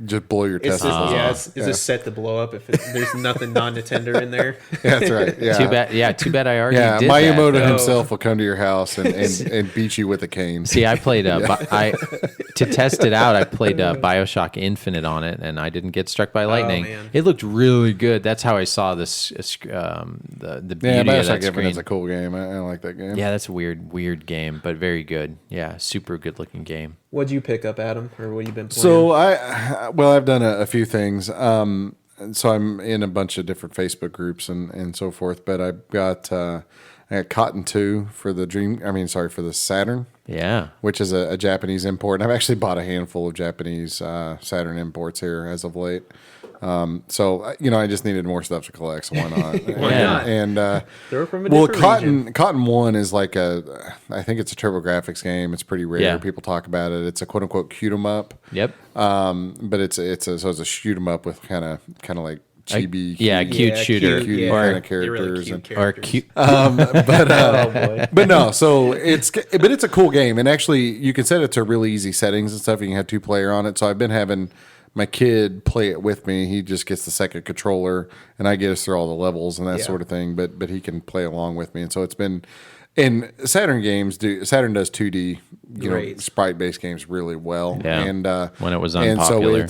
just blow your It's Tesla. just, it's just set to blow up if there's nothing non-Nintendo in there. That's right. Yeah. Too bad. Yeah, too bad I already Yeah, did Miyamoto that. himself will come to your house and beat you with a cane. See, I played to test it out. I played BioShock Infinite on it, and I didn't get struck by lightning. man. It looked really good. That's how I saw this. The beauty Yeah, of that Bioshock screen. Infinite's a cool game. I like that game. Yeah, that's a weird game, but very good. Yeah, super good looking game. What'd you pick up, Adam, or what have you been playing? So I've done a few things. So I'm in a bunch of different Facebook groups and so forth. But I got Cotton 2 for the Saturn, Yeah. which is a Japanese import. And I've actually bought a handful of Japanese Saturn imports here as of late. So I just needed more stuff to collect. So why not? Why not? And They're from a different region. Cotton 1 is like I think it's a TurboGrafx game. It's pretty rare. Yeah. People talk about it. It's a quote unquote shoot 'em up. Yep. But it's a shoot 'em up with kind of like chibi, cute shooter. cute Or- kind of You're really characters. cute And, characters. Cute. Oh boy. but no, so it's a cool game, and actually you can set it to really easy settings and stuff. You can have 2-player on it. So I've been having my kid play it with me. He just gets the second controller, and I get us through all the levels and that Yeah. sort of thing. But he can play along with me, and so it's been. And Saturn does 2D, Great. sprite based games really well. Yeah. And When it was and so unpopular.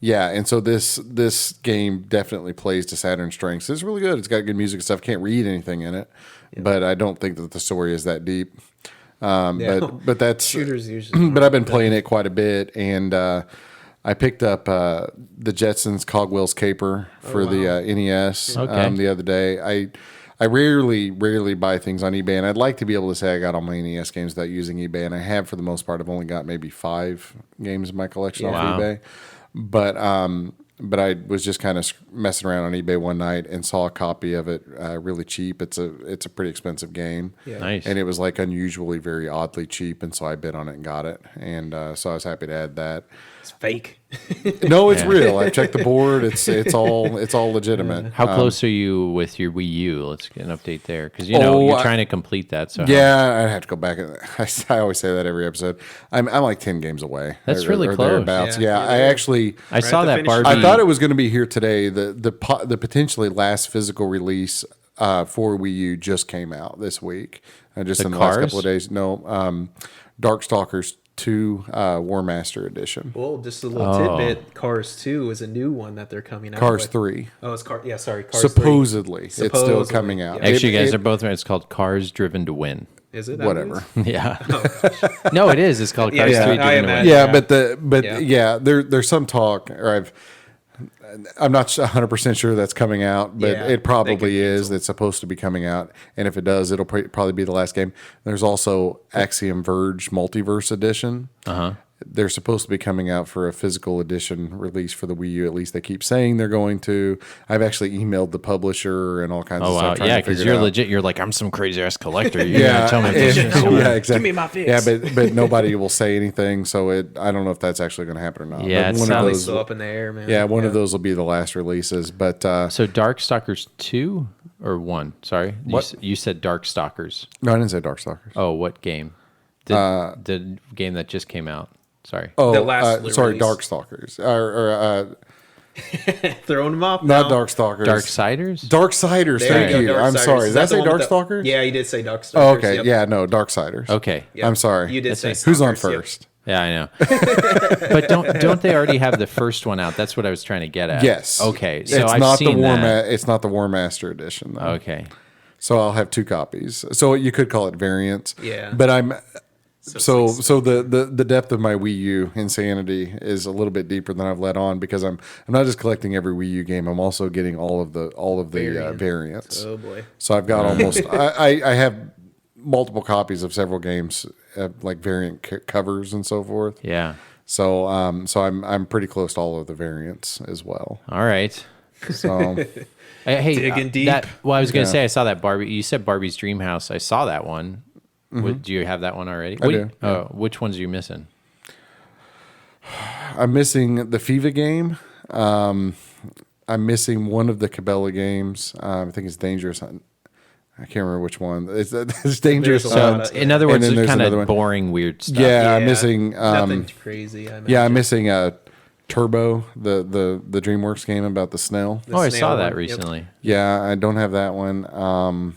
and so this game definitely plays to Saturn's strengths. It's really good. It's got good music and stuff. Can't read anything in it, but I don't think that the story is that deep. But that's Shooters usually. But I've been playing it quite a bit, and I picked up the Jetsons Cogwheel's Caper for the NES Okay. the other day. I rarely buy things on eBay, and I'd like to be able to say I got all my NES games without using eBay, and I have for the most part. I've only got maybe 5 games in my collection off Wow. eBay. But I was just kind of messing around on eBay one night and saw a copy of it really cheap. It's a pretty expensive game. Yeah. Nice. And it was like unusually very oddly cheap, and so I bid on it and got it. And so I was happy to add that. It's fake. No, it's real. I checked the board. It's all legitimate. How close are you with your Wii U? Let's get an update there, because you're trying to complete that. So yeah, I'd have to go back. I always say that every episode. I'm like 10 games away. That's really close. Thereabouts. Yeah, I saw that Barbie. I thought it was going to be here today. The potentially last physical release for Wii U just came out this week. Just in the last couple of days. No, Darkstalkers 2 War Master Edition. Well, just a little tidbit. Cars 2 is a new one that they're coming out Cars with. 3. Oh, it's Cars. Yeah, sorry. Cars Supposedly, 3. It's still coming out. Yeah. Actually, guys, they're both right. It's called Cars Driven to Win. Is it? Whatever. Yeah. No, it is. It's called Cars 3 Driven to Win. Yeah, there's some talk, or I'm not 100% sure that's coming out, but it probably is. It's supposed to be coming out, and if it does, it'll probably be the last game. There's also Axiom Verge Multiverse Edition. They're supposed to be coming out for a physical edition release for the Wii U. At least they keep saying they're going to. I've actually emailed the publisher and all kinds of stuff. Yeah, because you're legit. You're like, I'm some crazy ass collector. You're yeah, tell me yeah, exactly. Give me my fix. Yeah, but nobody will say anything, so I don't know if that's actually going to happen or not. Yeah, but it's one of those still up in the air, man. Yeah, one of those will be the last releases. But so Darkstalkers 2 or 1? Sorry, what? You said Darkstalkers. No, I didn't say Darkstalkers. Oh, what game? The game that just came out. Sorry. Oh, The last sorry, release. Darkstalkers. Throwing them off. Not now. Darkstalkers. Darksiders? Darksiders. There Thank go, you. Darksiders. I'm sorry. Is Did I that say the one with the- Darkstalkers? Yeah, you did say Darkstalkers. Oh, okay. Yep. Yeah, no, Darksiders. Okay. Yep. I'm sorry. You did say Who's on Stalkers, yep. first? Yeah, I know. But don't they already have the first one out? That's what I was trying to get at. Yes. Okay. So it's I've not seen that. It's not the War Master edition, though. Okay. So I'll have 2 copies. So you could call it variants. Yeah. But I'm so the depth of my Wii U insanity is a little bit deeper than I've let on, because I'm not just collecting every Wii U game. I'm also getting all of the variants. Oh boy. So I've got almost I have multiple copies of several games, like variant covers and so forth. Yeah. So I'm pretty close to all of the variants as well. All right. So Hey, Digging deep. I was going to say, I saw that Barbie. You said Barbie's Dream House. I saw that one. Do you have that one already? I do. Oh, which ones are you missing? I'm missing the FIFA game. I'm missing one of the Cabela games. I think it's Dangerous. I can't remember which one. It's Dangerous. There's a lot So, in other words, and then it's there's kind another of one. boring, weird stuff. Yeah, I'm missing. Nothing crazy. I Yeah, I'm missing Turbo, the DreamWorks game about the snail. I snail saw that one, yep. recently. Yeah, I don't have that one.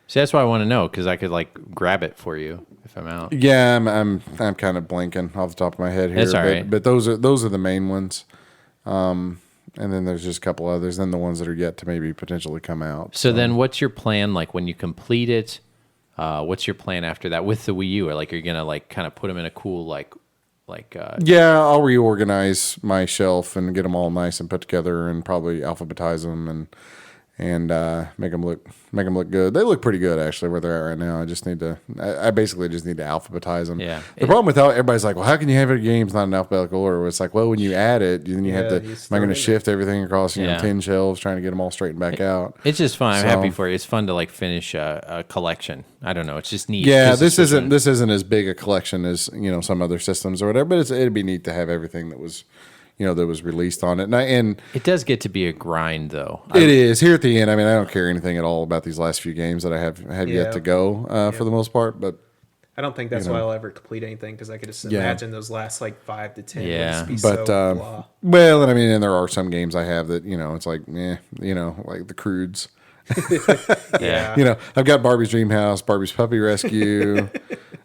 See, that's why I want to know, because I could grab it for you if I'm out. Yeah, I'm kind of blanking off the top of my head here. That's all right. But those are the main ones. And then there's just a couple others, and the ones that are yet to maybe potentially come out. So then what's your plan, when you complete it? What's your plan after that with the Wii U? Or are you going to kind of put them in a cool Yeah, I'll reorganize my shelf and get them all nice and put together, and probably alphabetize them and make them look good. They look pretty good actually where they're at right now. I basically just need to alphabetize them. Yeah. The problem with everybody's like, well, how can you have your games not in alphabetical order? It's like, well, when you add it, then you have to. you Am I start going to in shift everything across 10 Yeah. shelves, trying to get them all straightened back out? It's just fun. I'm So- happy for you. It's fun to finish a collection. I don't know. It's just neat. Yeah, 'Cause this it's isn't as big a collection as some other systems or whatever, but it'd be neat to have everything that was released on it. And It does get to be a grind, though. it is here at the end. I mean, I don't care anything at all about these last few games that I have Yeah. yet to go for the most part. But I don't think that's why I'll ever complete anything, because I could just Yeah. imagine those last 5 to 10. would Yeah. just be but so blah. well, and I mean, and there are some games I have that it's like like the Crudes. Yeah. I've got Barbie's Dream House, Barbie's Puppy Rescue.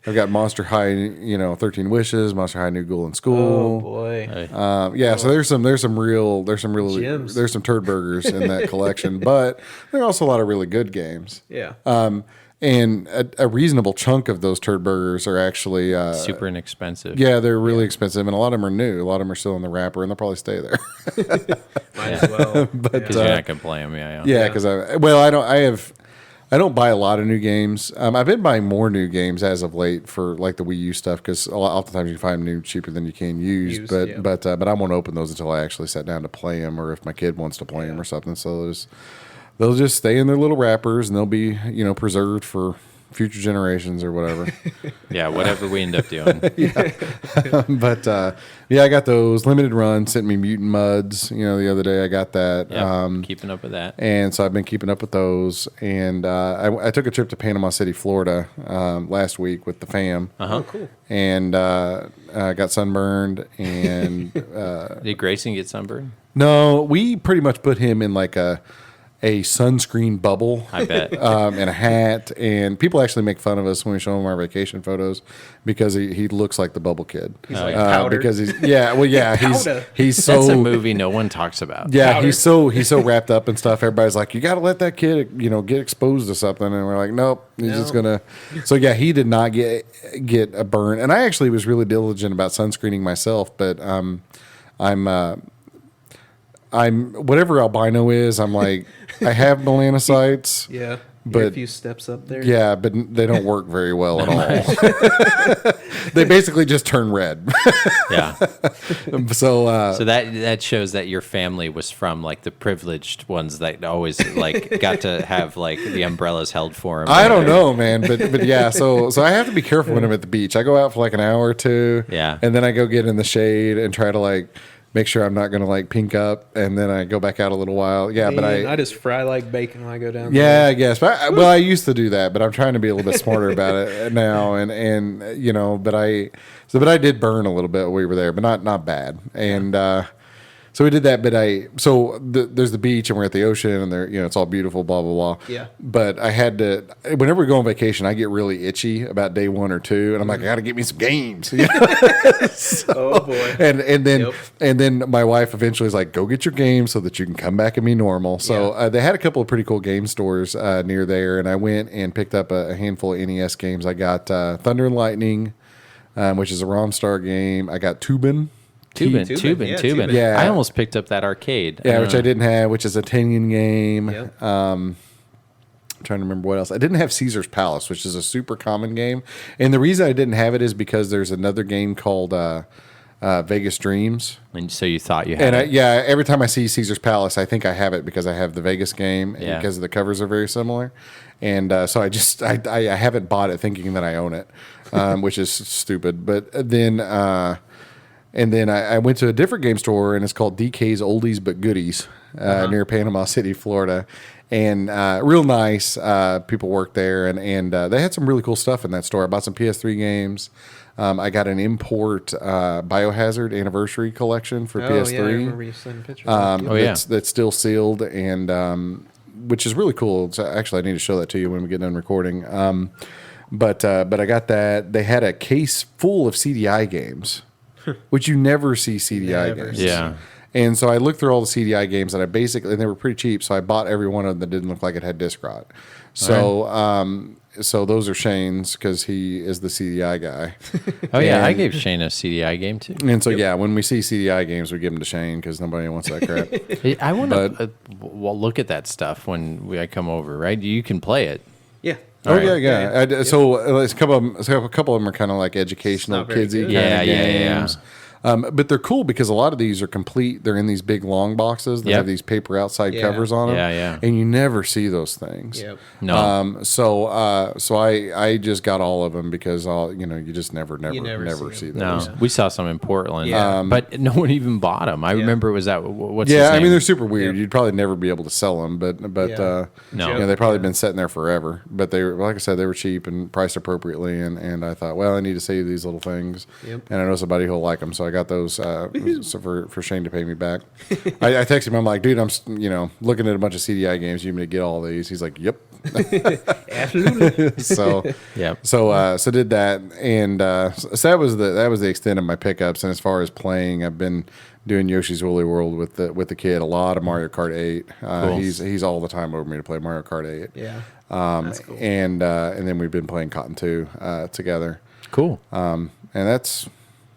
I've got Monster High, 13 Wishes, Monster High New Ghoul in Oh School. boy. So there's some real Gems. there's some turd burgers in that collection, but there are also a lot of really good games. Yeah. And a reasonable chunk of those turd burgers are actually Super inexpensive. yeah, they're really expensive, and a lot of them are new. A lot of them are still in the wrapper, and they'll probably stay there. Might as well. Because you're not going to play them. Yeah. Yeah, because I don't buy a lot of new games. I've been buying more new games as of late for the Wii U stuff, because oftentimes you find them new cheaper than you can use. But I won't open those until I actually sit down to play them, or if my kid wants to play them or something. So they'll just stay in their little wrappers, and they'll be preserved for future generations or whatever. Yeah, whatever we end up doing. But yeah, I got those limited runs. Sent me Mutant Muds, the other day. I got that. Yep, keeping up with that. And so I've been keeping up with those. And I took a trip to Panama City, Florida last week with the fam. Oh, cool. And I got sunburned. And did Grayson get sunburned? no, we pretty much put him in like a sunscreen bubble. I bet. And a hat. And people actually make fun of us when we show them our vacation photos because he looks like the bubble kid. He's like powder. Because he's he's so That's a movie no one talks about. yeah, Powder. he's so wrapped up and stuff. Everybody's like, you got to let that kid, get exposed to something. And we're like, nope, he's just gonna. So yeah, he did not get a burn. And I actually was really diligent about sunscreening myself, but I'm whatever albino is. I'm like, I have melanocytes. Yeah. But- You're a few steps up there. Yeah, but they don't work very well at all. They basically just turn red. Yeah. So So that shows that your family was from like the privileged ones that always like got to have like the umbrellas held for them. I don't know, man, but yeah. So I have to be careful when I'm at the beach. I go out for like an hour or two. Yeah. And then I go get in the shade and try to like make sure I'm not going to like pink up, and then I go back out a little while. Yeah, but I just fry like bacon when I go down yeah, there. I guess. But I used to do that, but I'm trying to be a little bit smarter about it now. And but I did burn a little bit when we were there, but not bad. And so we did that. But there's the beach, and we're at the ocean, and there, it's all beautiful, blah blah blah. Yeah. But I had to. Whenever we go on vacation, I get really itchy about day 1 or 2, and I'm like, I got to get me some games. Oh boy. And then my wife eventually is like, go get your games so that you can come back and be normal. So they had a couple of pretty cool game stores near there, and I went and picked up a handful of NES games. I got Thunder and Lightning, which is a Romstar game. I got Tubin. Tubin. Yeah. I almost picked up that arcade. Yeah, which I didn't have, which is a Tengen game. Yep. I'm trying to remember what else. I didn't have Caesar's Palace, which is a super common game. And the reason I didn't have it is because there's another game called Vegas Dreams. And so you thought you had it. Every time I see Caesar's Palace, I think I have it because I have the Vegas game and Yeah. because the covers are very similar. And so I haven't bought it thinking that I own it, which is stupid. But then I went to a different game store, and it's called DK's Oldies But Goodies near Panama City, Florida. And real nice people work there, and they had some really cool stuff in that store. I bought some PS3 games. I got an import Biohazard Anniversary Collection for PS3. Yeah, I remember you sending pictures. That's still sealed, and which is really cool. So actually, I need to show that to you when we get done recording. But I got that. They had a case full of CDI games, which you never see CDI games. Yeah. And so I looked through all the CDI games, and and they were pretty cheap. So I bought every one of them that didn't look like it had disc rot. So so those are Shane's because he is the CDI guy. Oh yeah, I gave Shane a CDI game too. And so when we see CDI games, we give them to Shane because nobody wants that crap. I want to look at that stuff when I come over. Right, you can play it. Yeah. Oh Right. yeah. So a couple of them are kind of like educational, It's not very kidsy good. kind of Yeah. games. But they're cool because a lot of these are complete. They're in these big long boxes that Yep. have these paper outside Yeah. covers on them. Yeah. And you never see those things. Yep. No. So I just got all of them because you just never never see see those. No, we saw some in Portland, Yeah. but no one even bought them. I remember it was that what's Yeah, his I name? mean they're super weird. Yeah. You'd probably never be able to sell them, but Yeah. No. they've probably been sitting there forever. But they were, like I said, they were cheap and priced appropriately, and I thought, well, I need to save these little things, Yep. and I know somebody who'll like them, so I got those so for Shane to pay me back. I texted him, I'm like, dude, I'm looking at a bunch of CDI games. You want me to get all these? He's like, yep. Absolutely. So Yep. so did that, and so that was the extent of my pickups. And as far as playing, I've been doing Yoshi's Woolly World with the kid. A lot of Mario Kart 8. Cool. He's all the time over me to play Mario Kart 8. Yeah. That's cool. And then we've been playing Cotton 2 together. Cool. And that's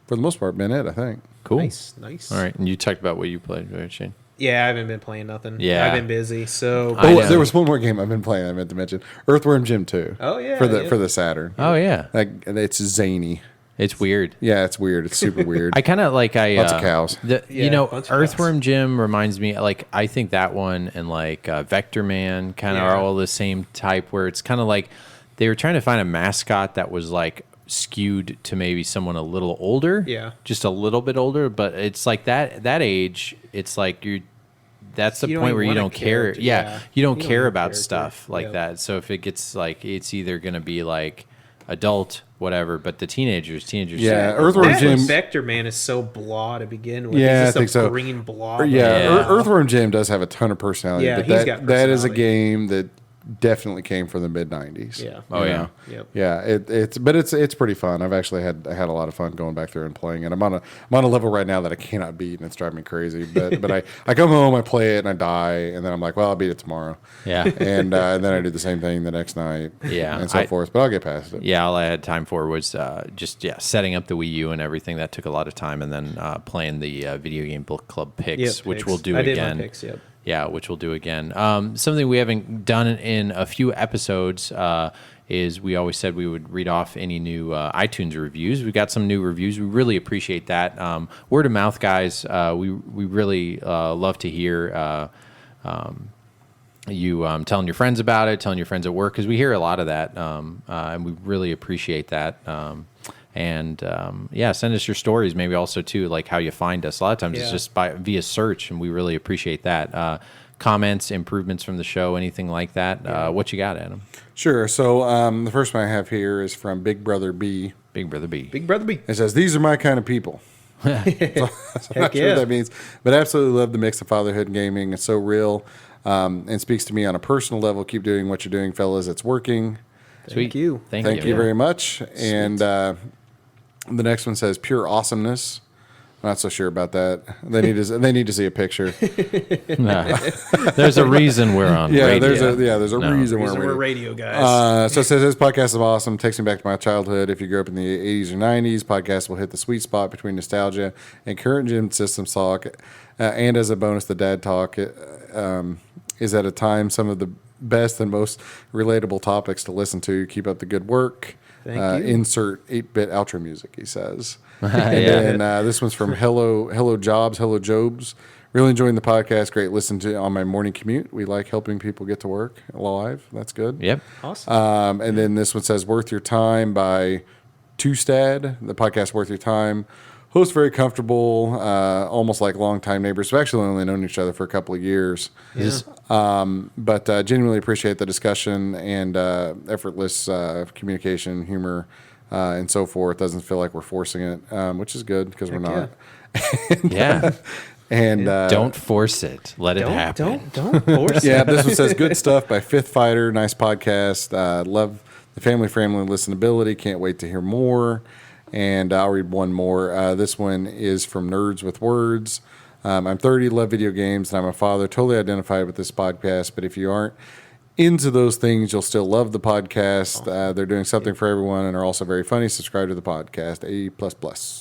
for the most part been it, I think. Cool. Nice. All right, and you talked about what you played, right, Shane? Yeah, I haven't been playing nothing. Yeah. I've been busy. So I know. There was one more game I've been playing I meant to mention. Earthworm Jim 2. Oh, yeah, For the yeah. for the Saturn. Oh yeah, Like it's zany. it's weird. Yeah, it's weird. It's super weird. I kind of like Lots of cows. Yeah, bunch of Earthworm Jim reminds me like I think that one and like Vector Man kind of Yeah. are all the same type where it's kind of like they were trying to find a mascot that was like skewed to maybe someone a little older. Yeah. Just a little bit older, but it's like that age, it's like that's the You don't point even where you want a don't care. character. Yeah. Yeah. You don't You don't care want a about character. stuff like Yep. that. So if it gets like, it's either going to be like adult, whatever, but the teenagers. Yeah, say, Earthworm That Jim. Vector Man is so blah to begin with. Yeah, He's I just think a so. green blob. Yeah, Yeah. Earthworm Jim does have a ton of personality. Yeah, but he's got that is a personality. game that definitely came from the mid '90s. Yeah. Oh, you yeah. know? Yep. Yeah, it's pretty fun. I've actually had a lot of fun going back there and playing it. I'm on a level right now that I cannot beat, and it's driving me crazy. But I come home, I play it, and I die, and then I'm like, well, I'll beat it tomorrow. Yeah. And then I do the same thing the next night. Yeah, and so forth. But I'll get past it. Yeah, all I had time for was just setting up the Wii U and everything. That took a lot of time, and then playing the video game book club picks, Yep, which picks. we'll do I again. did my picks, yep. Yeah, which we'll do again. Something we haven't done in a few episodes is we always said we would read off any new iTunes reviews. We got some new reviews. We really appreciate that. Word of mouth, guys. We really love to hear you telling your friends about it, telling your friends at work, because we hear a lot of that, and we really appreciate that. Send us your stories, maybe also too, like how you find us. A lot of times it's Yeah. just via search, and we really appreciate that. Comments, improvements from the show, anything like that. What you got, Adam? Sure. So the first one I have here is from Big Brother B. Big Brother B. Big Brother B. It says, "These are my kind of people." So, I'm not sure yeah. what that means, but absolutely love the mix of fatherhood and gaming. It's so real and speaks to me on a personal level. Keep doing what you're doing, fellas. It's working. Thank you. Thank you very much. And the next one says, "Pure awesomeness." I'm not so sure about that. They need to see a picture. There's a reason we're on Yeah, radio. there's a reason We're radio guys. So it says this podcast is awesome. Takes me back to my childhood. If you grew up in the 80s or 90s, podcast will hit the sweet spot between nostalgia and current gen system talk. And as a bonus, the dad talk is at a time some of the best and most relatable topics to listen to. Keep up the good work. Thank you. Insert 8-bit outro music, he says. And then this one's from Hello Jobs. Really enjoying the podcast. Great listen to on my morning commute. We like helping people get to work live. That's good. Yep. Awesome. And then this one says "Worth Your Time" by Tustad. The podcast "Worth Your Time." Host very comfortable, almost like longtime neighbors. We've actually only known each other for a couple of years. But genuinely appreciate the discussion and effortless communication, humor, and so forth. Doesn't feel like we're forcing it, which is good because we're not. Yeah. And Don't force it. Let it happen. Don't force yeah, it. this one says "Good stuff" by Fifth Fighter. Nice podcast. Love the family-friendly listenability. Can't wait to hear more. And I'll read one more. This one is from Nerds with Words. I'm 30, love video games, and I'm a father. Totally identified with this podcast. But if you aren't into those things, you'll still love the podcast. They're doing something for everyone and are also very funny. Subscribe to the podcast. A++.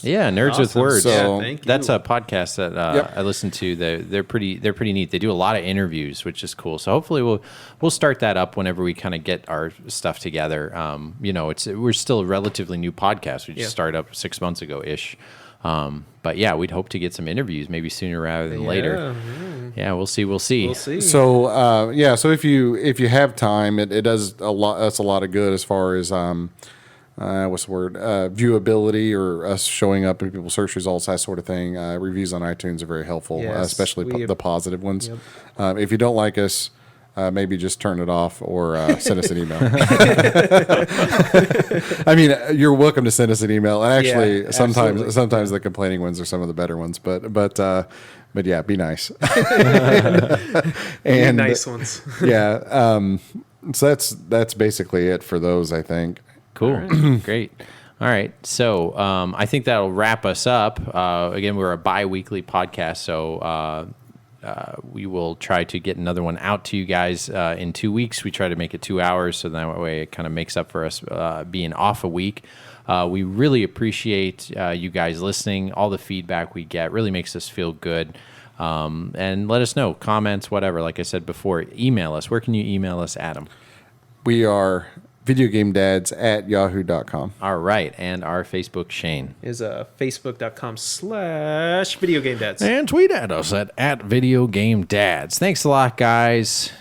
Yeah, Nerds with Awesome. Words. So- Yeah, thank you. That's a podcast that Yep. I listen to. They're pretty neat. They do a lot of interviews, which is cool. So hopefully we'll start that up whenever we kind of get our stuff together. We're still a relatively new podcast. We just started up 6 months ago ish. But yeah, we'd hope to get some interviews maybe sooner rather than later. Yeah, we'll see. We'll see. So so if you have time, it does a lot. That's a lot of good as far as what's the word, viewability or us showing up in people's search results, that sort of thing. Reviews on iTunes are very helpful, Yes, especially the positive ones. Yep. If you don't like us, maybe just turn it off or send us an email. I mean, you're welcome to send us an email. And actually, Yeah, absolutely. sometimes the complaining ones are some of the better ones. But yeah, be nice. And nice ones. Yeah. So that's basically it for those, I think. Cool. Great. All right. So I think that'll wrap us up. Again, we're a bi-weekly podcast, so we will try to get another one out to you guys in 2 weeks. We try to make it 2 hours, so that way it kind of makes up for us being off a week. We really appreciate you guys listening. All the feedback we get really makes us feel good. And let us know, comments, whatever. Like I said before, email us. Where can you email us, Adam? We are videogamedads@yahoo.com. All right. And our Facebook, Shane. Is facebook.com/videogamedads. And tweet at us at Video Game Dads. Thanks a lot, guys.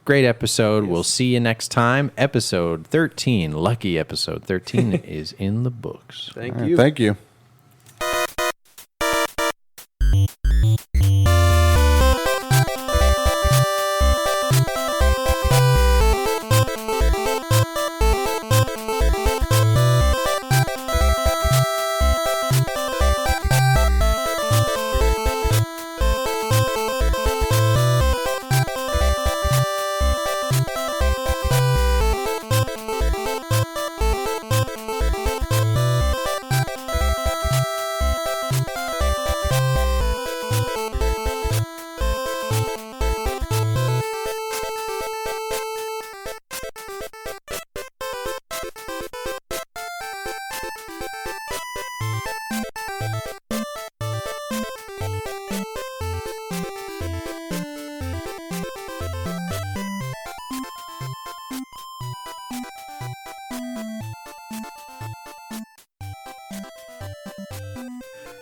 Great episode. We'll see you next time. Episode 13. Lucky episode 13 is in the books. Thank All right, you. thank you.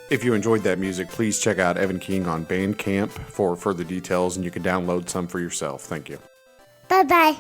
If you enjoyed that music, please check out Evan King on Bandcamp for further details, and you can download some for yourself. Thank you. Bye-bye.